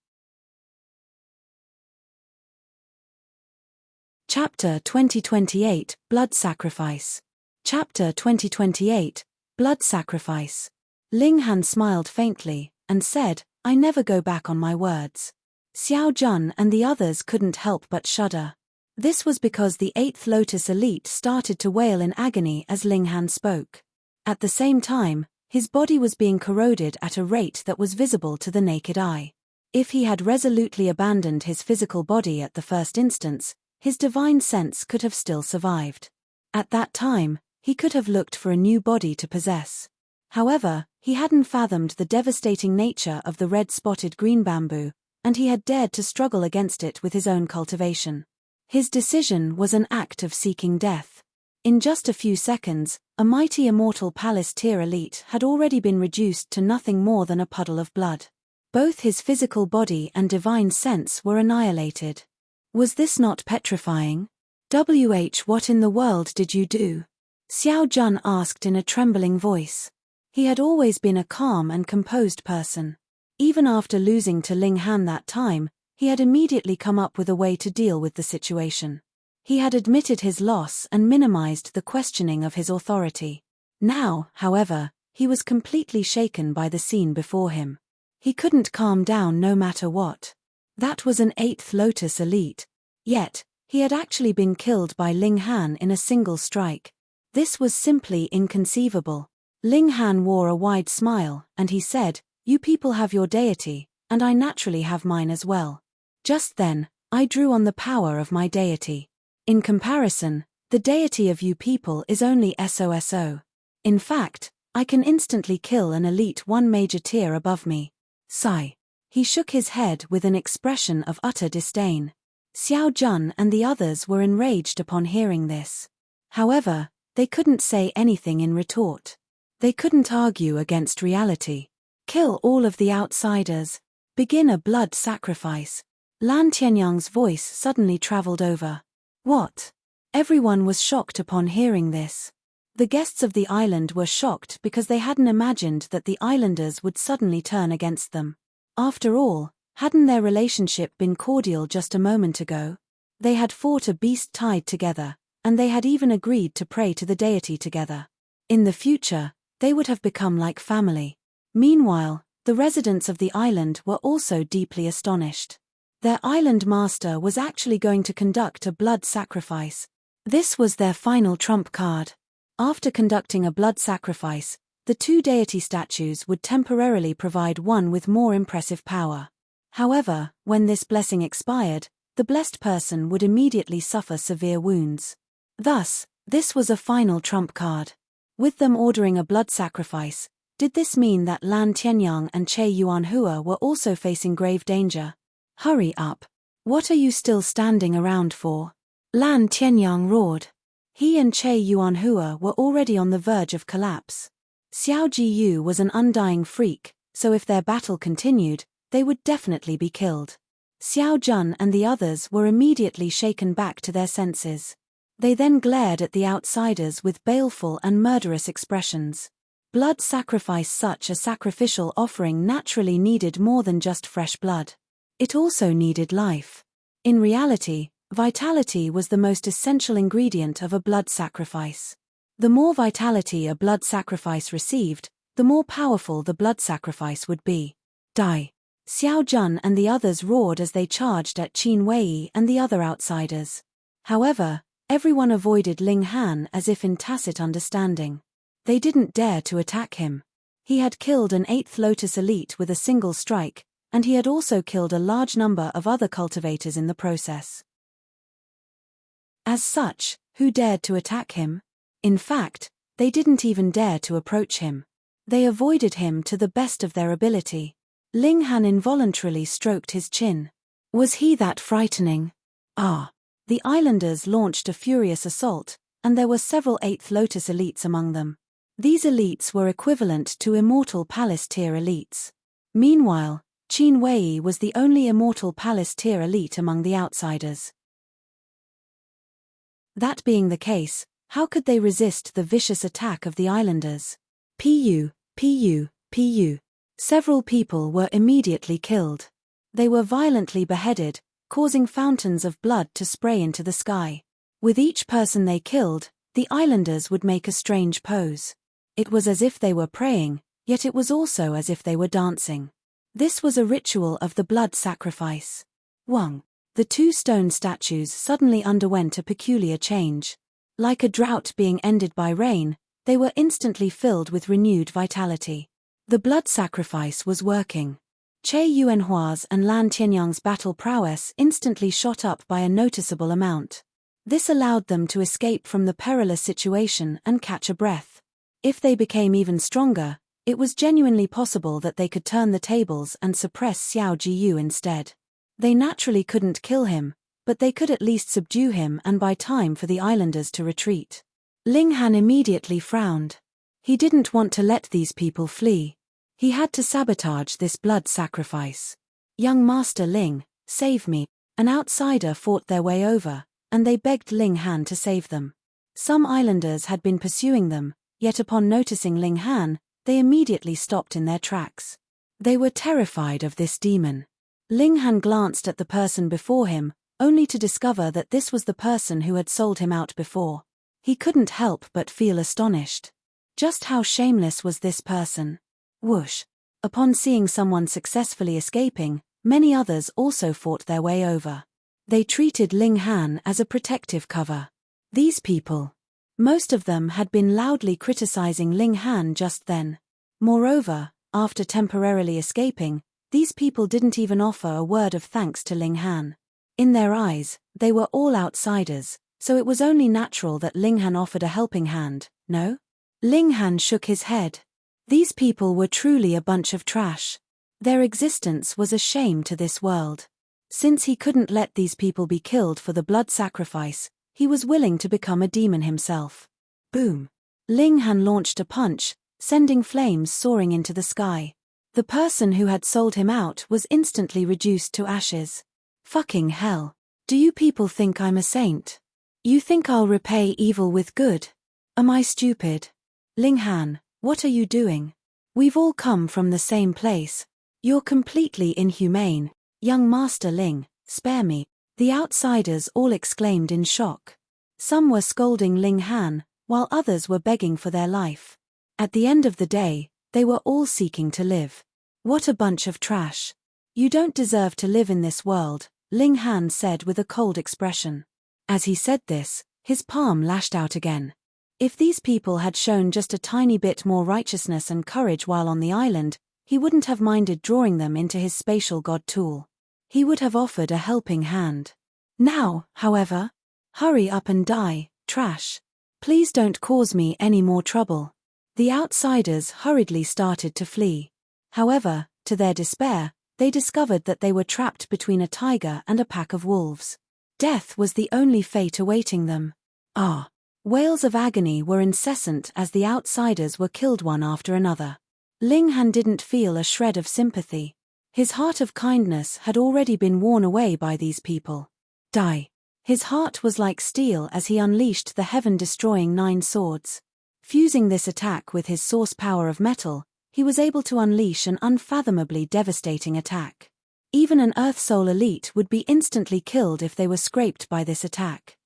Chapter 2028, Blood Sacrifice. Chapter 2028, Blood Sacrifice. Ling Han smiled faintly, and said, I never go back on my words. Xiao Jun and the others couldn't help but shudder. This was because the 8th Lotus elite started to wail in agony as Ling Han spoke. At the same time, his body was being corroded at a rate that was visible to the naked eye. If he had resolutely abandoned his physical body at the first instance, his divine sense could have still survived. At that time, he could have looked for a new body to possess. However, he hadn't fathomed the devastating nature of the red-spotted green bamboo, and he had dared to struggle against it with his own cultivation. His decision was an act of seeking death. In just a few seconds, a mighty immortal palace tier elite had already been reduced to nothing more than a puddle of blood. Both his physical body and divine sense were annihilated. Was this not petrifying? What in the world did you do? Xiao Jun asked in a trembling voice. He had always been a calm and composed person. Even after losing to Ling Han that time, he had immediately come up with a way to deal with the situation. He had admitted his loss and minimized the questioning of his authority. Now, however, he was completely shaken by the scene before him. He couldn't calm down no matter what. That was an 8th Lotus elite. Yet, he had actually been killed by Ling Han in a single strike. This was simply inconceivable. Ling Han wore a wide smile, and he said, "You people have your deity, and I naturally have mine as well." Just then, I drew on the power of my deity. In comparison, the deity of you people is only SOSO. In fact, I can instantly kill an elite 1 major tier above me. Sigh. He shook his head with an expression of utter disdain. Xiao Jun and the others were enraged upon hearing this. However, they couldn't say anything in retort. They couldn't argue against reality. Kill all of the outsiders. Begin a blood sacrifice. Lan Tianyang's voice suddenly traveled over. What? Everyone was shocked upon hearing this. The guests of the island were shocked because they hadn't imagined that the islanders would suddenly turn against them. After all, hadn't their relationship been cordial just a moment ago? They had fought a beast tied together, and they had even agreed to pray to the deity together. In the future, they would have become like family. Meanwhile, the residents of the island were also deeply astonished. Their island master was actually going to conduct a blood sacrifice. This was their final trump card. After conducting a blood sacrifice, the 2 deity statues would temporarily provide one with more impressive power. However, when this blessing expired, the blessed person would immediately suffer severe wounds. Thus, this was a final trump card. With them ordering a blood sacrifice, did this mean that Lan Tianyang and Che Yuanhua were also facing grave danger? Hurry up. What are you still standing around for? Lan Tianyang roared. He and Che Yuanhua were already on the verge of collapse. Xiao Jiyu was an undying freak, so if their battle continued, they would definitely be killed. Xiao Jun and the others were immediately shaken back to their senses. They then glared at the outsiders with baleful and murderous expressions. Blood sacrifice. Such a sacrificial offering naturally needed more than just fresh blood. It also needed life. In reality, vitality was the most essential ingredient of a blood sacrifice. The more vitality a blood sacrifice received, the more powerful the blood sacrifice would be. Die! Xiao Jun and the others roared as they charged at Qin Wei and the other outsiders. However, everyone avoided Ling Han as if in tacit understanding. They didn't dare to attack him. He had killed an 8th Lotus elite with a single strike, and he had also killed a large number of other cultivators in the process. As such, who dared to attack him? In fact, they didn't even dare to approach him. They avoided him to the best of their ability. Ling Han involuntarily stroked his chin. Was he that frightening? Ah! The islanders launched a furious assault, and there were several 8th Lotus elites among them. These elites were equivalent to immortal palace tier elites. Meanwhile, Qin Wei was the only immortal palace tier elite among the outsiders. That being the case, how could they resist the vicious attack of the islanders? Pu. Several people were immediately killed. They were violently beheaded, causing fountains of blood to spray into the sky. With each person they killed, the islanders would make a strange pose. It was as if they were praying, yet it was also as if they were dancing. This was a ritual of the blood sacrifice. Wang. The 2 stone statues suddenly underwent a peculiar change. Like a drought being ended by rain, they were instantly filled with renewed vitality. The blood sacrifice was working. Che Yuanhua's and Lan Tianyang's battle prowess instantly shot up by a noticeable amount. This allowed them to escape from the perilous situation and catch a breath. If they became even stronger, it was genuinely possible that they could turn the tables and suppress Xiao Jiyu instead. They naturally couldn't kill him, but they could at least subdue him and buy time for the islanders to retreat. Ling Han immediately frowned. He didn't want to let these people flee. He had to sabotage this blood sacrifice. Young Master Ling, save me. An outsider fought their way over, and they begged Ling Han to save them. Some islanders had been pursuing them, yet upon noticing Ling Han, they immediately stopped in their tracks. They were terrified of this demon. Ling Han glanced at the person before him, only to discover that this was the person who had sold him out before. He couldn't help but feel astonished. Just how shameless was this person? Whoosh! Upon seeing someone successfully escaping, many others also fought their way over. They treated Ling Han as a protective cover. These people. Most of them had been loudly criticizing Ling Han just then. Moreover, after temporarily escaping, these people didn't even offer a word of thanks to Ling Han. In their eyes, they were all outsiders, so it was only natural that Ling Han offered a helping hand, no? Ling Han shook his head. These people were truly a bunch of trash. Their existence was a shame to this world. Since he couldn't let these people be killed for the blood sacrifice, he was willing to become a demon himself. Boom! Ling Han launched a punch, sending flames soaring into the sky. The person who had sold him out was instantly reduced to ashes. Fucking hell. Do you people think I'm a saint? You think I'll repay evil with good? Am I stupid? Ling Han, what are you doing? We've all come from the same place. You're completely inhumane. Young Master Ling, spare me. The outsiders all exclaimed in shock. Some were scolding Ling Han, while others were begging for their life. At the end of the day, they were all seeking to live. What a bunch of trash. You don't deserve to live in this world, Ling Han said with a cold expression. As he said this, his palm lashed out again. If these people had shown just a tiny bit more righteousness and courage while on the island, he wouldn't have minded drawing them into his spatial god tool. He would have offered a helping hand. Now, however, hurry up and die, trash. Please don't cause me any more trouble. The outsiders hurriedly started to flee. However, to their despair, they discovered that they were trapped between a tiger and a pack of wolves. Death was the only fate awaiting them. Ah! Wails of agony were incessant as the outsiders were killed one after another. Ling Han didn't feel a shred of sympathy. His heart of kindness had already been worn away by these people. Die. His heart was like steel as he unleashed the heaven-destroying 9 swords. Fusing this attack with his source power of metal, he was able to unleash an unfathomably devastating attack. Even an Earth Soul elite would be instantly killed if they were scraped by this attack.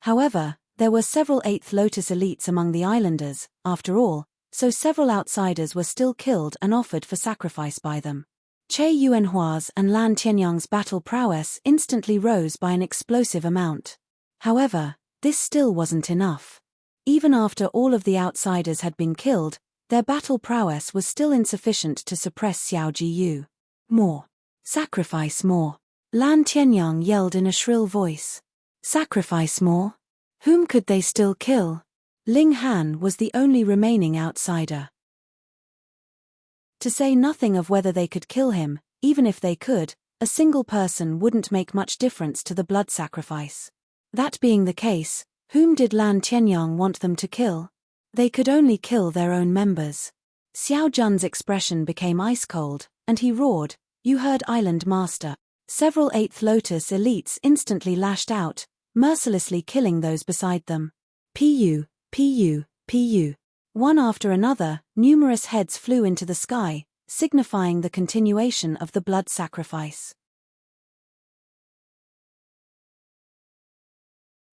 However, there were several 8th Lotus elites among the islanders, after all, so several outsiders were still killed and offered for sacrifice by them. Che Yuanhua's and Lan Tianyang's battle prowess instantly rose by an explosive amount. However, this still wasn't enough. Even after all of the outsiders had been killed, their battle prowess was still insufficient to suppress Xiao Jiyu. More. Sacrifice more. Lan Tianyang yelled in a shrill voice. Sacrifice more? Whom could they still kill? Ling Han was the only remaining outsider. To say nothing of whether they could kill him, even if they could, a single person wouldn't make much difference to the blood sacrifice. That being the case, whom did Lan Tianyang want them to kill? They could only kill their own members. Xiao Jun's expression became ice-cold, and he roared, "You heard, Island Master." Several 8th Lotus elites instantly lashed out, mercilessly killing those beside them. Pu, Pu, Pu. One after another, numerous heads flew into the sky, signifying the continuation of the blood sacrifice.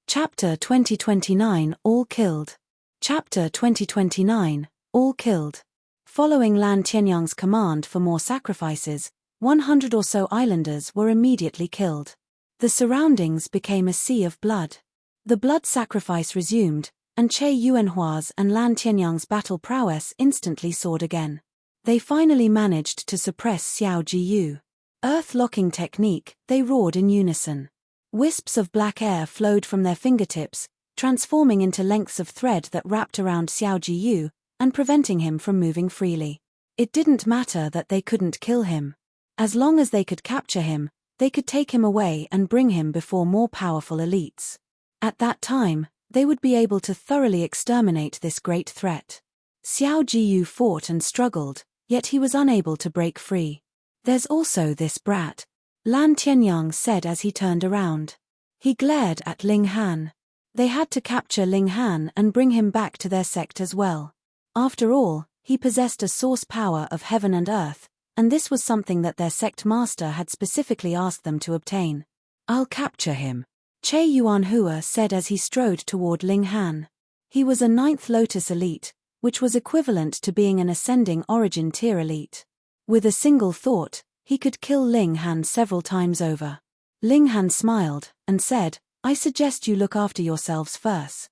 Chapter 2029 All Killed. Chapter 2029 All Killed. Following Lan Tianyang's command for more sacrifices, 100 or so islanders were immediately killed. The surroundings became a sea of blood. The blood sacrifice resumed, and Che Yuanhua's and Lan Tianyang's battle prowess instantly soared again. They finally managed to suppress Xiao Jiyu. Earth-locking technique, they roared in unison. Wisps of black air flowed from their fingertips, transforming into lengths of thread that wrapped around Xiao Jiyu and preventing him from moving freely. It didn't matter that they couldn't kill him. As long as they could capture him, they could take him away and bring him before more powerful elites. At that time, they would be able to thoroughly exterminate this great threat. Xiao Jiyu fought and struggled, yet he was unable to break free. "There's also this brat," Lan Tianyang said as he turned around. He glared at Ling Han. They had to capture Ling Han and bring him back to their sect as well. After all, he possessed a source power of heaven and earth, and this was something that their sect master had specifically asked them to obtain. "I'll capture him," Che Yuanhua said as he strode toward Ling Han. He was a 9th Lotus elite, which was equivalent to being an ascending origin tier elite. With a single thought, he could kill Ling Han several times over. Ling Han smiled and said, "I suggest you look after yourselves first."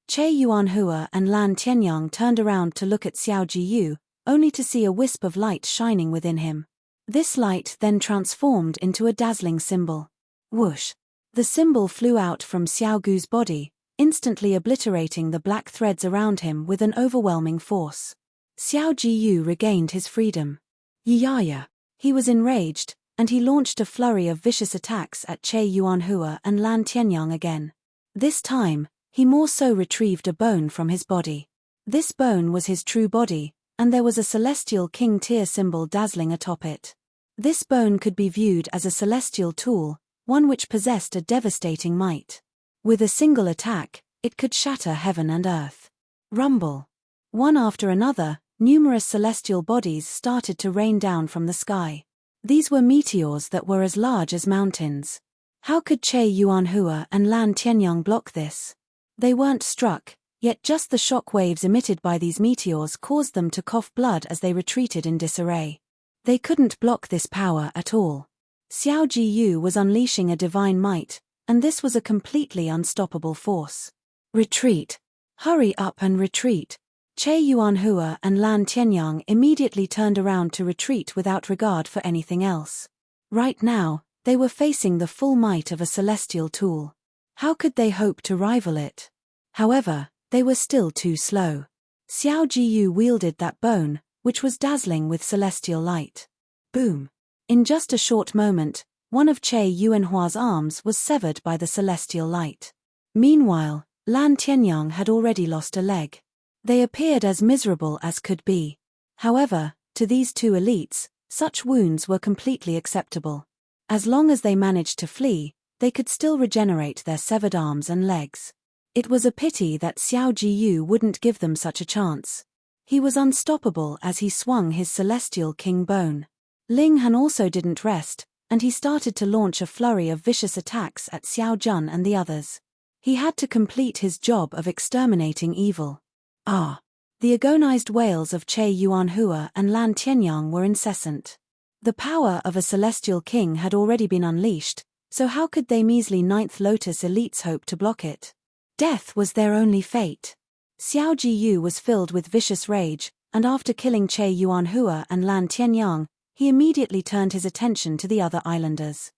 Che Yuanhua and Lan Tianyang turned around to look at Xiao Jiyu, only to see a wisp of light shining within him. This light then transformed into a dazzling symbol. Whoosh! The symbol flew out from Xiao Gu's body, instantly obliterating the black threads around him with an overwhelming force. Xiao Jiyu regained his freedom. Yaya! He was enraged, and he launched a flurry of vicious attacks at Che Yuanhua and Lan Tianyang again. This time, he more so retrieved a bone from his body. This bone was his true body, and there was a celestial king tier symbol dazzling atop it. This bone could be viewed as a celestial tool, one which possessed a devastating might. With a single attack, it could shatter heaven and earth. Rumble. One after another, numerous celestial bodies started to rain down from the sky. These were meteors that were as large as mountains. How could Che Yuanhua and Lan Tianyang block this? They weren't struck, yet just the shock waves emitted by these meteors caused them to cough blood as they retreated in disarray. They couldn't block this power at all. Xiao Jiyu was unleashing a divine might, and this was a completely unstoppable force. Retreat! Hurry up and retreat! Che Yuanhua and Lan Tianyang immediately turned around to retreat without regard for anything else. Right now, they were facing the full might of a celestial tool. How could they hope to rival it? However, they were still too slow. Xiao Jiyu wielded that bone, which was dazzling with celestial light. Boom! In just a short moment, one of Che Yuanhua's arms was severed by the celestial light. Meanwhile, Lan Tianyang had already lost a leg. They appeared as miserable as could be. However, to these two elites, such wounds were completely acceptable. As long as they managed to flee, they could still regenerate their severed arms and legs. It was a pity that Xiao Jiyu wouldn't give them such a chance. He was unstoppable as he swung his celestial king bone. Ling Han also didn't rest, and he started to launch a flurry of vicious attacks at Xiao Jun and the others. He had to complete his job of exterminating evil. Ah! The agonized wails of Che Yuanhua and Lan Tianyang were incessant. The power of a celestial king had already been unleashed, so how could they measly 9th Lotus elites hope to block it? Death was their only fate. Xiao Jiyu was filled with vicious rage, and after killing Che Yuanhua and Lan Tianyang, he immediately turned his attention to the other islanders.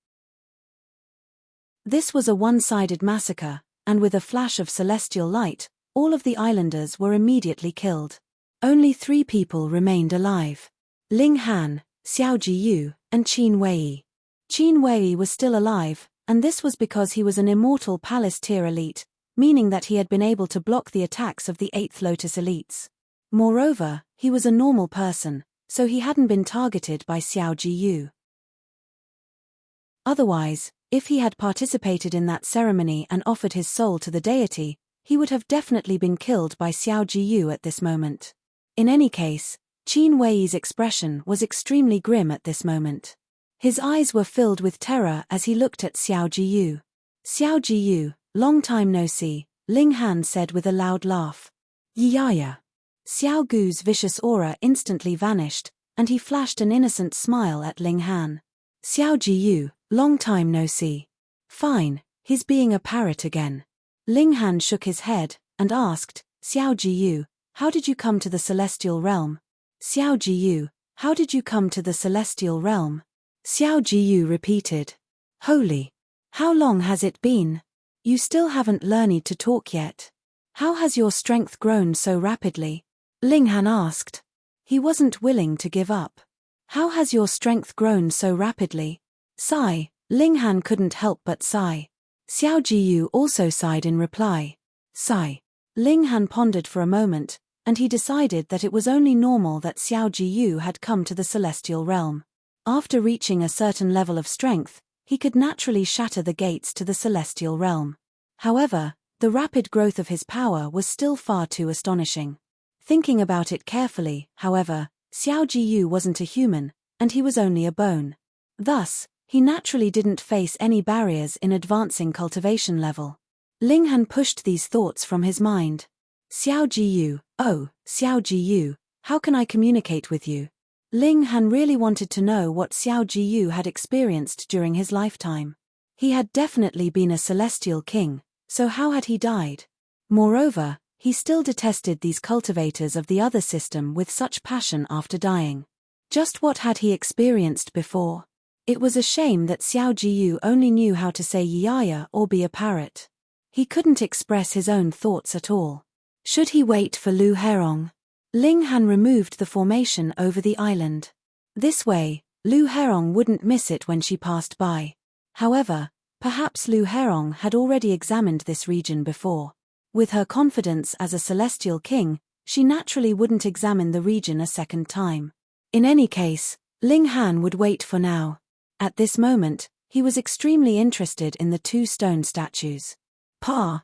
This was a one-sided massacre, and with a flash of celestial light, all of the islanders were immediately killed. Only 3 people remained alive. Ling Han, Xiao Jiyu, and Qin Wei. Qin Wei was still alive, and this was because he was an immortal palace tier elite, meaning that he had been able to block the attacks of the 8th Lotus elites. Moreover, he was a normal person, so he hadn't been targeted by Xiao Jiyu. Otherwise, if he had participated in that ceremony and offered his soul to the deity, he would have definitely been killed by Xiao Jiyu at this moment. In any case, Qin Wei's expression was extremely grim at this moment. His eyes were filled with terror as he looked at Xiao Jiyu. "Xiao Jiyu, long time no see," Ling Han said with a loud laugh. "Yaya." Xiao Gu's vicious aura instantly vanished, and he flashed an innocent smile at Ling Han. "Xiao Jiyu, long time no see." "Fine, he's being a parrot again." Ling Han shook his head, and asked, "Xiao Jiyu, how did you come to the celestial realm?" "Xiao Jiyu, how did you come to the celestial realm?" Xiao Jiyu repeated. "Holy! How long has it been?" You still haven't learned to talk yet. How has your strength grown so rapidly? Ling Han asked. He wasn't willing to give up. How has your strength grown so rapidly? Sigh. Ling Han couldn't help but sigh. Xiao Jiyu also sighed in reply. Sigh. Ling Han pondered for a moment, and he decided that it was only normal that Xiao Jiyu had come to the celestial realm. After reaching a certain level of strength, he could naturally shatter the gates to the celestial realm. However, the rapid growth of his power was still far too astonishing. Thinking about it carefully, however, Xiao Jiyu wasn't a human, and he was only a bone. Thus, he naturally didn't face any barriers in advancing cultivation level. Ling Han pushed these thoughts from his mind. Xiao Jiyu, oh, Xiao Jiyu, how can I communicate with you? Ling Han really wanted to know what Xiao Jiyu had experienced during his lifetime. He had definitely been a celestial king, so how had he died? Moreover, he still detested these cultivators of the other system with such passion after dying. Just what had he experienced before? It was a shame that Xiao Jiyu only knew how to say yaya or be a parrot. He couldn't express his own thoughts at all. Should he wait for Lu Herong? Ling Han removed the formation over the island. This way, Lu Herong wouldn't miss it when she passed by. However, perhaps Lu Herong had already examined this region before. With her confidence as a celestial king, she naturally wouldn't examine the region a second time. In any case, Ling Han would wait for now. At this moment, he was extremely interested in the two stone statues. Pa.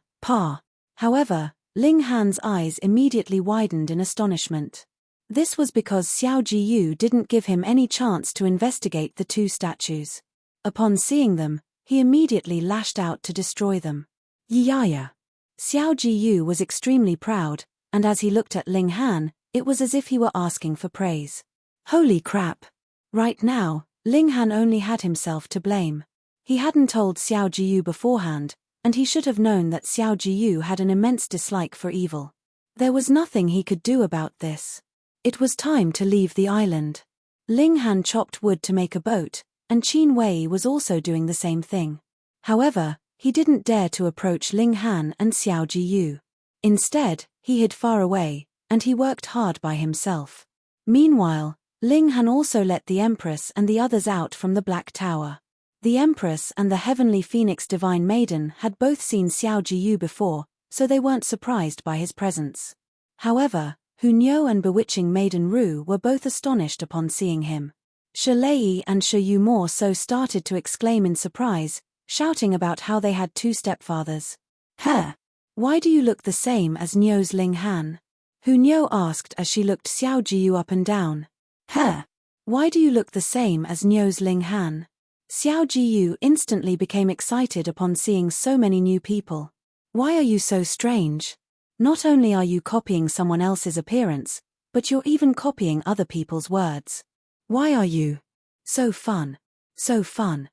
However, Ling Han's eyes immediately widened in astonishment. This was because Xiao Jiyu didn't give him any chance to investigate the two statues. Upon seeing them, he immediately lashed out to destroy them. Yaya. Xiao Jiyu was extremely proud, and as he looked at Ling Han, it was as if he were asking for praise. Holy crap! Right now, Ling Han only had himself to blame. He hadn't told Xiao Jiyu beforehand, and he should have known that Xiao Jiyu had an immense dislike for evil. There was nothing he could do about this. It was time to leave the island. Ling Han chopped wood to make a boat, and Qin Wei was also doing the same thing. However, he didn't dare to approach Ling Han and Xiao Jiyu. Instead, he hid far away, and he worked hard by himself. Meanwhile, Ling Han also let the Empress and the others out from the Black Tower. The Empress and the Heavenly Phoenix Divine Maiden had both seen Xiao Jiyu before, so they weren't surprised by his presence. However, Hu Niu and Bewitching Maiden Ru were both astonished upon seeing him. Shi Lei and Shi Yu Mo so started to exclaim in surprise, shouting about how they had two stepfathers. Huh! Why do you look the same as Niu's Ling Han? Hu Niu asked as she looked Xiao Jiyu up and down. Huh! Why do you look the same as Niu's Ling Han? Xiao Jiyu instantly became excited upon seeing so many new people. Why are you so strange? Not only are you copying someone else's appearance, but you're even copying other people's words. Why are you so fun? So fun.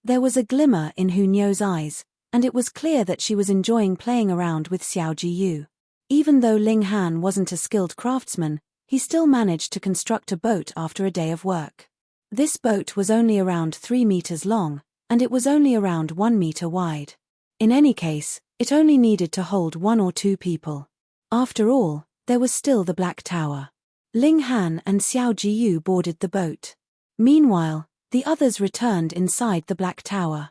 There was a glimmer in Hu Niu's eyes, and it was clear that she was enjoying playing around with Xiao Jiyu. Even though Ling Han wasn't a skilled craftsman, he still managed to construct a boat after a day of work. This boat was only around 3 meters long, and it was only around 1 meter wide. In any case, it only needed to hold 1 or 2 people. After all, there was still the Black Tower. Ling Han and Xiao Jiyu boarded the boat. Meanwhile, the others returned inside the Black Tower.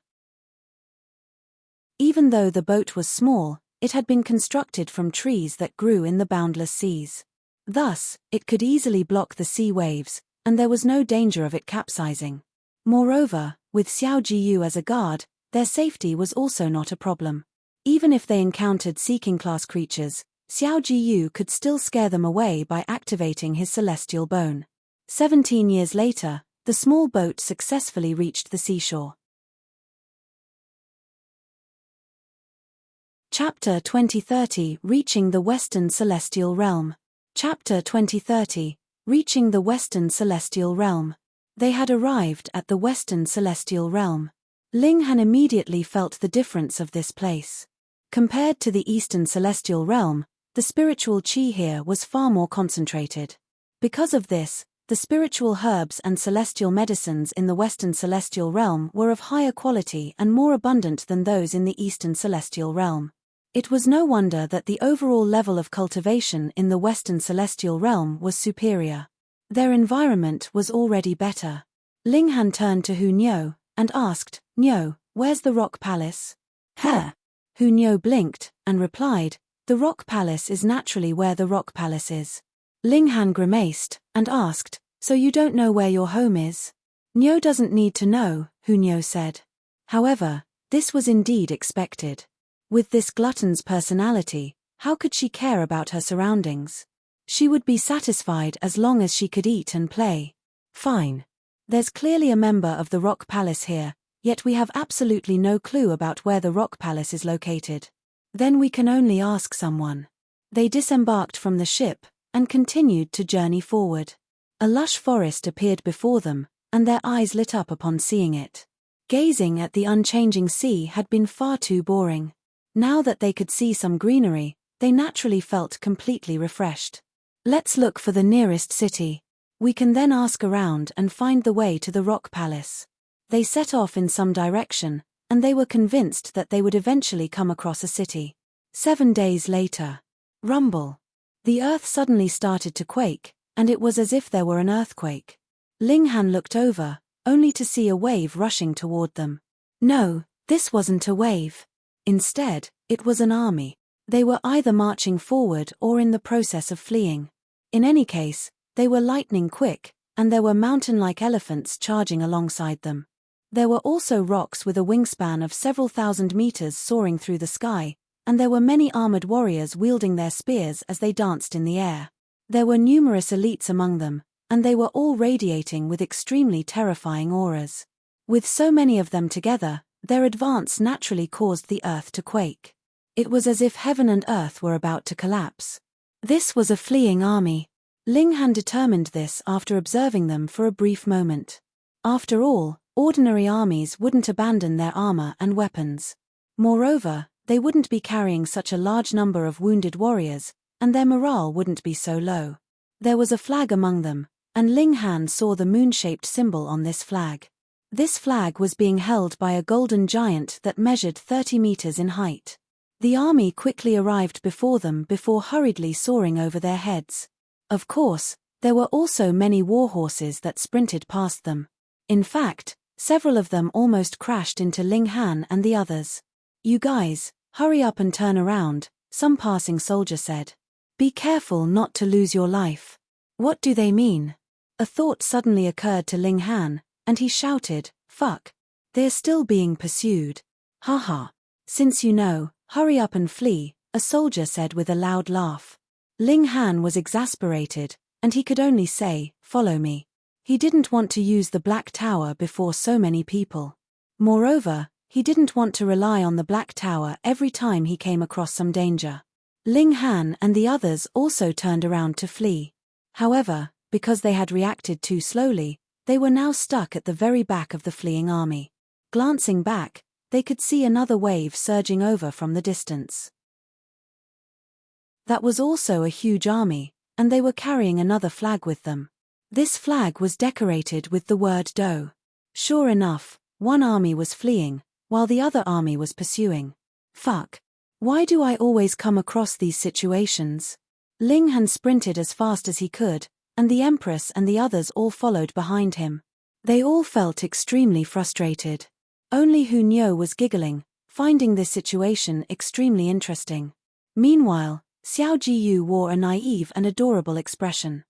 Even though the boat was small, it had been constructed from trees that grew in the boundless seas. Thus, it could easily block the sea waves, and there was no danger of it capsizing. Moreover, with Xiao Jiyu as a guard, their safety was also not a problem. Even if they encountered seeking-class creatures, Xiao Jiyu could still scare them away by activating his celestial bone. 17 years later, the small boat successfully reached the seashore. Chapter 2030 Reaching the Western Celestial Realm. Chapter 2030 Reaching the Western Celestial Realm. They had arrived at the Western Celestial Realm. Ling Han immediately felt the difference of this place. Compared to the Eastern Celestial Realm, the spiritual qi here was far more concentrated. Because of this, The spiritual herbs and celestial medicines in the Western Celestial Realm were of higher quality and more abundant than those in the Eastern Celestial Realm. It was no wonder that the overall level of cultivation in the Western Celestial Realm was superior. Their environment was already better. Ling Han turned to Hu Niu and asked, "Niu, where's the Rock Palace?" "Huh." Hu Niu blinked and replied, "The Rock Palace is naturally where the Rock Palace is." Ling Han grimaced and asked, "So you don't know where your home is?" "Niu doesn't need to know," Hu Niu said. However, this was indeed expected. With this glutton's personality, how could she care about her surroundings? She would be satisfied as long as she could eat and play. Fine. There's clearly a member of the Rock Palace here, yet we have absolutely no clue about where the Rock Palace is located. Then we can only ask someone. They disembarked from the ship and continued to journey forward. A lush forest appeared before them, and their eyes lit up upon seeing it. Gazing at the unchanging sea had been far too boring. Now that they could see some greenery, they naturally felt completely refreshed. "Let's look for the nearest city. We can then ask around and find the way to the Rock Palace." They set off in some direction, and they were convinced that they would eventually come across a city. 7 days later. Rumble. The earth suddenly started to quake, and it was as if there were an earthquake. Ling Han looked over, only to see a wave rushing toward them. No, this wasn't a wave. Instead, it was an army. They were either marching forward or in the process of fleeing. In any case, they were lightning quick, and there were mountain-like elephants charging alongside them. There were also rocks with a wingspan of several thousand meters soaring through the sky, and there were many armored warriors wielding their spears as they danced in the air. There were numerous elites among them, and they were all radiating with extremely terrifying auras. With so many of them together, their advance naturally caused the earth to quake. It was as if heaven and earth were about to collapse. This was a fleeing army. Ling Han determined this after observing them for a brief moment. After all, ordinary armies wouldn't abandon their armor and weapons. Moreover, they wouldn't be carrying such a large number of wounded warriors, and their morale wouldn't be so low. There was a flag among them, and Ling Han saw the moon-shaped symbol on this flag. This flag was being held by a golden giant that measured 30 meters in height. The army quickly arrived before them before hurriedly soaring over their heads. Of course, there were also many war horses that sprinted past them. In fact, several of them almost crashed into Ling Han and the others. "You guys, hurry up and turn around," some passing soldier said. "Be careful not to lose your life." "What do they mean?" A thought suddenly occurred to Ling Han, and he shouted, "Fuck. They're still being pursued." "Haha. Since you know, hurry up and flee," a soldier said with a loud laugh. Ling Han was exasperated, and he could only say, "Follow me." He didn't want to use the Black Tower before so many people. Moreover, he didn't want to rely on the Black Tower every time he came across some danger. Ling Han and the others also turned around to flee. However, because they had reacted too slowly, they were now stuck at the very back of the fleeing army. Glancing back, they could see another wave surging over from the distance. That was also a huge army, and they were carrying another flag with them. This flag was decorated with the word Do. Sure enough, one army was fleeing, while the other army was pursuing. Fuck. Why do I always come across these situations? Ling Han sprinted as fast as he could, and the Empress and the others all followed behind him. They all felt extremely frustrated. Only Hu Niu was giggling, finding this situation extremely interesting. Meanwhile, Xiao Jiyu wore a naive and adorable expression.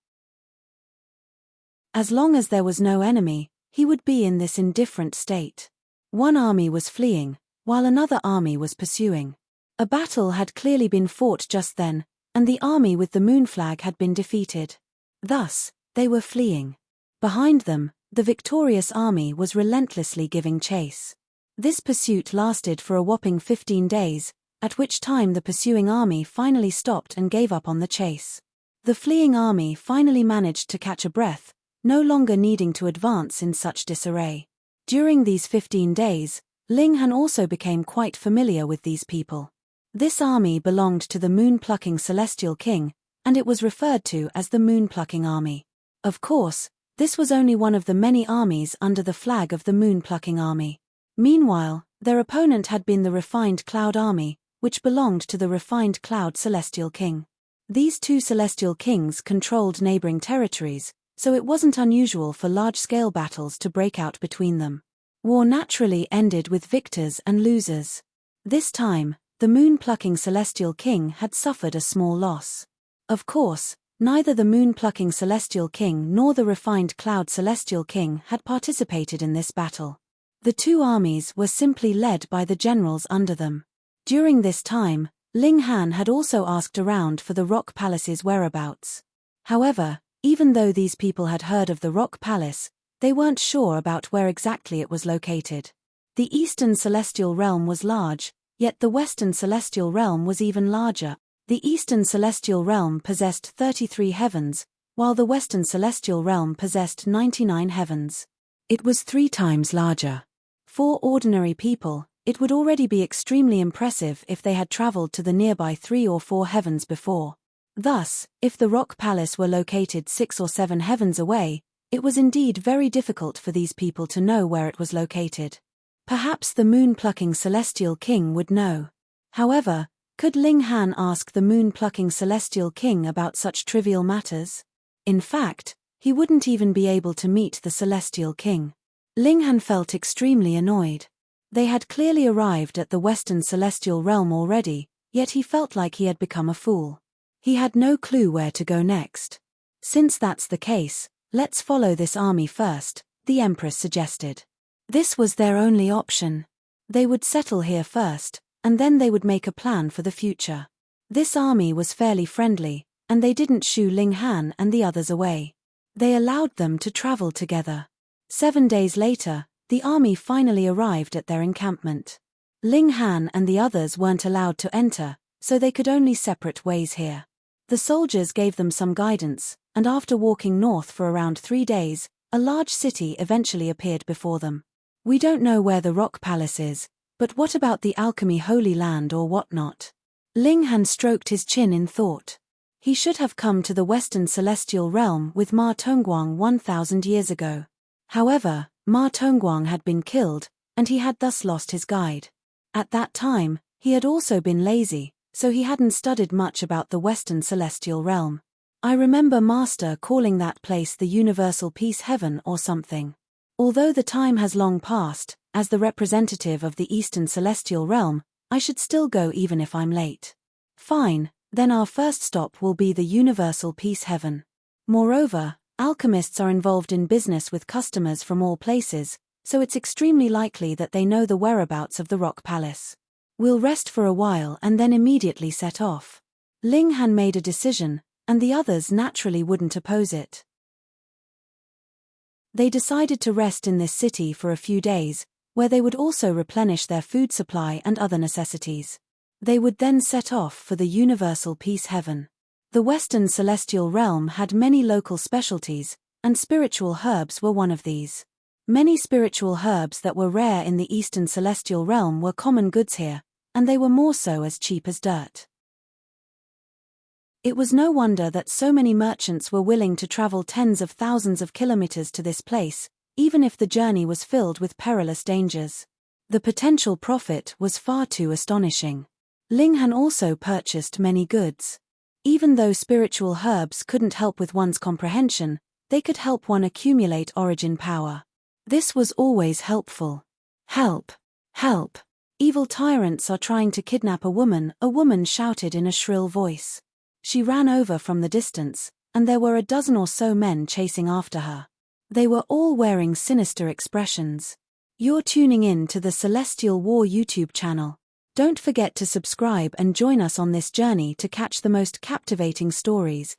As long as there was no enemy, he would be in this indifferent state. One army was fleeing, while another army was pursuing. A battle had clearly been fought just then, and the army with the moon flag had been defeated. Thus, they were fleeing. Behind them, the victorious army was relentlessly giving chase. This pursuit lasted for a whopping 15 days, at which time the pursuing army finally stopped and gave up on the chase. The fleeing army finally managed to catch a breath, no longer needing to advance in such disarray. During these 15 days, Ling Han also became quite familiar with these people. This army belonged to the moon-plucking celestial king, and it was referred to as the moon-plucking army. Of course, this was only one of the many armies under the flag of the moon-plucking army. Meanwhile, their opponent had been the refined cloud army, which belonged to the refined cloud celestial king. These two celestial kings controlled neighboring territories, so it wasn't unusual for large-scale battles to break out between them. War naturally ended with victors and losers. This time, the moon-plucking celestial king had suffered a small loss. Of course, neither the moon-plucking celestial king nor the refined cloud celestial king had participated in this battle. The two armies were simply led by the generals under them. During this time, Ling Han had also asked around for the Rock Palace's whereabouts. However, even though these people had heard of the Rock Palace, they weren't sure about where exactly it was located. The Eastern Celestial Realm was large, yet the Western Celestial Realm was even larger. The Eastern Celestial Realm possessed 33 heavens, while the Western Celestial Realm possessed 99 heavens. It was 3 times larger. For ordinary people, it would already be extremely impressive if they had traveled to the nearby 3 or 4 heavens before. Thus, if the Rock Palace were located 6 or 7 heavens away, it was indeed very difficult for these people to know where it was located. Perhaps the moon-plucking celestial king would know. However, could Ling Han ask the moon-plucking celestial king about such trivial matters? In fact, he wouldn't even be able to meet the celestial king. Ling Han felt extremely annoyed. They had clearly arrived at the Western Celestial Realm already, yet he felt like he had become a fool. He had no clue where to go next. Since that's the case, let's follow this army first, the Empress suggested. This was their only option. They would settle here first, and then they would make a plan for the future. This army was fairly friendly, and they didn't shoo Ling Han and the others away. They allowed them to travel together. 7 days later, the army finally arrived at their encampment. Ling Han and the others weren't allowed to enter, so they could only separate ways here. The soldiers gave them some guidance, and after walking north for around 3 days, a large city eventually appeared before them. We don't know where the Rock Palace is, but what about the Alchemy Holy Land or whatnot? Ling Han stroked his chin in thought. He should have come to the Western Celestial Realm with Ma Tongguang 1,000 years ago. However, Ma Tongguang had been killed, and he had thus lost his guide. At that time, he had also been lazy, so he hadn't studied much about the Western Celestial Realm. I remember Master calling that place the Universal Peace Heaven or something. Although the time has long passed, as the representative of the Eastern Celestial Realm, I should still go even if I'm late. Fine, then our first stop will be the Universal Peace Heaven. Moreover, alchemists are involved in business with customers from all places, so it's extremely likely that they know the whereabouts of the Rock Palace. We'll rest for a while and then immediately set off. Ling Han made a decision, and the others naturally wouldn't oppose it. They decided to rest in this city for a few days, where they would also replenish their food supply and other necessities. They would then set off for the Universal Peace Heaven. The Western Celestial Realm had many local specialties, and spiritual herbs were one of these. Many spiritual herbs that were rare in the Eastern Celestial Realm were common goods here, and they were more so as cheap as dirt. It was no wonder that so many merchants were willing to travel tens of thousands of kilometers to this place, even if the journey was filled with perilous dangers. The potential profit was far too astonishing. Ling Han also purchased many goods. Even though spiritual herbs couldn't help with one's comprehension, they could help one accumulate origin power. This was always helpful. Help! Help! Evil tyrants are trying to kidnap a woman shouted in a shrill voice. She ran over from the distance, and there were a dozen or so men chasing after her. They were all wearing sinister expressions. You're tuning in to the Celestial War YouTube channel. Don't forget to subscribe and join us on this journey to catch the most captivating stories,